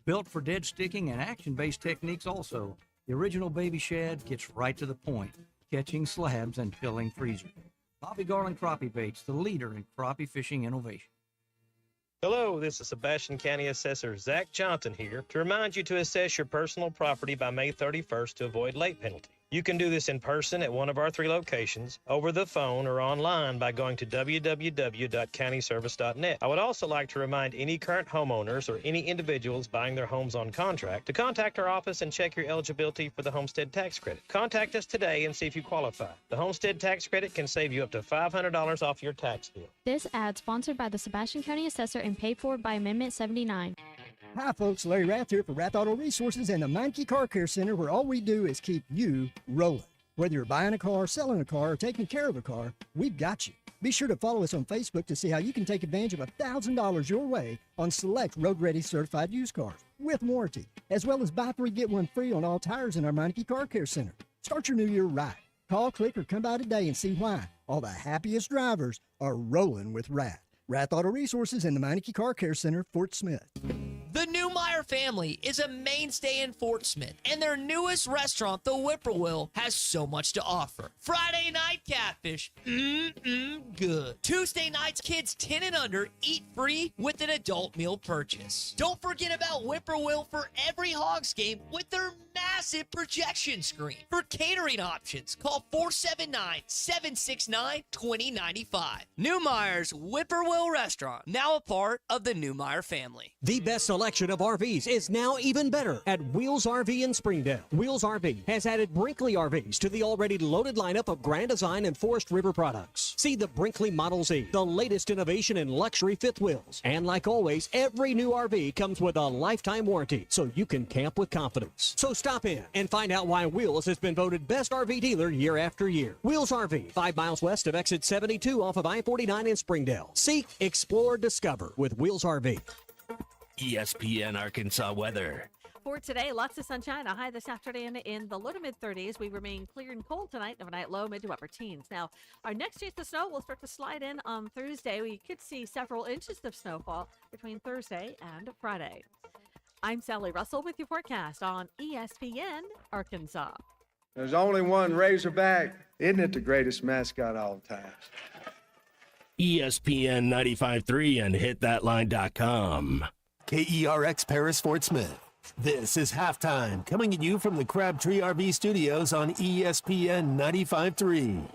[SPEAKER 11] Built for dead sticking and action-based techniques also, the original Baby Shad gets right to the point, catching slabs and filling freezers. Bobby Garland Crappie Baits, the leader in crappie fishing innovation.
[SPEAKER 2] Hello, this is Sebastian County Assessor Zach Johnson here to remind you to assess your personal property by May 31st to avoid late penalty. You can do this in person at one of our 3 locations, over the phone, or online by going to www.countyservice.net. I would also like to remind any current homeowners or any individuals buying their homes on contract to contact our office and check your eligibility for the homestead tax credit. Contact us today and see if you qualify. The homestead tax credit can save you up to $500 off your tax bill.
[SPEAKER 12] This ad sponsored by the Sebastian County Assessor and paid for by Amendment 79.
[SPEAKER 13] Hi folks, Larry Rath here for Rath Auto Resources and the Meineke Car Care Center, where all we do is keep you rolling. Whether you're buying a car, selling a car, or taking care of a car, we've got you. Be sure to follow us on Facebook to see how you can take advantage of $1,000 your way on select road-ready certified used cars with warranty, as well as buy 3 get 1 free on all tires in our Meineke Car Care Center. Start your new year right. Call, click, or come by today and see why all the happiest drivers are rolling with Rath. Rath Auto Resources and the Meineke Car Care Center, Fort Smith.
[SPEAKER 19] The Newmeyer family is a mainstay in Fort Smith, and their newest restaurant, the Whippoorwill, has so much to offer. Friday night catfish, good. Tuesday nights, kids 10 and under eat free with an adult meal purchase. Don't forget about Whippoorwill for every Hogs game with their massive projection screen. For catering options, call 479-769-2095. Newmeyer's Whippoorwill Restaurant, now a part of the Newmeyer family.
[SPEAKER 21] The best selection of RVs is now even better at Wheels RV in Springdale. Wheels RV has added Brinkley RVs to the already loaded lineup of Grand Design and Forest River products. See the Brinkley Model Z, the latest innovation in luxury fifth wheels. And like always, every new RV comes with a lifetime warranty, so you can camp with confidence. So stop in and find out why Wheels has been voted best RV dealer year after year. Wheels RV, 5 miles west of exit 72 off of I-49 in Springdale. Seek, explore, discover with Wheels RV.
[SPEAKER 10] ESPN Arkansas weather.
[SPEAKER 14] For today, lots of sunshine, a high this afternoon in the low to mid 30s. We remain clear and cold tonight, overnight low, mid to upper teens. Now, our next chance of snow will start to slide in on Thursday. We could see several inches of snowfall between Thursday and Friday. I'm Sally Russell with your forecast on ESPN Arkansas.
[SPEAKER 15] There's only one Razorback. Isn't it the greatest mascot of all time?
[SPEAKER 10] ESPN 95.3 and hitthatline.com.
[SPEAKER 18] KERX Paris Fort Smith. This is Halftime, coming at you from the Crabtree RV Studios on ESPN 95.3.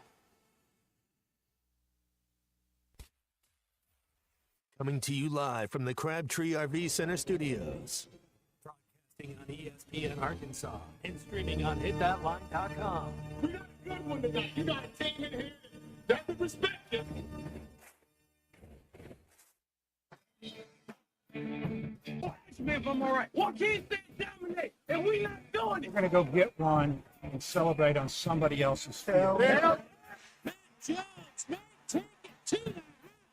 [SPEAKER 18] Coming to you live from the Crabtree RV Center Studios. Broadcasting on ESPN Arkansas and streaming on hitthatline.com.
[SPEAKER 17] We got a good one tonight. You got a team in here that can respect it. If I'm all right. Why can't they dominate? And we not doing it.
[SPEAKER 16] We're going to go get one and celebrate on somebody else's field.
[SPEAKER 17] Yeah. Matt Jones, take it to the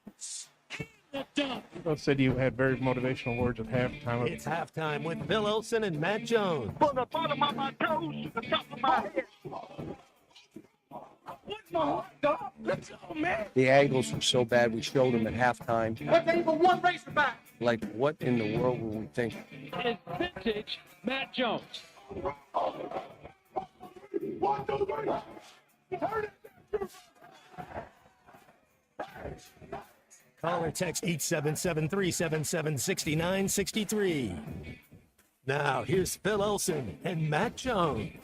[SPEAKER 17] house. And the dunk.
[SPEAKER 16] Both said you had very motivational words at halftime.
[SPEAKER 18] It's Halftime with Phil Olsen and Matt Jones.
[SPEAKER 17] From the bottom of my toes to the top of my head. What's my heart, dog? Let's go, man.
[SPEAKER 23] The angles were so bad, we showed them at halftime.
[SPEAKER 17] What ain't but one Razorback?
[SPEAKER 23] Like, what in the world were we thinking?
[SPEAKER 17] It's vintage Matt Jones.
[SPEAKER 18] Call or text 877-377-6963. Now, here's Phil Olsen and Matt Jones.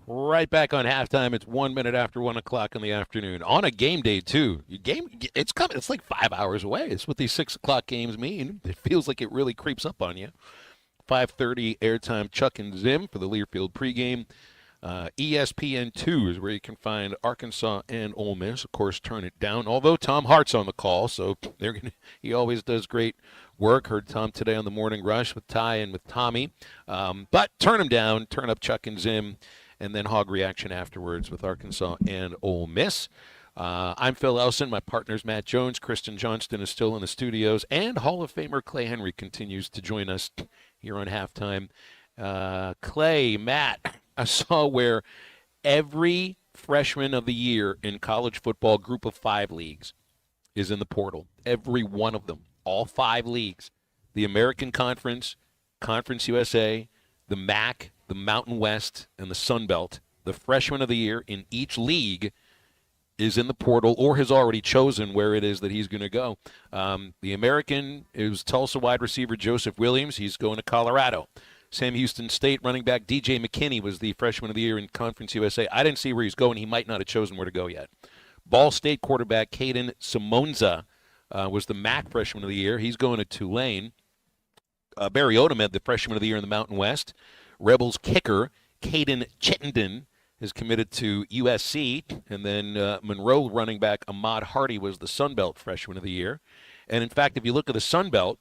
[SPEAKER 5] Right back on halftime. It's 1 minute after 1 o'clock in the afternoon on a game day too. It's coming. It's like 5 hours away. It's what these 6 o'clock games mean. It feels like it really creeps up on you. 5:30 airtime. Chuck and Zim for the Learfield pregame. ESPN2 is where you can find Arkansas and Ole Miss. Of course, turn it down. Although Tom Hart's on the call, so he always does great work. Heard Tom today on the Morning Rush with Ty and with Tommy. But turn him down. Turn up Chuck and Zim. And then Hog Reaction afterwards with Arkansas and Ole Miss. I'm Phil Elson. My partner's Matt Jones. Kristen Johnston is still in the studios. And Hall of Famer Clay Henry continues to join us here on halftime. Clay, Matt, I saw where every freshman of the year in college football group of 5 leagues is in the portal. Every one of them. All 5 leagues. The American Conference, Conference USA, the MAC, the Mountain West, and the Sun Belt, the freshman of the year in each league is in the portal or has already chosen where it is that he's going to go. The American is Tulsa wide receiver Joseph Williams. He's going to Colorado. Sam Houston State running back DJ McKinney was the freshman of the year in Conference USA. I didn't see where he's going. He might not have chosen where to go yet. Ball State quarterback Caden Simonza was the MAC freshman of the year. He's going to Tulane. Barry Odom had the freshman of the year in the Mountain West. Rebels kicker Caden Chittenden is committed to USC. And then Monroe running back Ahmad Hardy was the Sun Belt freshman of the year. And, in fact, if you look at the Sun Belt,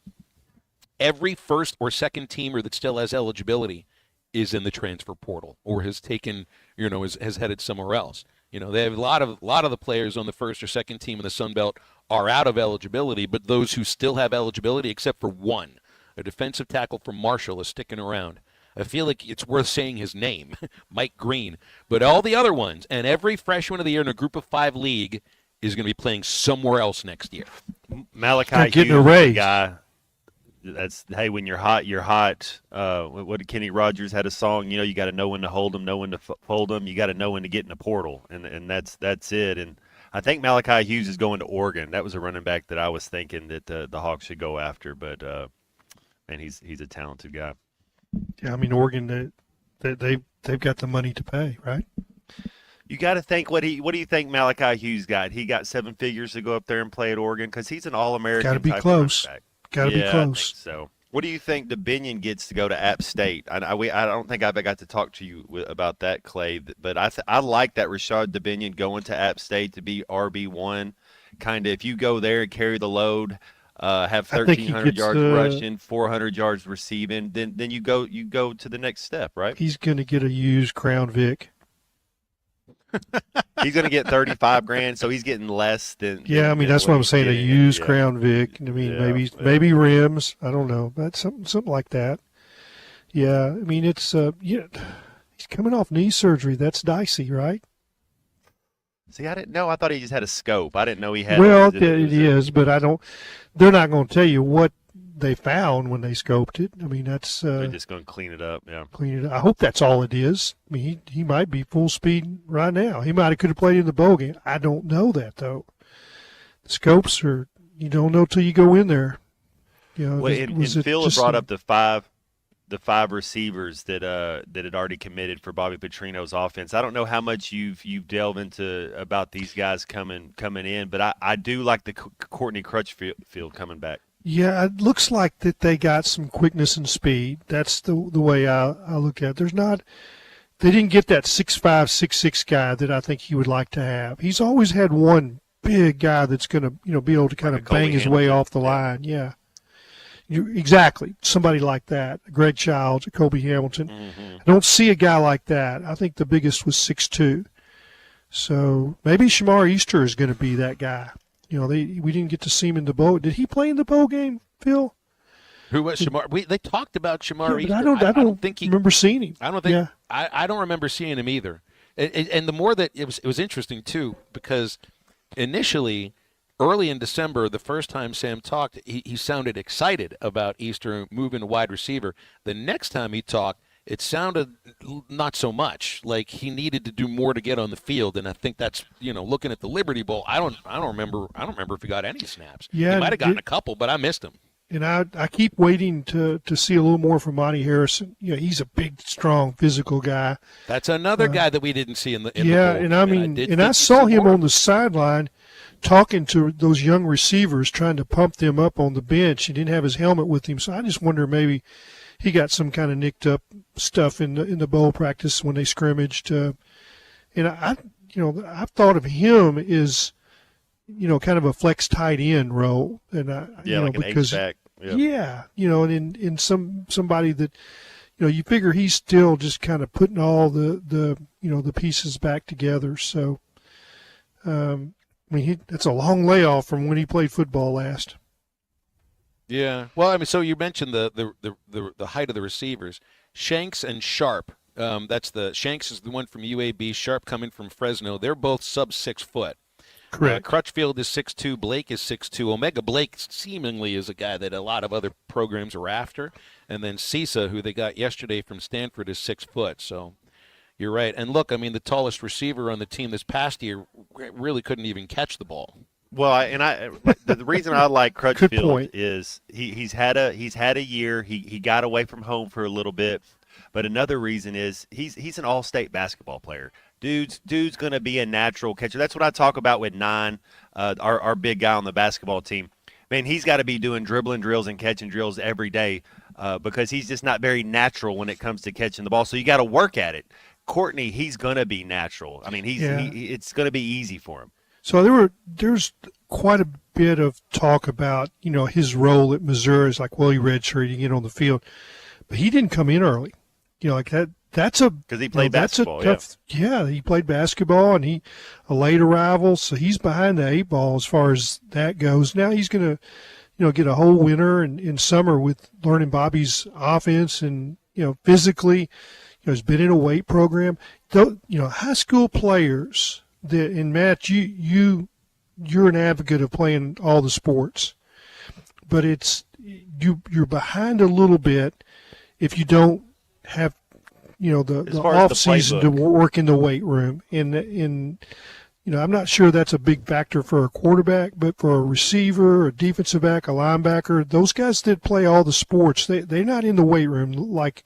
[SPEAKER 5] every first or second teamer that still has eligibility is in the transfer portal or has taken, has headed somewhere else. They have a lot of the players on the first or second team in the Sun Belt are out of eligibility, but those who still have eligibility, except for one, a defensive tackle from Marshall, is sticking around. I feel like it's worth saying his name, Mike Green. But all the other ones, and every freshman of the year in a Group of 5 league is going to be playing somewhere else next year.
[SPEAKER 8] Malachi
[SPEAKER 7] getting
[SPEAKER 8] Hughes,
[SPEAKER 7] a raise.
[SPEAKER 8] guy. Hey, when you're hot, you're hot. What did Kenny Rogers had a song? You got to know when to hold them, know when to fold them. You got to know when to get in the portal, and that's it. And I think Malachi Hughes is going to Oregon. That was a running back that I was thinking that the Hawks should go after, but and he's a talented guy.
[SPEAKER 7] Yeah, I mean Oregon, they've got the money to pay, right?
[SPEAKER 8] You got to think what do you think Malachi Hughes got? He got 7 figures to go up there and play at Oregon because he's an All-American.
[SPEAKER 7] Got to be close. Got to be close.
[SPEAKER 8] I think so. What do you think DeBinion gets to go to App State? I don't think I got to talk to you about that, Clay, but I like that Rashad DeBinion going to App State to be RB1. Kind of if you go there and carry the load, have 1,300 yards rushing, 400 yards receiving, then you go to the next step, right?
[SPEAKER 7] He's going to get a used Crown Vic.
[SPEAKER 8] He's going to get $35,000, so he's getting less than.
[SPEAKER 7] Yeah, I mean that's what I'm saying. A used Crown Vic. I mean, maybe rims. I don't know, but something like that. Yeah, I mean it's he's coming off knee surgery. That's dicey, right?
[SPEAKER 8] See, I didn't know. I thought he just had a scope. I didn't know he had.
[SPEAKER 7] Well, it is, but I don't. They're not going to tell you what they found when they scoped it. I mean, that's
[SPEAKER 8] they're just going to clean it up. Yeah,
[SPEAKER 7] clean it up. I hope that's all it is. I mean, he might be full speed right now. He could have played in the bowl game. I don't know that though. The scopes are you don't know till you go in there.
[SPEAKER 8] Well, and Phil brought up the five receivers that had already committed for Bobby Petrino's offense. I don't know how much you've delved into about these guys coming in, but I do like the Courtney Crutchfield coming back.
[SPEAKER 7] Yeah, it looks like that they got some quickness and speed. That's the way I look at it. They didn't get that 6'5", 6'6" guy that I think he would like to have. He's always had one big guy that's going to be able to kind of bang his way off the line. Yeah. Exactly. Somebody like that. Greg Childs, Kobe Hamilton. Mm-hmm. I don't see a guy like that. I think the biggest was 6'2". So maybe Shamar Easter is going to be that guy. We didn't get to see him in the bowl. Did he play in the bowl game, Phil?
[SPEAKER 5] Who was Shamar? They talked about Shamar Easter.
[SPEAKER 7] I don't think he remember seeing him.
[SPEAKER 5] I don't think. Yeah. I don't remember seeing him either. And the more that it was interesting too, because initially, early in December, the first time Sam talked, he sounded excited about Easter moving to wide receiver. The next time he talked, it sounded not so much like he needed to do more to get on the field, and I think that's looking at the Liberty Bowl. I don't remember if he got any snaps.
[SPEAKER 7] Yeah,
[SPEAKER 5] he might have gotten a couple, but I missed him.
[SPEAKER 7] And I keep waiting to see a little more from Monty Harrison. He's a big, strong, physical guy.
[SPEAKER 5] That's another guy that we didn't see in the bowl.
[SPEAKER 7] And I mean, I saw him on the sideline talking to those young receivers, trying to pump them up on the bench. He didn't have his helmet with him, so I just wonder maybe he got some kind of nicked up stuff in the bowl practice when they scrimmaged. And I've thought of him as, kind of a flex tight end role. And
[SPEAKER 8] like
[SPEAKER 7] because,
[SPEAKER 8] an H-back. Yep.
[SPEAKER 7] Yeah, and in somebody that, you figure he's still just kind of putting all the pieces back together. So, that's a long layoff from when he played football last.
[SPEAKER 5] Yeah. Well, I mean, so you mentioned the height of the receivers. Shanks and Sharp. Shanks is the one from UAB. Sharp coming from Fresno. They're both sub 6 foot.
[SPEAKER 7] Correct.
[SPEAKER 5] Crutchfield is 6'2". Blake is 6'2". Omega Blake seemingly is a guy that a lot of other programs are after. And then Cisa, who they got yesterday from Stanford, is 6 foot. So, You're right. And look, I mean, the tallest receiver on the team this past year really couldn't even catch the ball.
[SPEAKER 8] Well, the reason I like Crutchfield is he's had a year. He got away from home for a little bit, but another reason is he's an all-state basketball player. Dude's gonna be a natural catcher. That's what I talk about with Nine, our big guy on the basketball team. Man, he's got to be doing dribbling drills and catching drills every day because he's just not very natural when it comes to catching the ball. So you got to work at it. Courtney, he's going to be natural. I mean, it's going to be easy for him.
[SPEAKER 7] So there's quite a bit of talk about, his role at Missouri is like, well, he redshirted, he get on the field, but he didn't come in early. Like that. That's because
[SPEAKER 8] he played basketball.
[SPEAKER 7] He played basketball, and a late arrival, so he's behind the 8 ball as far as that goes. Now he's going to, get a whole winter and summer with learning Bobby's offense, and physically, has been in a weight program. High school players and Matt, you're an advocate of playing all the sports, but you're behind a little bit if you don't have the off season to work in the weight room. And I'm not sure that's a big factor for a quarterback, but for a receiver, a defensive back, a linebacker, those guys that play all the sports, they're not in the weight room like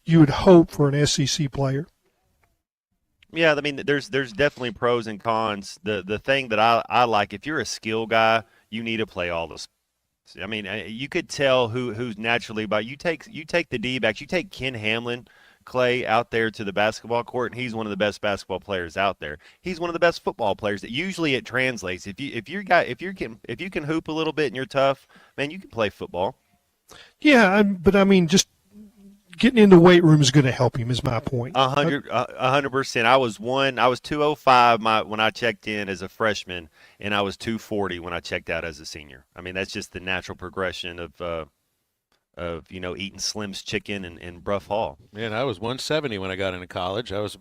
[SPEAKER 7] you would hope for an SEC player.
[SPEAKER 8] Yeah, I mean, there's definitely pros and cons. The thing that I like, if you're a skill guy, you need to play all the sports. I mean, you could tell who's naturally, but you take the D-backs, you take Ken Hamlin, Clay, out there to the basketball court, and he's one of the best basketball players out there. He's one of the best football players. That usually it translates. If you can hoop a little bit and you're tough, man, you can play football.
[SPEAKER 7] Yeah, but I mean, just getting in the weight room is going to help him. Is my point.
[SPEAKER 8] 100%. I was 205 when I checked in as a freshman, and I was 240 when I checked out as a senior. I mean, that's just the natural progression of eating Slim's chicken and Bruff Hall.
[SPEAKER 5] Man, I was 170 when I got into college. I was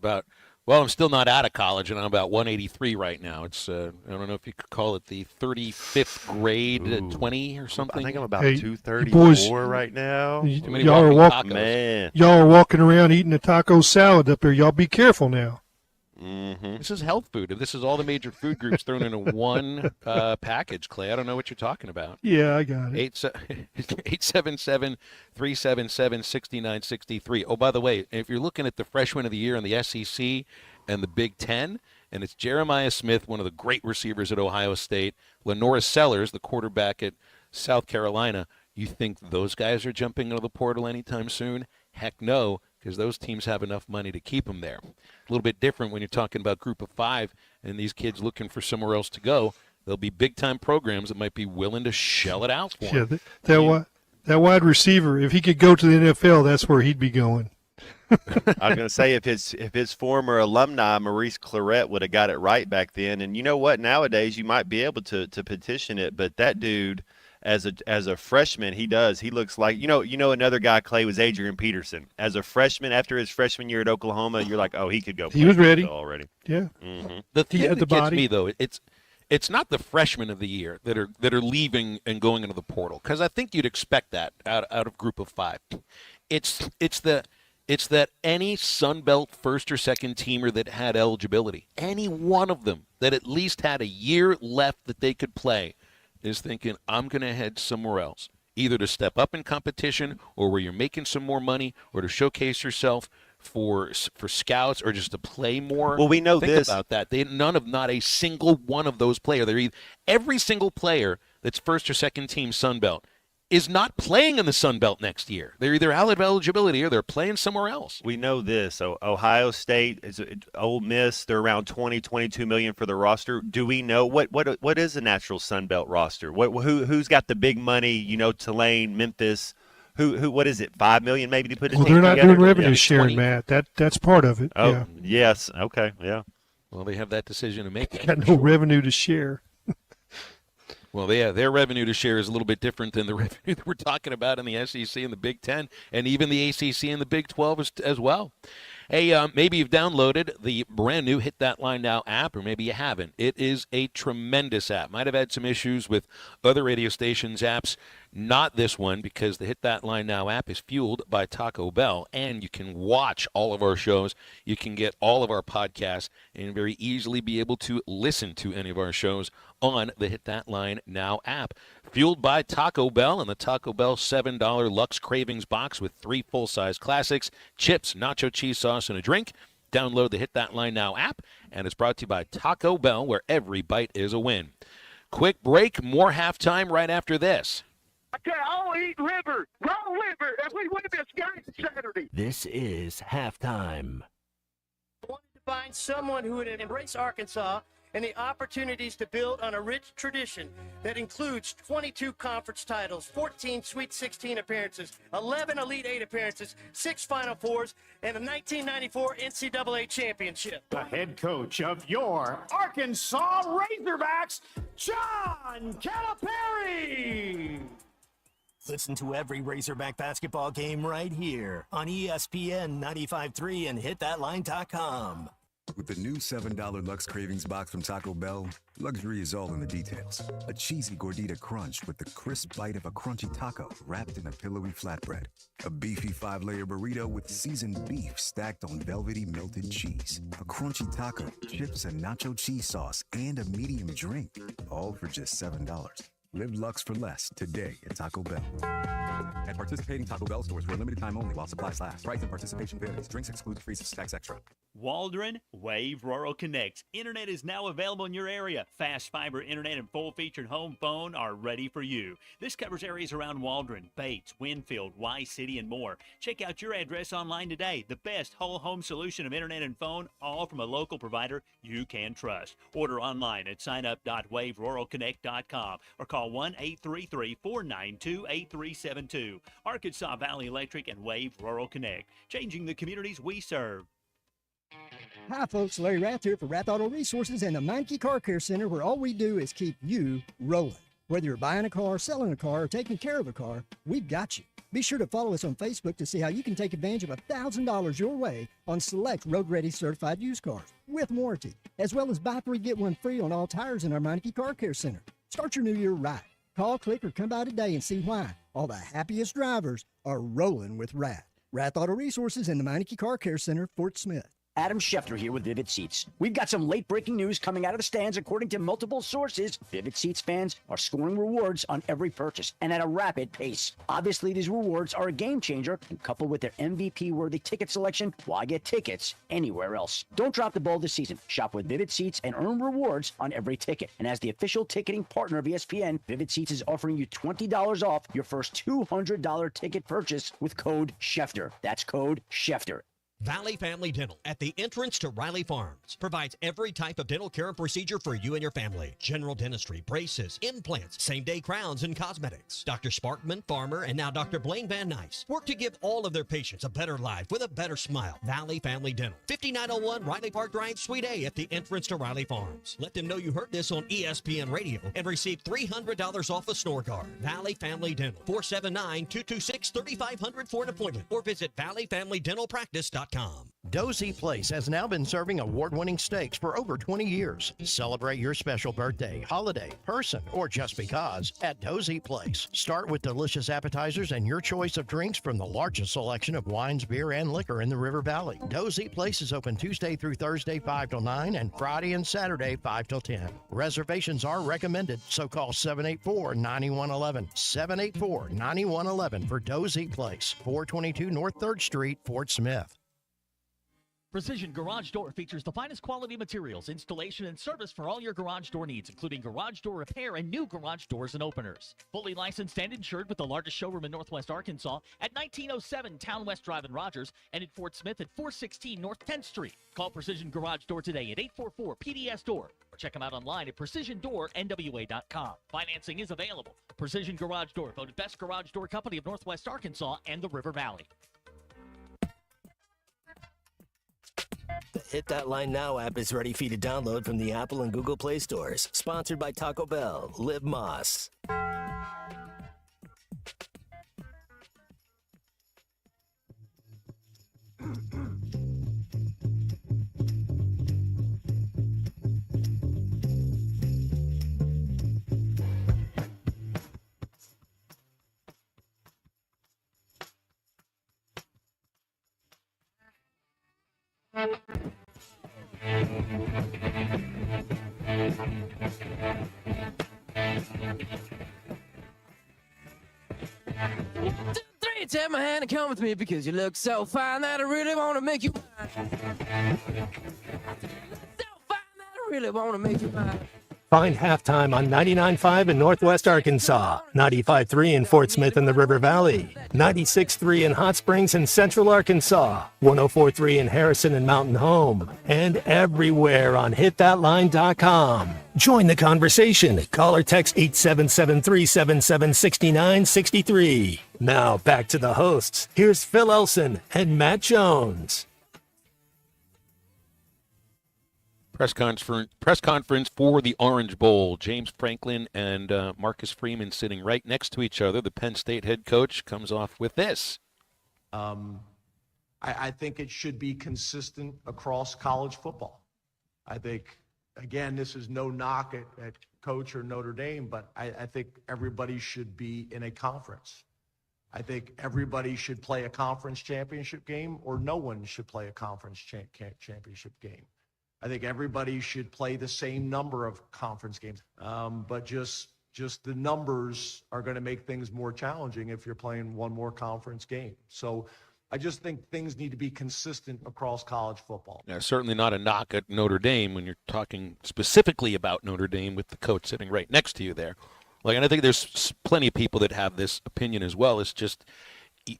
[SPEAKER 5] I'm still not out of college, and I'm about 183 right now. It's I don't know if you could call it the 35th grade 20 or something.
[SPEAKER 8] I think I'm about 234 right now.
[SPEAKER 7] Y'all are walking around eating a taco salad up there. Y'all be careful now.
[SPEAKER 8] Mm-hmm.
[SPEAKER 5] This is health food. This is all the major food groups thrown into one package, Clay. I don't know what you're talking about.
[SPEAKER 7] Yeah, I got it.
[SPEAKER 5] 877-377-6963. Oh, by the way, if you're looking at the freshman of the year in the SEC and the Big Ten, and it's Jeremiah Smith, one of the great receivers at Ohio State, Lenora Sellers, the quarterback at South Carolina, you think those guys are jumping into the portal anytime soon? Heck no, because those teams have enough money to keep them there. A little bit different when you're talking about Group of 5 and these kids looking for somewhere else to go. There'll be big-time programs that might be willing to shell it out for them.
[SPEAKER 7] Yeah, that wide receiver, if he could go to the NFL, that's where he'd be going.
[SPEAKER 8] I was going to say, if his former alumni, Maurice Clarett, would have got it right back then, and you know what, nowadays you might be able to petition it, but that dude, as a freshman, he looks like, another guy, Clay, was Adrian Peterson. As a freshman, after his freshman year at Oklahoma, you're like, oh, he could go play.
[SPEAKER 7] He was ready
[SPEAKER 8] already.
[SPEAKER 7] Yeah.
[SPEAKER 8] Mm-hmm.
[SPEAKER 5] The thing that gets me, though, it's not the freshmen of the year that are leaving and going into the portal, because I think you'd expect that out of Group of 5. It's that any Sun Belt first or second teamer that had eligibility, any one of them that at least had a year left that they could play, is thinking, I'm going to head somewhere else, either to step up in competition or where you're making some more money or to showcase yourself for scouts or just to play more.
[SPEAKER 8] Well, we know
[SPEAKER 5] Think about that. Not a single one of those players. Every single player that's first or second team Sun Belt is not playing in the Sun Belt next year. They're either out of eligibility or they're playing somewhere else.
[SPEAKER 8] We know this. So Ohio State, Ole Miss, they're around 22 million for the roster. Do we know what is a natural Sun Belt roster? Who's got the big money? Tulane, Memphis. What is it? 5 million maybe to put a team
[SPEAKER 7] together? Well, they're not doing revenue sharing,
[SPEAKER 5] 20.
[SPEAKER 7] Matt. That's part of it.
[SPEAKER 8] Oh,
[SPEAKER 7] yeah.
[SPEAKER 8] Yes. Okay. Yeah.
[SPEAKER 5] Well, they have that decision to make.
[SPEAKER 7] Got no revenue to share.
[SPEAKER 5] Well, their revenue to share is a little bit different than the revenue that we're talking about in the SEC and the Big Ten, and even the ACC and the Big 12 as well. Hey, maybe you've downloaded the brand new Hit That Line Now app, or maybe you haven't. It is a tremendous app. Might have had some issues with other radio stations' apps. Not this one, because the Hit That Line Now app is fueled by Taco Bell, and you can watch all of our shows. You can get all of our podcasts and very easily be able to listen to any of our shows on the Hit That Line Now app. Fueled by Taco Bell and the Taco Bell $7 Lux Cravings box with 3 full-size classics, chips, nacho cheese sauce, and a drink. Download the Hit That Line Now app, and it's brought to you by Taco Bell, where every bite is a win. Quick break, more halftime right after this.
[SPEAKER 17] Okay, I'll eat liver, raw liver, if we win this game Saturday.
[SPEAKER 10] This is halftime.
[SPEAKER 1] I wanted to find someone who would embrace Arkansas and the opportunities to build on a rich tradition that includes 22 conference titles, 14 Sweet 16 appearances, 11 Elite 8 appearances, 6 Final Fours, and a 1994 NCAA championship.
[SPEAKER 16] The head coach of your Arkansas Razorbacks, John Calipari.
[SPEAKER 10] Listen to every Razorback basketball game right here on ESPN 95.3 and hitthatline.com.
[SPEAKER 3] With the new $7 Lux Cravings box from Taco Bell, luxury is all in the details. A cheesy gordita crunch with the crisp bite of a crunchy taco wrapped in a pillowy flatbread. A beefy 5-layer burrito with seasoned beef stacked on velvety melted cheese. A crunchy taco, chips and nacho cheese sauce, and a medium drink. All for just $7. Live Lux for less today at Taco Bell. At participating Taco Bell stores for a limited time only while supplies last. Price and participation varies. Drinks exclude free tax extra.
[SPEAKER 4] Waldron Wave Rural Connect. Internet is now available in your area. Fast fiber internet and full-featured home phone are ready for you. This covers areas around Waldron, Bates, Winfield, Y-City, and more. Check out your address online today. The best whole home solution of internet and phone, all from a local provider you can trust. Order online at signup.waveruralconnect.com or call 1-833-492-8372. Arkansas Valley Electric and Wave Rural Connect, changing the communities we serve.
[SPEAKER 13] Hi, folks. Larry Rath here for Rath Auto Resources and the Meineke Car Care Center, where all we do is keep you rolling. Whether you're buying a car, selling a car, or taking care of a car, we've got you. Be sure to follow us on Facebook to see how you can take advantage of $1,000 your way on select road-ready certified used cars with warranty, as well as buy 3, get 1 free on all tires in our Meineke Car Care Center. Start your new year right. Call, click, or come by today and see why all the happiest drivers are rolling with Rath. Rath Auto Resources and the Meineke Car Care Center, Fort Smith.
[SPEAKER 6] Adam Schefter here with Vivid Seats. We've got some late-breaking news coming out of the stands. According to multiple sources, Vivid Seats fans are scoring rewards on every purchase and at a rapid pace. Obviously, these rewards are a game changer, and coupled with their MVP-worthy ticket selection, why get tickets anywhere else? Don't drop the ball this season. Shop with Vivid Seats and earn rewards on every ticket. And as the official ticketing partner of ESPN, Vivid Seats is offering you $20 off your first $200 ticket purchase with code Schefter. That's code Schefter.
[SPEAKER 21] Valley Family Dental at the entrance to Riley Farms provides every type of dental care and procedure for you and your family. General dentistry, braces, implants, same-day crowns, and cosmetics. Dr. Sparkman, Farmer, and now Dr. Blaine Van Nice work to give all of their patients a better life with a better smile. Valley Family Dental, 5901 Riley Park Drive, Suite A at the entrance to Riley Farms. Let them know you heard this on ESPN Radio and receive $300 off a snore guard. Valley Family Dental, 479-226-3500 for an appointment or visit valleyfamilydentalpractice.com.
[SPEAKER 26] Dozy Place has now been serving award-winning steaks for over 20 years. Celebrate your special birthday, holiday, person, or just because at Dozy Place. Start with delicious appetizers and your choice of drinks from the largest selection of wines, beer, and liquor in the River Valley. Dozy Place is open Tuesday through Thursday 5 till 9 and Friday and Saturday 5 till 10. Reservations are recommended, so call 784-9111. 784-9111 for Dozy Place, 422 North 3rd Street, Fort Smith.
[SPEAKER 9] Precision Garage Door features the finest quality materials, installation, and service for all your garage door needs, including garage door repair and new garage doors and openers. Fully licensed and insured with the largest showroom in Northwest Arkansas at 1907 Town West Drive in Rogers and at Fort Smith at 416 North 10th Street. Call Precision Garage Door today at 844-PDS-DOOR or check them out online at PrecisionDoorNWA.com. Financing is available. Precision Garage Door, voted best garage door company of Northwest Arkansas and the River Valley.
[SPEAKER 10] The Hit That Line Now app is ready for you to download from the Apple and Google Play stores. Sponsored by Taco Bell. Live Moss.
[SPEAKER 2] Three, take my hand and come with me because you look so fine that I really want to make you mine. So fine that I really want to make you mine.
[SPEAKER 18] Find Halftime on 99.5 in Northwest Arkansas, 95.3 in Fort Smith and the River Valley, 96.3 in Hot Springs and Central Arkansas, 104.3 in Harrison and Mountain Home, and everywhere on hitthatline.com. Join the conversation. Call or text 877-377-6963. Now back to the hosts. Here's Phil Elson and Matt Jones.
[SPEAKER 5] Press conference for the Orange Bowl. James Franklin and Marcus Freeman sitting right next to each other. The Penn State head coach comes off with this.
[SPEAKER 11] I think it should be consistent across college football. I think, again, this is no knock at Coach or Notre Dame, but I think everybody should be in a conference. I think everybody should play a conference championship game, or no one should play a conference championship game. I think everybody should play the same number of conference games, but just the numbers are going to make things more challenging if you're playing one more conference game. So I just think things need to be consistent across college football.
[SPEAKER 5] Yeah, certainly not a knock at Notre Dame when you're talking specifically about Notre Dame with the coach sitting right next to you there. Like, and I think there's plenty of people that have this opinion as well. It's just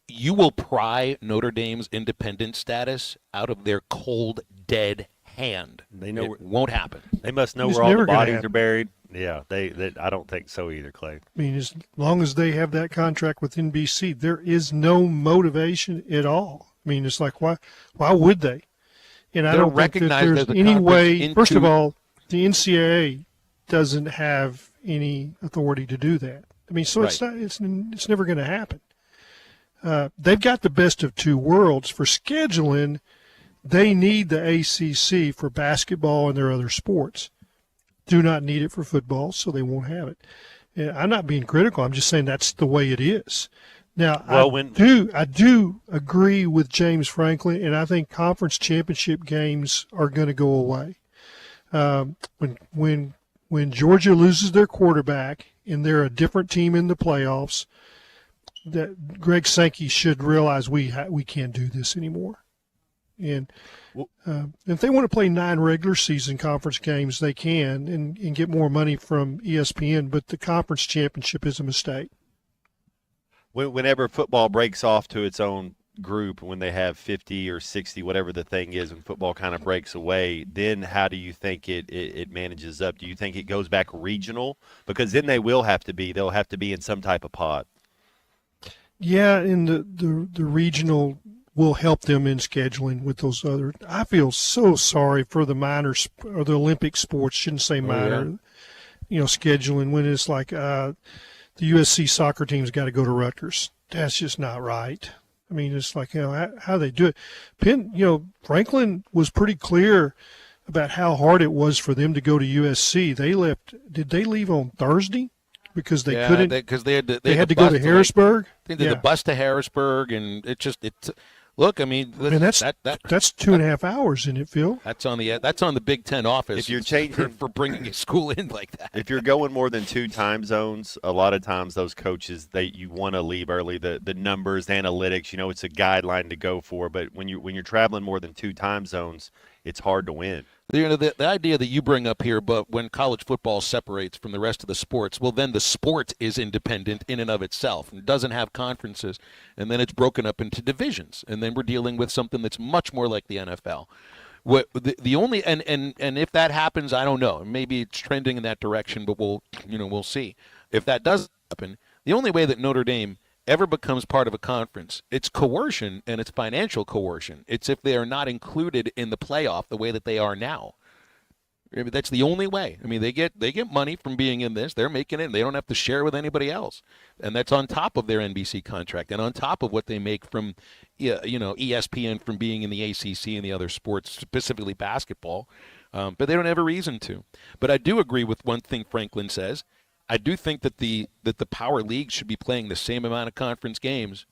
[SPEAKER 5] you will pry Notre Dame's independent status out of their cold, dead hand.
[SPEAKER 8] They know
[SPEAKER 5] it won't happen.
[SPEAKER 8] They must know
[SPEAKER 7] It's
[SPEAKER 8] where all the
[SPEAKER 7] never gonna
[SPEAKER 8] bodies
[SPEAKER 7] happen.
[SPEAKER 8] are buried. Yeah, they I don't think so either, Clay.
[SPEAKER 7] I mean, as long as they have that contract with NBC, there is no motivation at all. I mean, it's like, why would they? And I
[SPEAKER 5] They
[SPEAKER 7] don't
[SPEAKER 5] don't
[SPEAKER 7] think that
[SPEAKER 5] recognize
[SPEAKER 7] there's
[SPEAKER 5] that the
[SPEAKER 7] any
[SPEAKER 5] conference
[SPEAKER 7] way. First of
[SPEAKER 5] into-
[SPEAKER 7] all, the NCAA doesn't have any authority to do that. I mean, so it's
[SPEAKER 5] Right.
[SPEAKER 7] not. It's never going to happen. They've got the best of two worlds for scheduling. They need the ACC for basketball and their other sports. Do not need it for football, so they won't have it. And I'm not being critical. I'm just saying that's the way it is. Now,
[SPEAKER 8] Well,
[SPEAKER 7] I do agree with James Franklin, and I think conference championship games are going to go away. When Georgia loses their quarterback and they're a different team in the playoffs, that Greg Sankey should realize we can't do this anymore. And if they want to play 9 regular season conference games, they can and get more money from ESPN, but the conference championship is a mistake.
[SPEAKER 8] Whenever football breaks off to its own group, when they have 50 or 60, whatever the thing is, when football kind of breaks away, then how do you think it manages up? Do you think it goes back regional? Because then they'll have to be in some type of pod.
[SPEAKER 7] Yeah, and the regional will help them in scheduling with those other. I feel so sorry for the minor or the Olympic sports. Shouldn't say minor. Scheduling when it's like the USC soccer team's got to go to Rutgers. That's just not right. I mean, it's like how they do it. Franklin was pretty clear about how hard it was for them to go to USC. They left. Did they leave on Thursday? Because they couldn't.
[SPEAKER 5] Because they had to.
[SPEAKER 7] They had to go to Harrisburg.
[SPEAKER 5] They did the bus to Harrisburg, and it's. Look, I mean,
[SPEAKER 7] that's 2.5 hours, isn't it, Phil?
[SPEAKER 5] That's on the Big Ten office.
[SPEAKER 8] If you're changing
[SPEAKER 5] for bringing a school in like that.
[SPEAKER 8] If you're going more than 2 time zones, a lot of times those coaches you want to leave early. The numbers, the analytics, it's a guideline to go for. But when you're traveling more than 2 time zones, it's hard to win.
[SPEAKER 5] The idea that you bring up here, but when college football separates from the rest of the sports, well, then the sport is independent in and of itself and doesn't have conferences, and then it's broken up into divisions, and then we're dealing with something that's much more like the NFL. What the only and if that happens, I don't know. Maybe it's trending in that direction, but we'll see. If that does happen, the only way that Notre Dame ever becomes part of a conference, it's coercion, and it's financial coercion. It's if they are not included in the playoff the way that they are now. I mean, that's the only way. I mean, they get money from being in this. They're making it, and they don't have to share with anybody else. And that's on top of their NBC contract and on top of what they make from, ESPN from being in the ACC and the other sports, specifically basketball. But they don't have a reason to. But I do agree with one thing Franklin says. I do think that the power leagues should be playing the same amount of conference games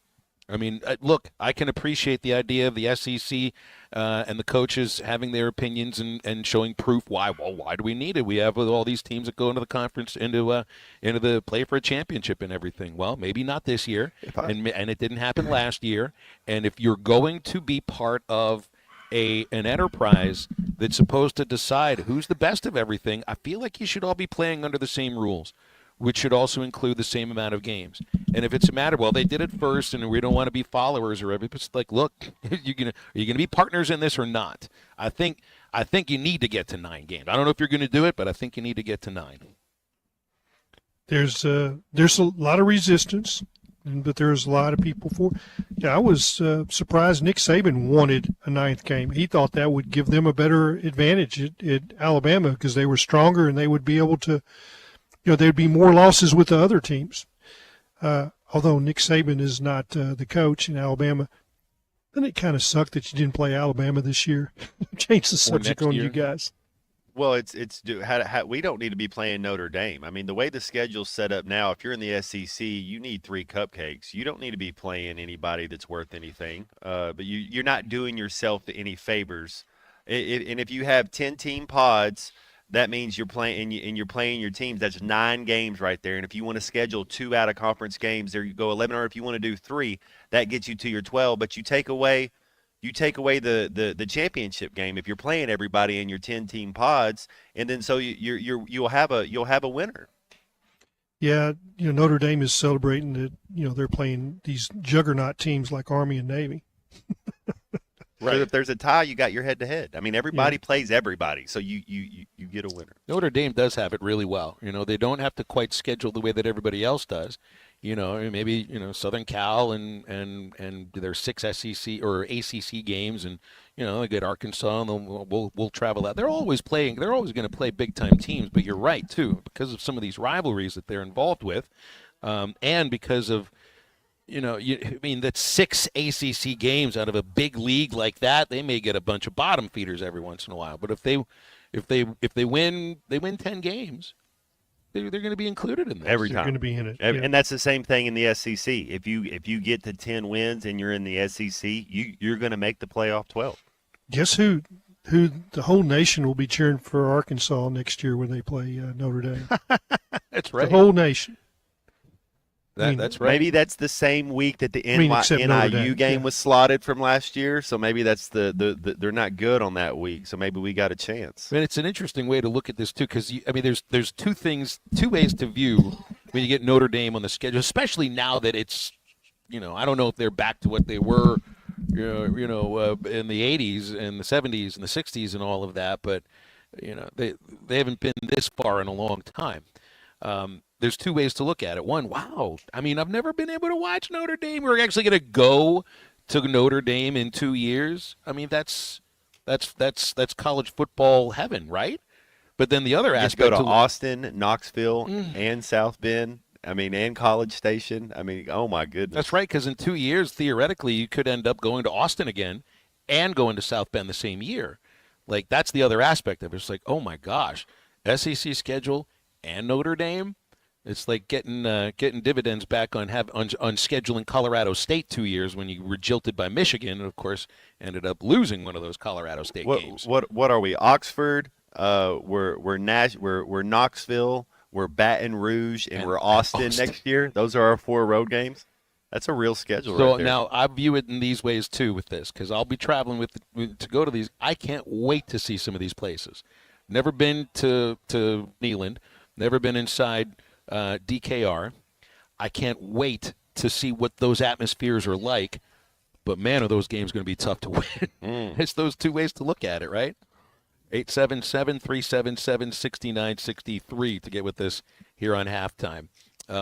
[SPEAKER 5] I mean, look, I can appreciate the idea of the SEC and the coaches having their opinions and showing proof why. Well, why do we need it? We have all these teams that go into the conference, into the play for a championship and everything. Well, maybe not this year, and it didn't happen last year. And if you're going to be part of an enterprise that's supposed to decide who's the best of everything, I feel like you should all be playing under the same rules, which should also include the same amount of games. And if it's a matter, well, they did it first, and we don't want to be followers or everything. It's like, look, are you gonna be partners in this or not? I think you need to get to 9 games. I don't know if you're going to do it, but I think you need to get to 9.
[SPEAKER 7] There's a lot of resistance, but there's a lot of people for. Yeah, I was surprised Nick Saban wanted a 9th game. He thought that would give them a better advantage at Alabama because they were stronger and they would be able to. There'd be more losses with the other teams. Although Nick Saban is not the coach in Alabama, doesn't it kind of suck that you didn't play Alabama this year? Change the subject on you guys.
[SPEAKER 8] Well, we don't need to be playing Notre Dame. I mean, the way the schedule's set up now, if you're in the SEC, you need 3 cupcakes. You don't need to be playing anybody that's worth anything. But you're not doing yourself any favors. And if you have 10-team pods, that means you're playing and you're playing your teams. That's 9 games right there. And if you want to schedule 2 out-of-conference games, there you go 11. Or if you want to do 3, that gets you to your 12. But you take away the championship game if you're playing everybody in your 10-team pods, and then so you'll have a winner.
[SPEAKER 7] Yeah, Notre Dame is celebrating that they're playing these juggernaut teams like Army and Navy.
[SPEAKER 8] Right. So if there's a tie, you got your head-to-head. I mean, everybody plays everybody, so you get a winner.
[SPEAKER 5] Notre Dame does have it really well. They don't have to quite schedule the way that everybody else does. Maybe Southern Cal and there's 6 SEC or ACC games, and they get Arkansas, and we'll travel out. They're always going to play big-time teams. But you're right too, because of some of these rivalries that they're involved with, and because of. That's 6 ACC games out of a big league like that. They may get a bunch of bottom feeders every once in a while, but if they win 10 games, they're going to be included in this.
[SPEAKER 8] Every time.
[SPEAKER 7] They're going to be in it,
[SPEAKER 8] and that's the same thing in the SEC. If you get to 10 wins and you're in the SEC, you're going to make the playoff 12.
[SPEAKER 7] Guess who the whole nation will be cheering for Arkansas next year when they play Notre Dame?
[SPEAKER 5] That's right.
[SPEAKER 7] The whole nation.
[SPEAKER 5] That's right.
[SPEAKER 8] Maybe that's the same week that the
[SPEAKER 7] except
[SPEAKER 8] NIU game was slotted from last year. So maybe that's the they're not good on that week. So maybe we got a chance.
[SPEAKER 5] And it's an interesting way to look at this too, because there's 2 ways to view when you get Notre Dame on the schedule, especially now that it's I don't know if they're back to what they were in the 80s and the 70s and the 60s and all of that, but they haven't been this far in a long time. There's 2 ways to look at it. One, wow, I mean, I've never been able to watch Notre Dame. We're actually going to go to Notre Dame in 2 years. I mean, that's college football heaven, right? But then the other aspect,
[SPEAKER 8] go to Austin, Knoxville, and South Bend. I mean, and College Station. I mean, oh my goodness.
[SPEAKER 5] That's right, because in 2 years, theoretically, you could end up going to Austin again and going to South Bend the same year. Like, that's the other aspect of it. It's like, oh my gosh, SEC schedule and Notre Dame. It's like getting dividends back on scheduling Colorado State 2 years when you were jilted by Michigan, and of course ended up losing one of those Colorado State games.
[SPEAKER 8] What are we? Oxford? We're Knoxville. We're Baton Rouge, and we're Austin next year. Those are our 4 road games. That's a real schedule.
[SPEAKER 5] So
[SPEAKER 8] right there.
[SPEAKER 5] Now I view it in these ways too with this, because I'll be traveling to go to these. I can't wait to see some of these places. Never been to Neyland. Never been inside DKR. I can't wait to see what those atmospheres are like, but man, are those games going to be tough to win. It's those 2 ways to look at it, right? 877-377-6963 to get with us here on Halftime.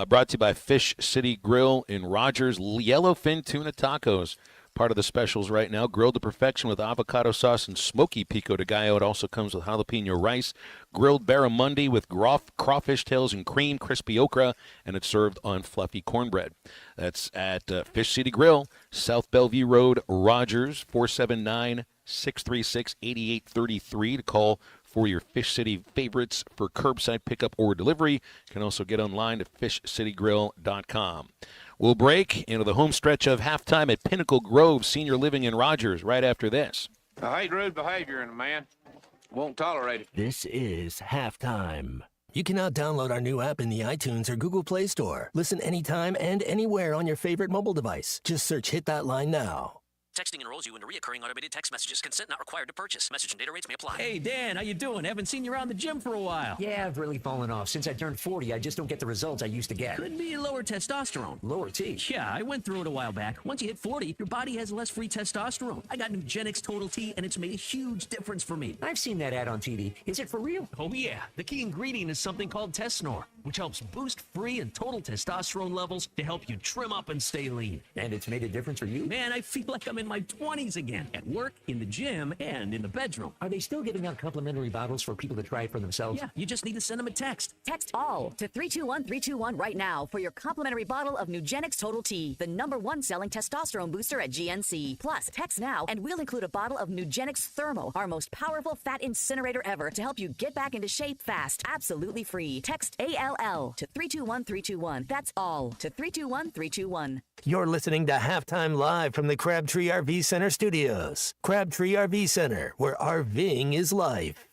[SPEAKER 5] Brought to you by Fish City Grill in Rogers. Yellowfin tuna tacos, part of the specials right now. Grilled to perfection with avocado sauce and smoky pico de gallo. It also comes with jalapeno rice, grilled barramundi with crawfish tails and cream, crispy okra, and it's served on fluffy cornbread. That's at Fish City Grill, South Bellevue Road, Rogers, 479-636-8833 to call for your Fish City favorites for curbside pickup or delivery. You can also get online at fishcitygrill.com. We'll break into the home stretch of halftime at Pinnacle Grove Senior Living in Rogers right after this.
[SPEAKER 12] I hate rude behavior in a man. Won't tolerate it.
[SPEAKER 10] This is Halftime. You can now download our new app in the iTunes or Google Play Store. Listen anytime and anywhere on your favorite mobile device. Just search Hit That Line now.
[SPEAKER 19] Texting enrolls you into recurring automated text messages. Consent not required to purchase. Message and data rates may apply.
[SPEAKER 21] Hey, Dan, how you doing? Haven't seen you around the gym for a while.
[SPEAKER 20] Yeah, I've really fallen off. Since I turned 40, I just don't get the results I used to get.
[SPEAKER 21] Could be lower testosterone.
[SPEAKER 20] Lower T.
[SPEAKER 21] Yeah, I went through it a while back. Once you hit 40, your body has less free testosterone. I got Nugenix Total T, and it's made a huge difference for me.
[SPEAKER 20] I've seen that ad on TV. Is it for real?
[SPEAKER 21] Oh, yeah. The key ingredient is something called Tesnor, which helps boost free and total testosterone levels to help you trim up and stay lean.
[SPEAKER 20] And it's made a difference for you?
[SPEAKER 21] Man, I feel like I'm in my 20s again. At work, in the gym, and in the bedroom.
[SPEAKER 20] Are they still giving out complimentary bottles for people to try it for themselves?
[SPEAKER 21] Yeah, you just need to send them a text.
[SPEAKER 22] Text ALL to 321-321 right now for your complimentary bottle of Nugenix Total T, the #1 selling testosterone booster at GNC. Plus, text now and we'll include a bottle of Nugenix Thermo, our most powerful fat incinerator ever, to help you get back into shape fast, absolutely free. Text ALL to 321-321. That's ALL to 321-321.
[SPEAKER 10] You're listening to Halftime Live from the Crabtree RV Center studios. Crabtree RV Center, where RVing is life.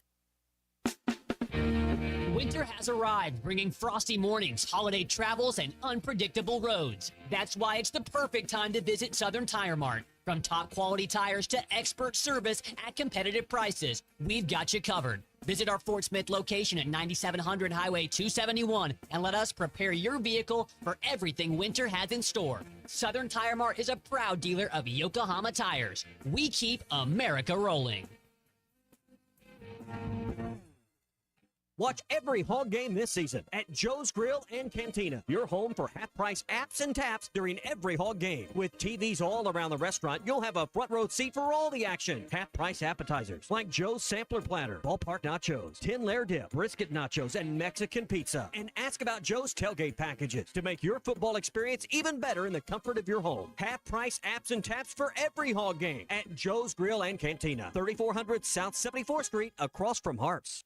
[SPEAKER 24] Winter has arrived, bringing frosty mornings, holiday travels, and unpredictable roads. That's why it's the perfect time to visit Southern Tire Mart. From top quality tires to expert service at competitive prices, we've got you covered. Visit our Fort Smith location at 9700 Highway 271 and let us prepare your vehicle for everything winter has in store. Southern Tire Mart is a proud dealer of Yokohama tires. We keep America rolling.
[SPEAKER 21] Watch every Hog game this season at Joe's Grill and Cantina, your home for half-price apps and taps during every Hog game. With TVs all around the restaurant, you'll have a front row seat for all the action. Half-price appetizers like Joe's Sampler Platter, Ballpark Nachos, 10-layer dip, brisket nachos, and Mexican pizza. And ask about Joe's tailgate packages to make your football experience even better in the comfort of your home. Half-price apps and taps for every Hog game at Joe's Grill and Cantina, 3400 South 74th Street, across from Harps.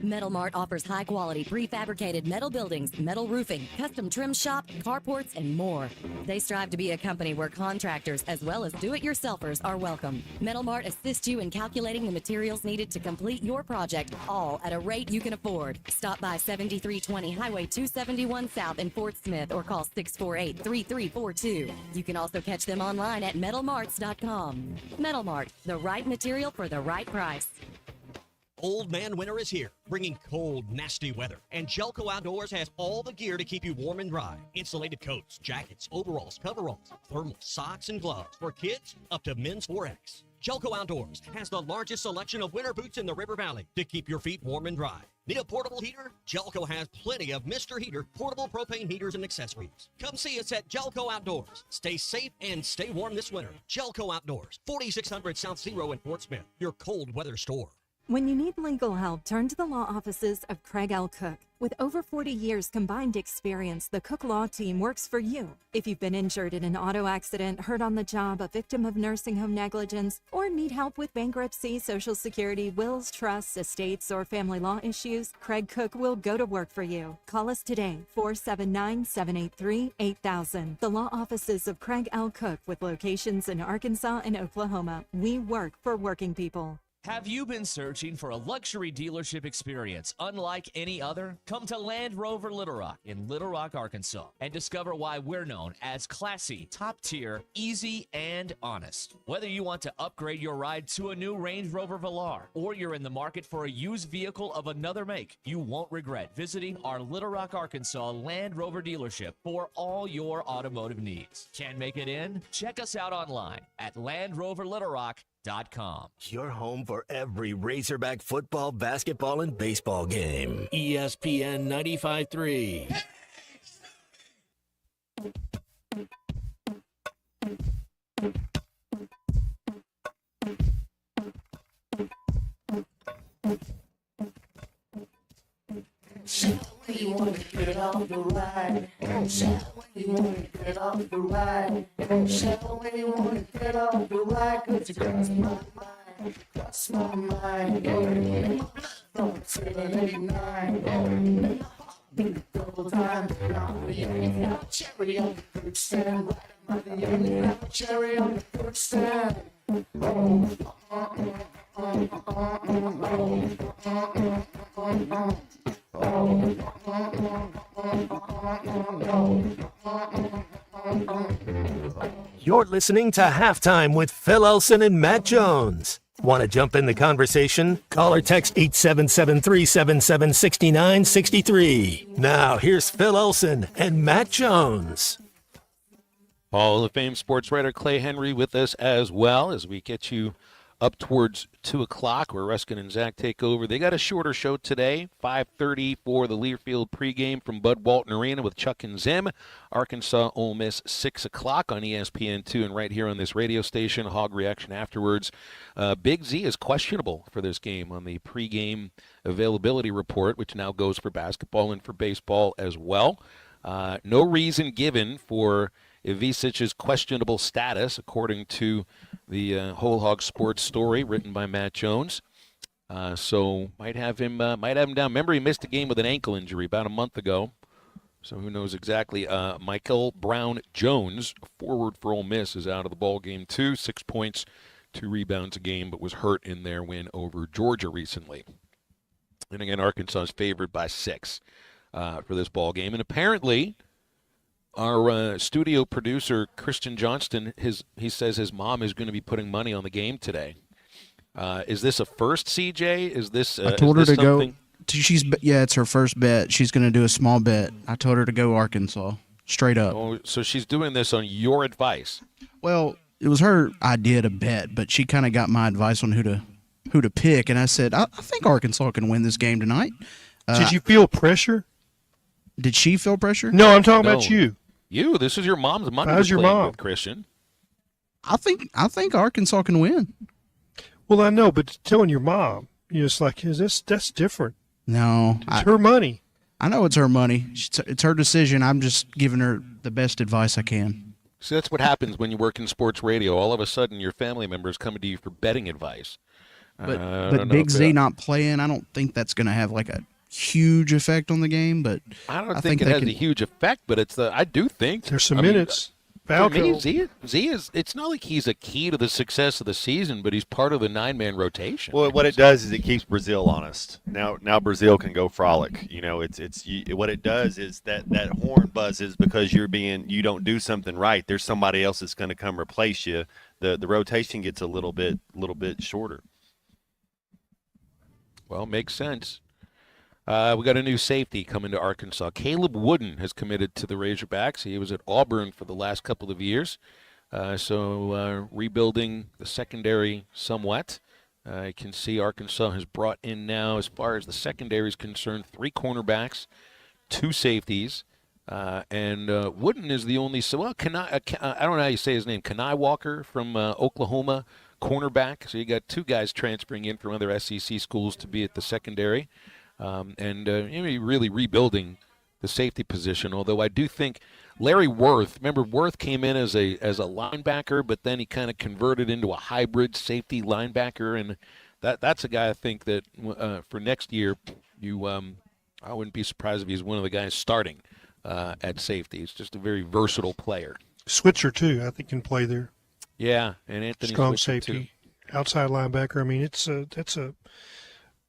[SPEAKER 22] Metal Mart offers high-quality prefabricated metal buildings, metal roofing, custom trim shop, carports, and more. They strive to be a company where contractors as well as do-it-yourselfers are welcome. Metal Mart assists you in calculating the materials needed to complete your project, all at a rate you can afford. Stop by 7320 Highway 271 South in Fort Smith or call 648-3342. You can also catch them online at metalmarts.com. Metal Mart, the right material for the right price.
[SPEAKER 21] Old Man Winter is here, bringing cold, nasty weather. And Jelco Outdoors has all the gear to keep you warm and dry. Insulated coats, jackets, overalls, coveralls, thermal socks, and gloves. For kids, up to men's 4X. Jelco Outdoors has the largest selection of winter boots in the River Valley to keep your feet warm and dry. Need a portable heater? Jelco has plenty of Mr. Heater portable propane heaters and accessories. Come see us at Jelco Outdoors. Stay safe and stay warm this winter. Jelco Outdoors, 4600 South Zero in Fort Smith, your cold weather store.
[SPEAKER 25] When you need legal help, turn to the law offices of Craig L. Cook. With over 40 years combined experience, the Cook Law Team works for you. If you've been injured in an auto accident, hurt on the job, a victim of nursing home negligence, or need help with bankruptcy, Social Security, wills, trusts, estates, or family law issues, Craig Cook will go to work for you. Call us today, 479-783-8000. The law offices of Craig L. Cook with locations in Arkansas and Oklahoma. We work for working people.
[SPEAKER 27] Have you been searching for a luxury dealership experience unlike any other? Come to Land Rover Little Rock in Little Rock, Arkansas, and discover why we're known as classy, top-tier, easy, and honest. Whether you want to upgrade your ride to a new Range Rover Velar, or you're in the market for a used vehicle of another make, you won't regret visiting our Little Rock, Arkansas Land Rover dealership for all your automotive needs. Can't make it in? Check us out online at LandRoverLittleRock.com.
[SPEAKER 10] Your home for every Razorback football, basketball, and baseball game. ESPN 95.3.
[SPEAKER 17] Shout when you want to get off the ride. Shout when you want to get off the ride. Shout when you want to get off the ride. 'Cause you cross my mind, cross my mind. 789. Gold time. The only have cherry on the fruit stand. The only have cherry on the fruit stand.
[SPEAKER 10] You're listening to Halftime with Phil Elson and Matt Jones. Want to jump in the conversation? Call or text 877-377-6963. Now, here's Phil Elson and Matt Jones.
[SPEAKER 5] Hall of Fame sports writer Clay Henry with us as well as we get you up towards 2 o'clock where Ruskin and Zach take over. They got a shorter show today, 5:30 for the Learfield pregame from Bud Walton Arena with Chuck and Zim. Arkansas Ole Miss, 6 o'clock on ESPN2 and right here on this radio station. Hog Reaction afterwards. Big Z is questionable for this game on the pregame availability report, which now goes for basketball and for baseball as well. No reason given for Ivicic's questionable status, according to the Whole Hog Sports story written by Matt Jones. So might have him down. Remember, he missed a game with an ankle injury about a month ago. So who knows exactly? Michael Brown Jones, forward for Ole Miss, is out of the ball game too. 6 points, 2 rebounds a game, but was hurt in their win over Georgia recently. And again, Arkansas is favored by 6 for this ball game. And apparently, our studio producer, Christian Johnston, he says his mom is going to be putting money on the game today. Is this a first, CJ? Is this
[SPEAKER 1] I told her to
[SPEAKER 5] something?
[SPEAKER 1] go. It's her first bet. She's going to do a small bet. I told her to go Arkansas, straight up.
[SPEAKER 5] Oh, so she's doing this on your advice.
[SPEAKER 1] Well, it was her idea to bet, but she kind of got my advice on who to pick, and I said, I think Arkansas can win this game tonight.
[SPEAKER 7] Did you feel pressure?
[SPEAKER 1] Did she feel pressure?
[SPEAKER 7] No, I'm talking about you.
[SPEAKER 5] You. This is your mom's money.
[SPEAKER 7] How's your mom,
[SPEAKER 5] Christian?
[SPEAKER 1] I think Arkansas can win.
[SPEAKER 7] Well, I know, but telling your mom, it's like that's different.
[SPEAKER 1] No,
[SPEAKER 7] it's her money.
[SPEAKER 1] I know it's her money. It's her decision. I'm just giving her the best advice I can.
[SPEAKER 5] See, that's what happens when you work in sports radio. All of a sudden, your family members coming to you for betting advice.
[SPEAKER 1] But Big Z not playing, I don't think that's going to have like a huge effect on the game. But
[SPEAKER 5] I don't think it has a huge effect. But I do think
[SPEAKER 7] there's some minutes.
[SPEAKER 5] For me, Z is. It's not like he's a key to the success of the season, but he's part of the 9-man rotation.
[SPEAKER 8] Well, what it does is it keeps Brazil honest. Now Brazil can go frolic. What it does is that horn buzzes because you don't do something right. There's somebody else that's going to come replace you. The rotation gets a little bit shorter.
[SPEAKER 5] Well, makes sense. We got a new safety coming to Arkansas. Caleb Wooden has committed to the Razorbacks. He was at Auburn for the last couple of years. So rebuilding the secondary somewhat. You can see Arkansas has brought in now, as far as the secondary is concerned, 3 cornerbacks, 2 safeties. And Wooden is the only, I don't know how you say his name, Kenai Walker from Oklahoma, cornerback. So you got 2 guys transferring in from other SEC schools to be at the secondary. And really rebuilding the safety position, although I do think Larry Worth, remember Worth came in as a linebacker, but then he kind of converted into a hybrid safety linebacker, and that's a guy I think that for next year, I wouldn't be surprised if he's one of the guys starting at safety. He's just a very versatile player.
[SPEAKER 7] Switcher, too, I think can play there.
[SPEAKER 5] Yeah, and Anthony
[SPEAKER 7] strong
[SPEAKER 5] Switzer,
[SPEAKER 7] safety,
[SPEAKER 5] too.
[SPEAKER 7] Outside linebacker. I mean, that's a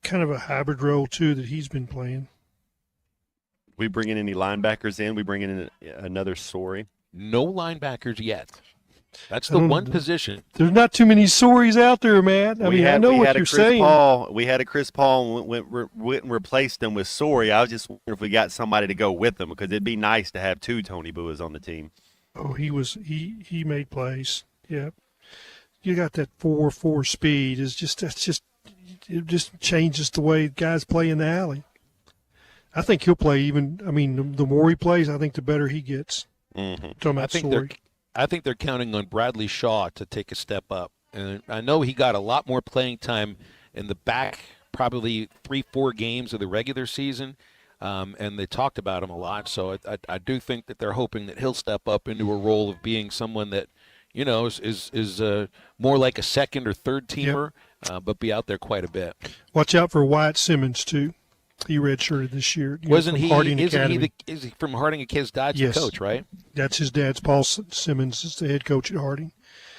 [SPEAKER 7] kind of a hybrid role, too, that he's been playing.
[SPEAKER 8] We bring in any linebackers in? We bring in another Sorey?
[SPEAKER 5] No linebackers yet. That's the one position.
[SPEAKER 7] There's not too many Soreys out there, man. I know what you're saying.
[SPEAKER 8] We had a Chris Paul and went and replaced them with Sorey. I was just wondering if we got somebody to go with them because it'd be nice to have 2 Tony Buas on the team.
[SPEAKER 7] Oh, he made plays. Yeah. You got that 4.4 speed. It just changes the way guys play in the alley. I think he'll play the more he plays, I think the better he gets.
[SPEAKER 8] Mm-hmm.
[SPEAKER 5] I think they're counting on Bradley Shaw to take a step up. And I know he got a lot more playing time in the back, probably 3-4 games of the regular season, and they talked about him a lot. So I do think that they're hoping that he'll step up into a role of being someone that, is more like a second or third teamer but be out there quite a bit.
[SPEAKER 7] Watch out for Wyatt Simmons too. He redshirted this year.
[SPEAKER 5] Wasn't
[SPEAKER 7] from
[SPEAKER 5] he?
[SPEAKER 7] Harding
[SPEAKER 5] Isn't
[SPEAKER 7] Academy.
[SPEAKER 5] is he from Harding? His dad's
[SPEAKER 7] Yes.
[SPEAKER 5] the coach, right?
[SPEAKER 7] That's his dad's. Paul Simmons is the head coach at Harding.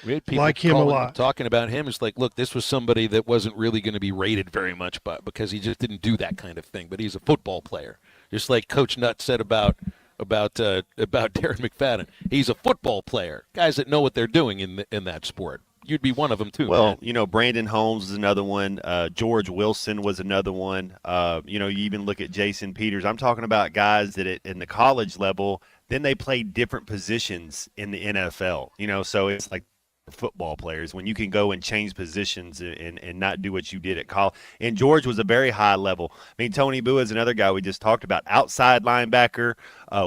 [SPEAKER 5] We had people
[SPEAKER 7] Like him a
[SPEAKER 5] calling
[SPEAKER 7] lot.
[SPEAKER 5] talking about him. It's like, look, this was somebody that wasn't really going to be rated very much, but because he just didn't do that kind of thing. But he's a football player, just like Coach Nutt said about Darren McFadden. He's a football player. Guys that know what they're doing in that sport. You'd be one of them too.
[SPEAKER 8] Well,
[SPEAKER 5] man.
[SPEAKER 8] you know, Brandon Holmes is another one. George Wilson was another one. You know, you even look at Jason Peters. I'm talking about guys that in the college level, then they play different positions in the NFL. You know, so it's like football players when you can go and change positions and not do what you did at college. And George was a very high level. I mean, Tony Bua is another guy we just talked about. Outside linebacker,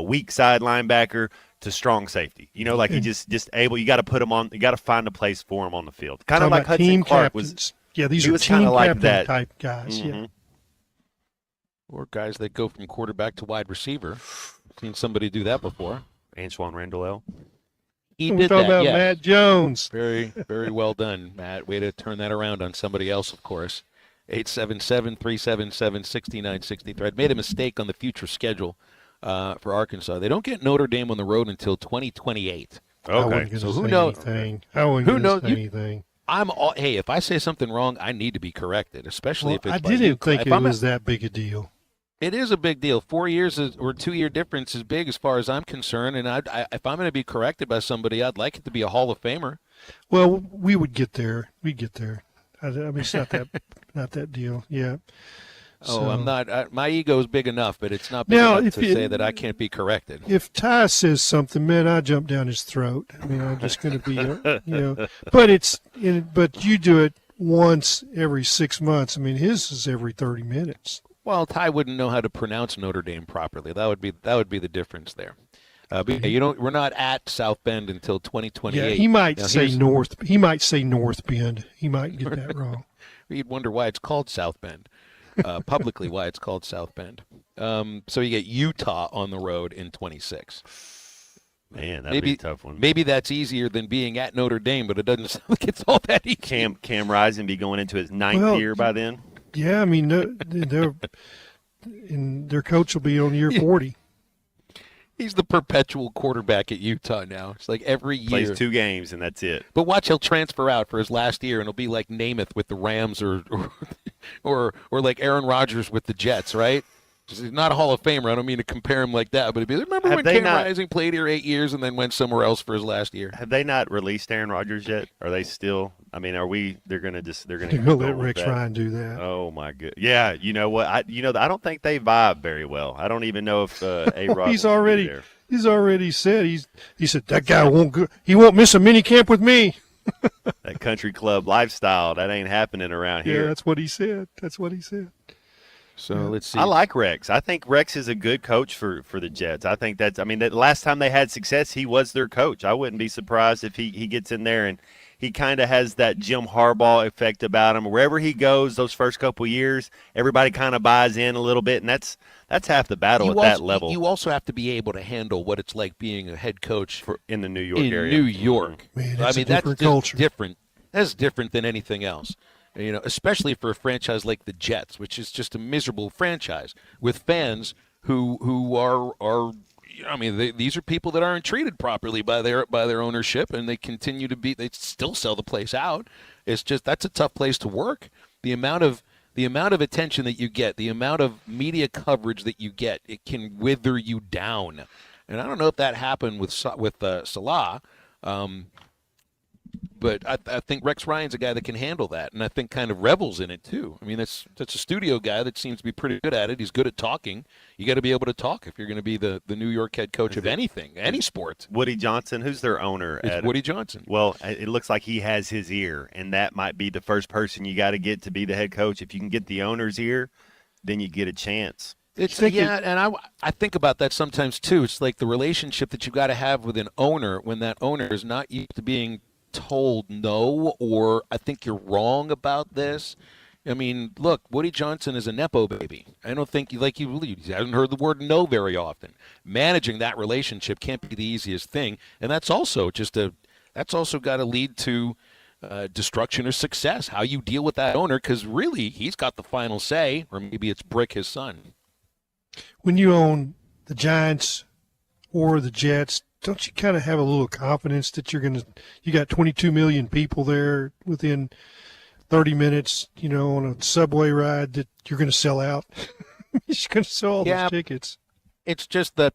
[SPEAKER 8] weak side linebacker, to strong safety. You know, like he just able. You got to put him on. You got to find a place for him on the field. Kind of
[SPEAKER 7] Talking
[SPEAKER 8] like
[SPEAKER 7] about
[SPEAKER 8] Hudson
[SPEAKER 7] team
[SPEAKER 8] Clark
[SPEAKER 7] captains.
[SPEAKER 8] was.
[SPEAKER 7] Yeah, these
[SPEAKER 8] he
[SPEAKER 7] are
[SPEAKER 8] was
[SPEAKER 7] team
[SPEAKER 8] kinda like
[SPEAKER 7] captain
[SPEAKER 8] that.
[SPEAKER 7] type guys.
[SPEAKER 8] Mhm.
[SPEAKER 7] Yeah.
[SPEAKER 5] Or guys that go from quarterback to wide receiver. Seen somebody do that before.
[SPEAKER 8] Antoine Randall.
[SPEAKER 5] He
[SPEAKER 7] We're
[SPEAKER 5] did
[SPEAKER 7] talking
[SPEAKER 5] that.
[SPEAKER 7] about
[SPEAKER 5] Yes.
[SPEAKER 7] Matt Jones.
[SPEAKER 5] Very, very well done, Matt. Way to turn that around on somebody else, of course. 877-377-6963. I'd made a mistake on the future schedule for Arkansas. They don't get Notre Dame on the road until 2028.
[SPEAKER 7] I wasn't gonna
[SPEAKER 5] So who
[SPEAKER 7] say
[SPEAKER 5] knows?
[SPEAKER 7] anything. I wasn't
[SPEAKER 5] Who
[SPEAKER 7] gonna
[SPEAKER 5] knows?
[SPEAKER 7] say anything.
[SPEAKER 5] Hey, if I say something wrong, I need to be corrected, especially
[SPEAKER 7] Well,
[SPEAKER 5] if it's
[SPEAKER 7] I
[SPEAKER 5] by you.
[SPEAKER 7] didn't think
[SPEAKER 5] If
[SPEAKER 7] it
[SPEAKER 5] I'm
[SPEAKER 7] was that big a deal.
[SPEAKER 5] It is a big deal. 4 years or 2 year difference is big as far as I'm concerned. And if I'm going to be corrected by somebody, I'd like it to be a Hall of Famer.
[SPEAKER 7] Well, we would get there. We'd get there. I mean, it's not that not that deal. Yeah.
[SPEAKER 5] Oh, I'm not. My ego is big enough, but it's not big
[SPEAKER 7] Now,
[SPEAKER 5] enough
[SPEAKER 7] if
[SPEAKER 5] to
[SPEAKER 7] you-
[SPEAKER 5] say that I can't be corrected.
[SPEAKER 7] If Ty says something, man, I jump down his throat. I mean, I'm just going to be, but you do it once every 6 months. I mean, his is every 30 minutes.
[SPEAKER 5] Well, Ty wouldn't know how to pronounce Notre Dame properly. That would be the difference there. But yeah, we're not at South Bend until 2028.
[SPEAKER 7] Yeah, he might
[SPEAKER 5] Now,
[SPEAKER 7] say
[SPEAKER 5] here's-
[SPEAKER 7] North. He might say North Bend. He might get that wrong.
[SPEAKER 5] You'd wonder why it's called South Bend. Publicly, why it's called South Bend. So you get Utah on the road in 26.
[SPEAKER 8] Man, that'd be a tough one.
[SPEAKER 5] Maybe that's easier than being at Notre Dame, but it doesn't sound like it's all that easy.
[SPEAKER 8] Cam Rising be going into his ninth
[SPEAKER 7] Well,
[SPEAKER 8] year by then.
[SPEAKER 7] Yeah, I mean, their coach will be on year 40.
[SPEAKER 5] He's the perpetual quarterback at Utah now. It's like every year.
[SPEAKER 8] Plays 2 games and that's it.
[SPEAKER 5] But watch, he'll transfer out for his last year, and it'll be like Namath with the Rams, or like Aaron Rodgers with the Jets, right? He's not a Hall of Famer. I don't mean to compare him like that, but it'd be, remember
[SPEAKER 8] Have
[SPEAKER 5] when
[SPEAKER 8] they
[SPEAKER 5] Cam
[SPEAKER 8] not-
[SPEAKER 5] Rising played here 8 years and then went somewhere else for his last year?
[SPEAKER 8] Have they not released Aaron Rodgers yet? Are they still? I mean, are we? They're gonna
[SPEAKER 7] They're
[SPEAKER 8] go
[SPEAKER 7] going to let
[SPEAKER 8] with
[SPEAKER 7] Rex
[SPEAKER 8] that.
[SPEAKER 7] Ryan do that.
[SPEAKER 8] Oh my good. Yeah, you know what? I don't think they vibe very well. I don't even know if A-Rod
[SPEAKER 7] He's
[SPEAKER 8] will be
[SPEAKER 7] already
[SPEAKER 8] there.
[SPEAKER 7] he's already said he said that guy won't go. He won't miss a mini camp with me.
[SPEAKER 8] That country club lifestyle that ain't happening around
[SPEAKER 7] Yeah,
[SPEAKER 8] here.
[SPEAKER 7] that's what he said. That's what he said.
[SPEAKER 5] So let's see.
[SPEAKER 8] I like Rex. I think Rex is a good coach for the Jets. I think that's. I mean, the last time they had success, he was their coach. I wouldn't be surprised if he gets in there and he kind of has that Jim Harbaugh effect about him. Wherever he goes, those first couple years, everybody kind of buys in a little bit, and that's half the battle at that level.
[SPEAKER 5] You also have to be able to handle what it's like being a head coach
[SPEAKER 8] in the New York
[SPEAKER 5] in
[SPEAKER 8] area.
[SPEAKER 5] New York.
[SPEAKER 7] Man,
[SPEAKER 5] I
[SPEAKER 7] it's
[SPEAKER 5] mean,
[SPEAKER 7] a
[SPEAKER 5] that's
[SPEAKER 7] different
[SPEAKER 5] just
[SPEAKER 7] culture.
[SPEAKER 5] different. That's different than anything else. You know, especially for a franchise like the Jets, which is just a miserable franchise with fans who are. I mean, these are people that aren't treated properly by their ownership, and they continue to be. They still sell the place out. It's just that's a tough place to work. The amount of attention that you get, the amount of media coverage that you get, it can wither you down. And I don't know if that happened with Salah. But I think Rex Ryan's a guy that can handle that, and I think kind of revels in it too. I mean, that's a studio guy that seems to be pretty good at it. He's good at talking. You got to be able to talk if you're going to be the New York head coach of anything, any sport.
[SPEAKER 8] Woody Johnson, who's their owner?
[SPEAKER 5] It's Woody Johnson.
[SPEAKER 8] Well, it looks like he has his ear, and that might be the first person you got to get to be the head coach. If you can get the owner's ear, then you get a chance.
[SPEAKER 5] And I think about that sometimes too. It's like the relationship that you got to have with an owner when that owner is not used to being told no, or I think you're wrong about this. I mean, look, Woody Johnson is a Nepo baby. I don't think he hasn't heard the word no very often. Managing that relationship can't be the easiest thing, and that's also got to lead to destruction or success, how you deal with that owner, because really he's got the final say, or maybe it's Brick, his son.
[SPEAKER 7] When you own the Giants or the Jets, don't you kind of have a little confidence that you got 22 million people there within 30 minutes, on a subway ride, that you're going to sell out? You're going to sell all those tickets.
[SPEAKER 5] It's just that,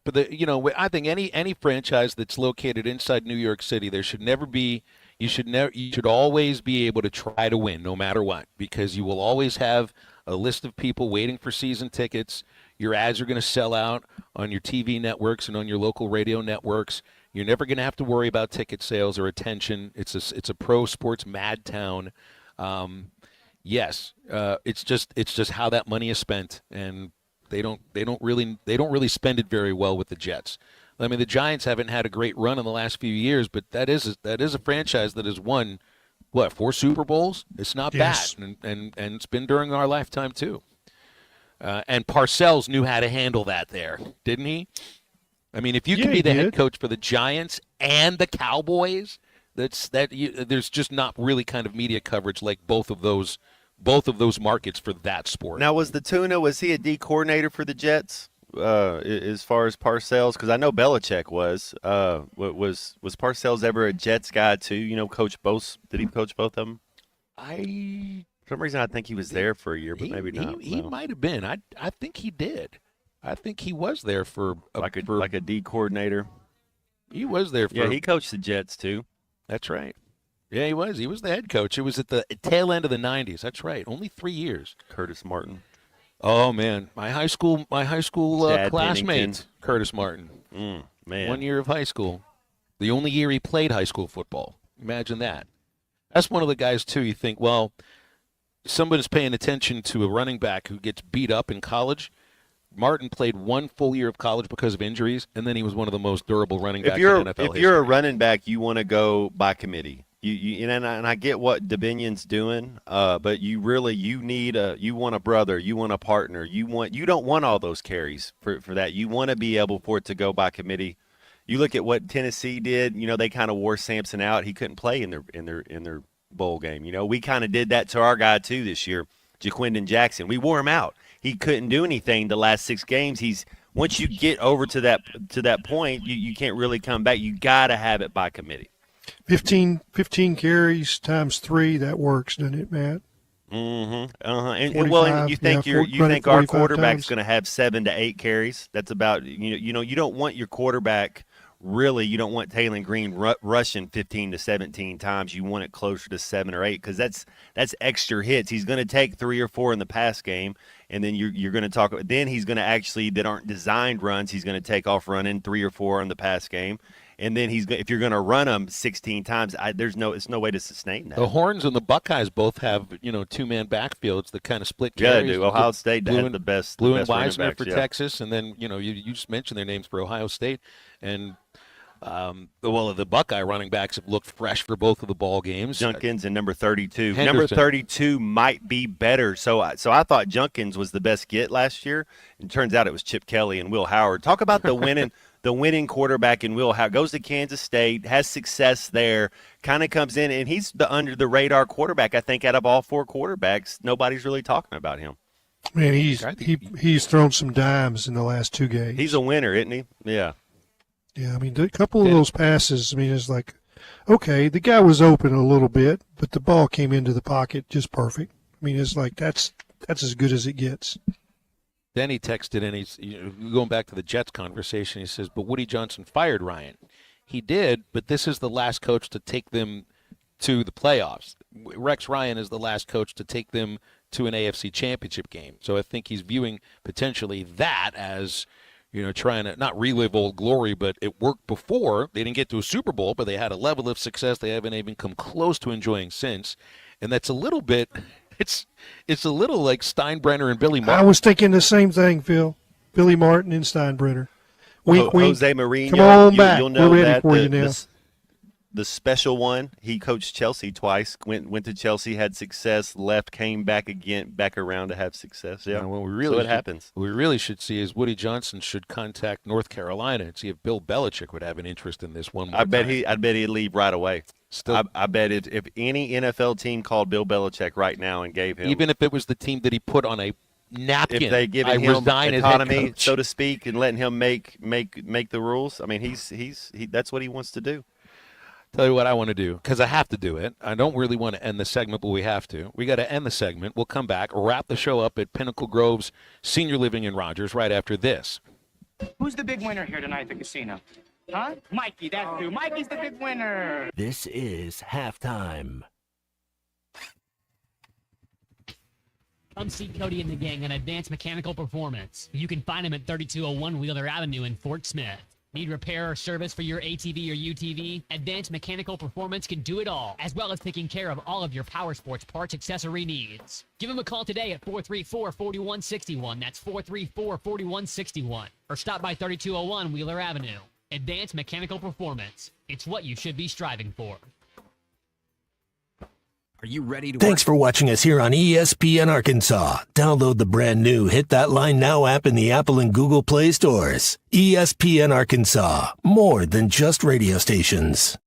[SPEAKER 5] I think any franchise that's located inside New York City, there should never be. You should always be able to try to win, no matter what, because you will always have a list of people waiting for season tickets. Your ads are going to sell out on your TV networks and on your local radio networks. You're never going to have to worry about ticket sales or attention. It's a pro sports mad town. Yes, it's just how that money is spent, and they don't really spend it very well with the Jets. I mean, the Giants haven't had a great run in the last few years, but that is a franchise that has won 4 Super Bowls. It's not bad, and it's been during our lifetime too. And Parcells knew how to handle that there, didn't he? I mean, if you can be the head coach for the Giants and the Cowboys, there's just not really kind of media coverage like both of those markets for that sport.
[SPEAKER 8] Now, was he a D coordinator for the Jets as far as Parcells? Because I know Belichick was. Was Parcells ever a Jets guy too? Coach both? Did he coach both of them? For some reason, I think he was there for a year, but maybe not.
[SPEAKER 5] He might have been. I think he did. I think he was there for
[SPEAKER 8] like a D coordinator.
[SPEAKER 5] He was there for.
[SPEAKER 8] Yeah, he coached the Jets too.
[SPEAKER 5] That's right. Yeah, he was. He was the head coach. It was at the tail end of the 90s. That's right. Only 3 years.
[SPEAKER 8] Curtis Martin.
[SPEAKER 5] Oh man, my high school classmate, Curtis Martin.
[SPEAKER 8] Man,
[SPEAKER 5] 1 year of high school. The only year he played high school football. Imagine that. That's one of the guys too. You think, well, somebody's paying attention to a running back who gets beat up in college. Martin played 1 full year of college because of injuries, and then he was one of the most durable running backs in NFL history.
[SPEAKER 8] If you're a running back, you want to go by committee. And I get what Dominions doing, but you want a brother, you want a partner, you don't want all those carries for that. You want to be able for it to go by committee. You look at what Tennessee did. They kind of wore Sampson out. He couldn't play in their bowl game. We kind of did that to our guy too this year, Jaquindon Jackson. We wore him out. He couldn't do anything the last 6 games. Once you get over to that point, you can't really come back. You got to have it by committee.
[SPEAKER 7] 15 carries times 3, that works, doesn't it, Matt?
[SPEAKER 8] Mm-hmm. And you think our quarterback's going to have 7 to 8 carries? That's about you don't want your quarterback. Really, you don't want Taylor Green rushing 15 to 17 times. You want it closer to 7 or 8 because that's extra hits. He's going to take 3 or 4 in the pass game, and then you're going to talk. Then he's going to actually that aren't designed runs. He's going to take off running 3 or 4 in the pass game. And then if you're going to run them 16 times, it's no way to sustain that.
[SPEAKER 5] The Horns and the Buckeyes both have 2-man backfields that kind of split carries.
[SPEAKER 8] Yeah, they do. Ohio State has the best.
[SPEAKER 5] Blue
[SPEAKER 8] the
[SPEAKER 5] and
[SPEAKER 8] best
[SPEAKER 5] Weisner for
[SPEAKER 8] yeah.
[SPEAKER 5] Texas, and then you just mentioned their names for Ohio State, and the Buckeye running backs have looked fresh for both of the ball games.
[SPEAKER 8] Junkins and number 32.
[SPEAKER 5] Henderson.
[SPEAKER 8] Number 32 might be better. So I thought Junkins was the best get last year, and turns out it was Chip Kelly and Will Howard. Talk about the winning. The winning quarterback in Will Howard goes to Kansas State, has success there, kind of comes in, and he's the under-the-radar quarterback. I think out of all 4 quarterbacks, nobody's really talking about him.
[SPEAKER 7] Man, he's thrown some dimes in the last 2 games.
[SPEAKER 8] He's a winner, isn't he? Yeah.
[SPEAKER 7] Yeah, I mean, a couple of those passes, it's like, okay, the guy was open a little bit, but the ball came into the pocket just perfect. It's like that's as good as it gets.
[SPEAKER 5] Then he texted, and he's going back to the Jets conversation. He says, but Woody Johnson fired Ryan. He did, but this is the last coach to take them to the playoffs. Rex Ryan is the last coach to take them to an AFC championship game. So I think he's viewing potentially that as, trying to not relive old glory, but it worked before. They didn't get to a Super Bowl, but they had a level of success they haven't even come close to enjoying since. And that's a little bit... It's a little like Steinbrenner and Billy Martin.
[SPEAKER 7] I was thinking the same thing, Phil. Billy Martin and Steinbrenner. Wink, wink.
[SPEAKER 8] Jose Mourinho.
[SPEAKER 7] Come on back.
[SPEAKER 8] You'll know
[SPEAKER 7] We're ready for you now.
[SPEAKER 8] The special one, he coached Chelsea twice. Went to Chelsea, had success, left, came back again, back around to have success. Yeah,
[SPEAKER 5] well,
[SPEAKER 8] it happens.
[SPEAKER 5] What we really should see is Woody Johnson should contact North Carolina and see if Bill Belichick would have an interest in this one more
[SPEAKER 8] I'd bet he'd leave right away.
[SPEAKER 5] Still,
[SPEAKER 8] I bet if any NFL team called Bill Belichick right now and gave him,
[SPEAKER 5] even if it was the team that he put on a napkin,
[SPEAKER 8] if they give
[SPEAKER 5] I
[SPEAKER 8] him
[SPEAKER 5] resign as head
[SPEAKER 8] autonomy,
[SPEAKER 5] coach.
[SPEAKER 8] so to speak, and letting him make the rules, I mean, he's that's what he wants to do.
[SPEAKER 5] Tell you what I want to do, because I have to do it. I don't really want to end the segment, but we have to. We got to end the segment. We'll come back, wrap the show up at Pinnacle Groves Senior Living in Rogers right after this.
[SPEAKER 3] Who's the big winner here tonight at the casino? Huh? Mikey, that's who. Mikey's the big winner.
[SPEAKER 10] This is halftime.
[SPEAKER 24] Come see Cody and the gang on Advanced Mechanical Performance. You can find them at 3201 Wheeler Avenue in Fort Smith. Need repair or service for your ATV or UTV? Advanced Mechanical Performance can do it all, as well as taking care of all of your power sports parts accessory needs. Give them a call today at 434-4161. That's 434-4161. Or stop by 3201 Wheeler Avenue. Advanced Mechanical Performance. It's what you should be striving for.
[SPEAKER 4] Are you ready to
[SPEAKER 10] Thanks for watching us here on ESPN Arkansas. Download the brand new Hit That Line Now app in the Apple and Google Play stores. ESPN Arkansas, more than just radio stations.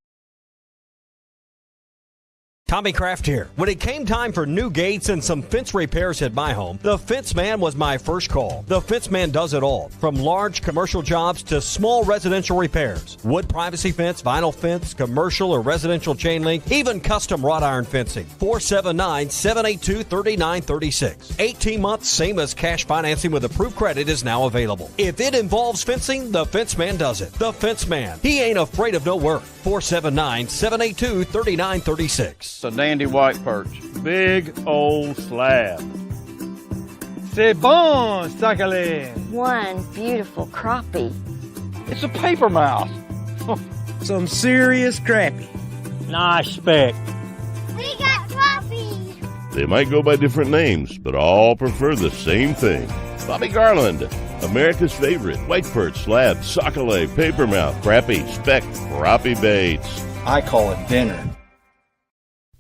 [SPEAKER 13] Tommy Kraft here. When it came time for new gates and some fence repairs at my home, the Fence Man was my first call. The Fence Man does it all, from large commercial jobs to small residential repairs. Wood privacy fence, vinyl fence, commercial or residential chain link, even custom wrought iron fencing. 479-782-3936. 18 months, same as cash financing with approved credit is now available. If it involves fencing, the Fence Man does it. The Fence Man. He ain't afraid of no work. 479-782-3936.
[SPEAKER 14] A dandy white perch. Big old slab. C'est bon, sacalé.
[SPEAKER 15] One beautiful crappie.
[SPEAKER 14] It's a paper mouse. Some serious crappie. Nice speck.
[SPEAKER 15] We got crappie.
[SPEAKER 16] They might go by different names, but all prefer the same thing. Bobby Garland, America's favorite white perch, slab, sockeye, papermouth, crappie, speck, crappie baits.
[SPEAKER 14] I call it dinner.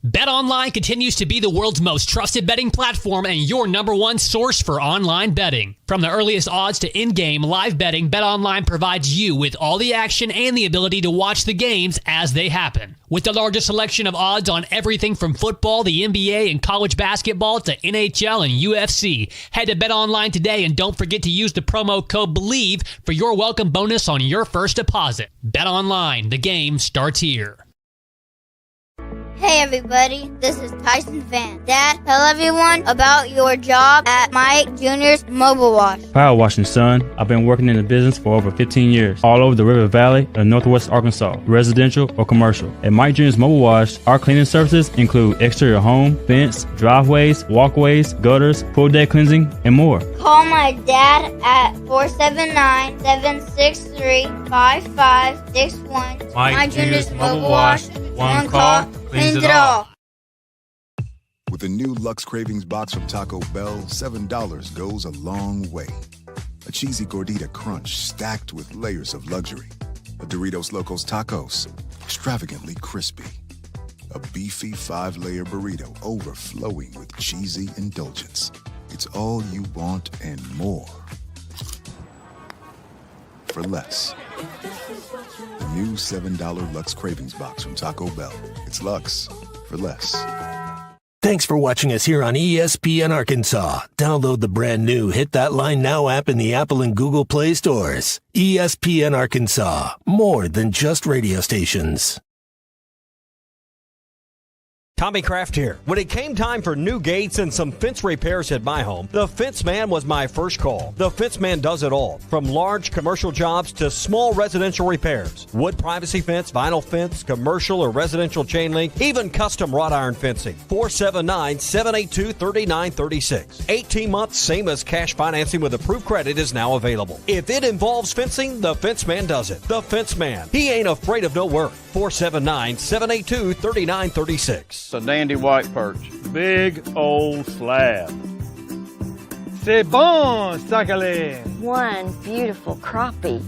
[SPEAKER 24] BetOnline continues to be the world's most trusted betting platform and your number one source for online betting. From the earliest odds to in-game live betting, BetOnline provides you with all the action and the ability to watch the games as they happen. With the largest selection of odds on everything from football, the NBA, and college basketball to NHL and UFC, head to BetOnline today and don't forget to use the promo code BELIEVE for your welcome bonus on your first deposit. BetOnline, the game starts here.
[SPEAKER 15] Hey everybody, this is Tyson Van. Dad, tell everyone about your job at Mike Jr.'s Mobile Wash.
[SPEAKER 23] Power washing, son. I've been working in the business for over 15 years, all over the River Valley and Northwest Arkansas, residential or commercial. At Mike Jr.'s Mobile Wash, our cleaning services include exterior home, fence, driveways, walkways, gutters, pool deck cleansing, and more.
[SPEAKER 15] Call my dad at 479-763-5561.
[SPEAKER 23] Mike
[SPEAKER 15] Jr.'s Mobile Wash. One call, cleans it all.
[SPEAKER 28] With the new Lux Cravings box from Taco Bell, $7 goes a long way. A cheesy gordita crunch stacked with layers of luxury. A Doritos Locos Tacos, extravagantly crispy. A beefy 5-layer burrito overflowing with cheesy indulgence. It's all you want and more. For less. The new $7 Lux Cravings box from Taco Bell. It's Lux for less.
[SPEAKER 10] Thanks for watching us here on ESPN Arkansas. Download the brand new Hit That Line Now app in the Apple and Google Play stores. ESPN Arkansas, more than just radio stations.
[SPEAKER 13] Tommy Kraft here. When it came time for new gates and some fence repairs at my home, the Fence Man was my first call. The Fence Man does it all, from large commercial jobs to small residential repairs. Wood privacy fence, vinyl fence, commercial or residential chain link, even custom wrought iron fencing. 479-782-3936. 18 months, same as cash financing with approved credit is now available. If it involves fencing, the Fence Man does it. The Fence Man. He ain't afraid of no work. 479-782-3936.
[SPEAKER 14] A dandy white perch. Big old slab. C'est bon, sacalé.
[SPEAKER 15] One beautiful crappie.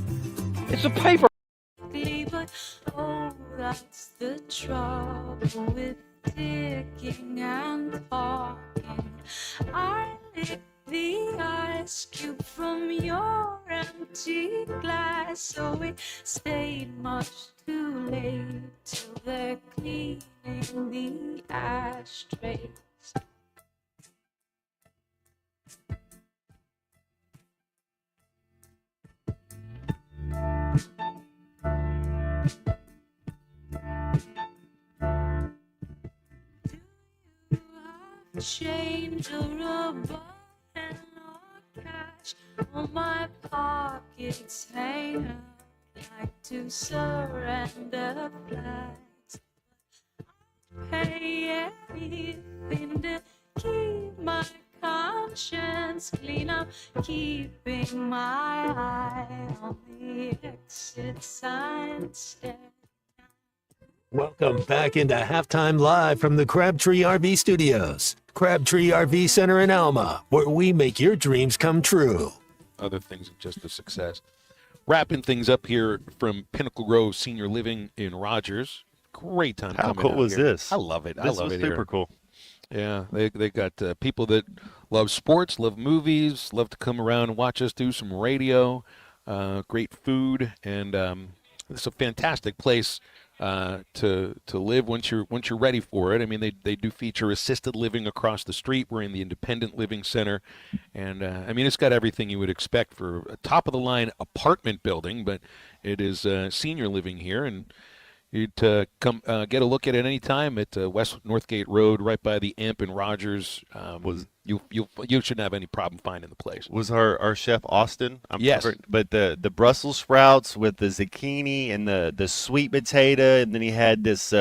[SPEAKER 14] It's a paper.
[SPEAKER 17] But oh, that's the trouble with digging and talking. I lick the ice cube from your empty glass. so we stayed much too late till they're cleaning the ashtrays. Change or a button or cash on my pockets hang out like to surrender flags. I'd pay anything to keep my conscience clean. I'm keeping my eye on the exit sign instead.
[SPEAKER 10] Welcome back into Halftime Live from the Crabtree RV Studios. Crabtree RV Center in Alma, where we make your dreams come true.
[SPEAKER 5] Other things are just a success. Wrapping things up here from Pinnacle Grove Senior Living in Rogers. Great time.
[SPEAKER 8] How
[SPEAKER 5] coming
[SPEAKER 8] cool
[SPEAKER 5] out
[SPEAKER 8] was
[SPEAKER 5] here.
[SPEAKER 8] this?
[SPEAKER 5] I love it. I
[SPEAKER 8] This
[SPEAKER 5] love
[SPEAKER 8] was
[SPEAKER 5] it
[SPEAKER 8] super
[SPEAKER 5] here.
[SPEAKER 8] cool.
[SPEAKER 5] Yeah, they got people that love sports, love movies, love to come around and watch us do some radio. Great food, and it's a fantastic place to live once you're ready for it. I mean, they do feature assisted living across the street. We're in the Independent Living Center, and I mean, it's got everything you would expect for a top of the line apartment building, but it is senior living here, and you'd come get a look at it any time at West Northgate Road, right by the Amp and Rogers. You shouldn't have any problem finding the place.
[SPEAKER 8] Was our chef Austin?
[SPEAKER 5] Yes.
[SPEAKER 8] But the Brussels sprouts with the zucchini and the sweet potato, and then he had this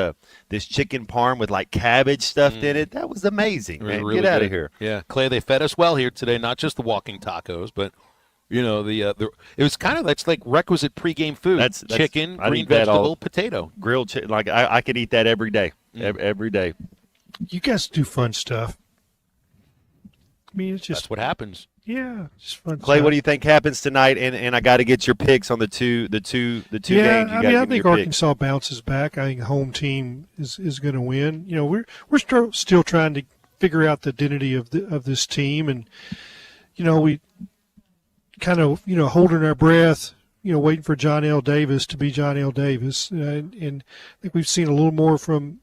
[SPEAKER 8] chicken parm with like cabbage stuffed in it. That was amazing, man.
[SPEAKER 5] Really
[SPEAKER 8] Get out
[SPEAKER 5] good.
[SPEAKER 8] of here.
[SPEAKER 5] Yeah, Clay, they fed us well here today. Not just the walking tacos, but you know it was kind of that's like requisite pregame food.
[SPEAKER 8] That's
[SPEAKER 5] chicken,
[SPEAKER 8] I'd
[SPEAKER 5] green
[SPEAKER 8] eat that
[SPEAKER 5] vegetable, potato,
[SPEAKER 8] grilled chicken. Like I could eat that every day, every day.
[SPEAKER 7] You guys do fun stuff. I mean, it's just
[SPEAKER 5] That's what happens.
[SPEAKER 7] Yeah, just fun.
[SPEAKER 8] Clay,
[SPEAKER 7] stuff.
[SPEAKER 8] what do you think happens tonight? And I got to get your picks on the two
[SPEAKER 7] Yeah,
[SPEAKER 8] games. You
[SPEAKER 7] I
[SPEAKER 8] gotta
[SPEAKER 7] mean,
[SPEAKER 8] give
[SPEAKER 7] I
[SPEAKER 8] me
[SPEAKER 7] think
[SPEAKER 8] your picks.
[SPEAKER 7] Arkansas bounces back. I think the home team is going to win. You know, we're still trying to figure out the identity of this team, and you know, we kind of holding our breath. You know, waiting for John L. Davis to be John L. Davis, and I think we've seen a little more from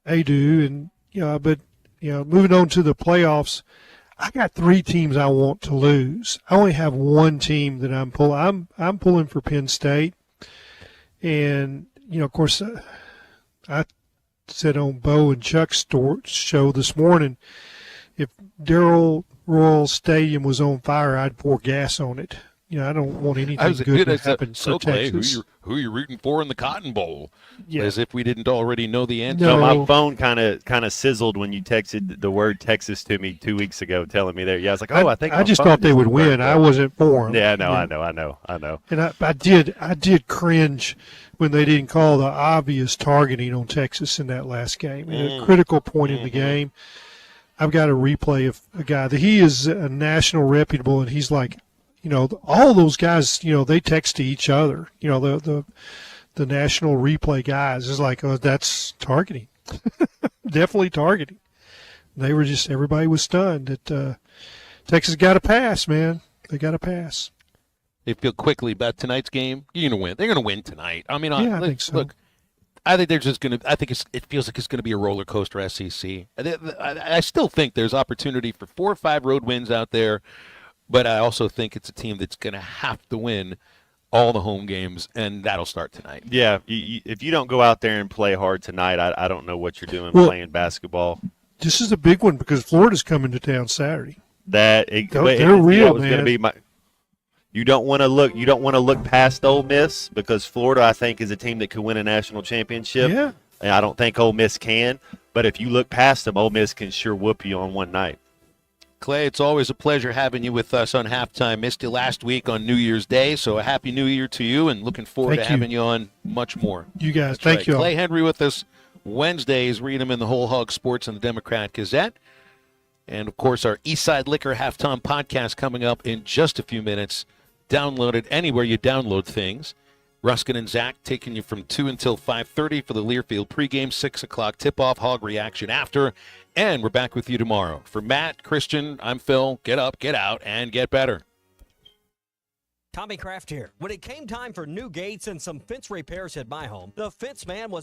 [SPEAKER 7] Adu, and but moving on to the playoffs. I got 3 teams I want to lose. I only have one team that I'm pulling. I'm pulling for Penn State, and of course, I said on Bo and Chuck's show this morning, if Darrell Royal Stadium was on fire, I'd pour gas on it. I don't want anything good to happen for
[SPEAKER 5] Clay,
[SPEAKER 7] Texas.
[SPEAKER 5] who are you rooting for in the Cotton Bowl?
[SPEAKER 7] Yeah.
[SPEAKER 5] As if we didn't already know the answer.
[SPEAKER 8] No, my phone kind of sizzled when you texted the word Texas to me 2 weeks ago, telling me that. Yeah, I was like, I think
[SPEAKER 7] I
[SPEAKER 8] my
[SPEAKER 7] just
[SPEAKER 8] phone
[SPEAKER 7] thought they would win. I wasn't for them.
[SPEAKER 8] Yeah, no, I know.
[SPEAKER 7] And I did cringe when they didn't call the obvious targeting on Texas in that last game. A critical point in the game. I've got a replay of a guy that he is a national reputable, and he's like, all those guys, they text to each other. The national replay guys is like, oh, that's targeting. Definitely targeting. Everybody was stunned that Texas got a pass, man. They got a pass.
[SPEAKER 5] They feel quickly about tonight's game. You're going to win. They're going to win tonight. I mean,
[SPEAKER 7] I think so.
[SPEAKER 5] Look, I think they're just going to. I think it feels like it's going to be a roller coaster SEC. I still think there's opportunity for 4 or 5 road wins out there, but I also think it's a team that's going to have to win all the home games, and that'll start tonight.
[SPEAKER 8] Yeah, if you don't go out there and play hard tonight, I don't know what you're doing playing basketball.
[SPEAKER 7] This is a big one because Florida's coming to town Saturday.
[SPEAKER 8] They're
[SPEAKER 7] real,
[SPEAKER 8] was
[SPEAKER 7] man.
[SPEAKER 8] Gonna be you don't want to look. You don't want to look past Ole Miss because Florida, I think, is a team that could win a national championship.
[SPEAKER 7] Yeah.
[SPEAKER 8] And I don't think Ole Miss can. But if you look past them, Ole Miss can sure whoop you on one night.
[SPEAKER 5] Clay, it's always a pleasure having you with us on Halftime. Missed you last week on New Year's Day, so a Happy New Year to you, and looking forward
[SPEAKER 7] Thank
[SPEAKER 5] to
[SPEAKER 7] you.
[SPEAKER 5] having you on much more.
[SPEAKER 7] You guys,
[SPEAKER 5] That's
[SPEAKER 7] thank
[SPEAKER 5] right.
[SPEAKER 7] you all.
[SPEAKER 5] Clay Henry with us Wednesdays. Read him in the Whole Hog Sports and the Democrat Gazette. And, of course, our Eastside Liquor Halftime podcast coming up in just a few minutes. Download it anywhere you download things. Ruskin and Zach taking you from 2 until 5:30 for the Learfield pregame, 6 o'clock tip-off, Hog Reaction after. And we're back with you tomorrow. For Matt, Christian, I'm Phil. Get up, get out, and get better.
[SPEAKER 13] Tommy Kraft here. When it came time for new gates and some fence repairs at my home, the Fence Man was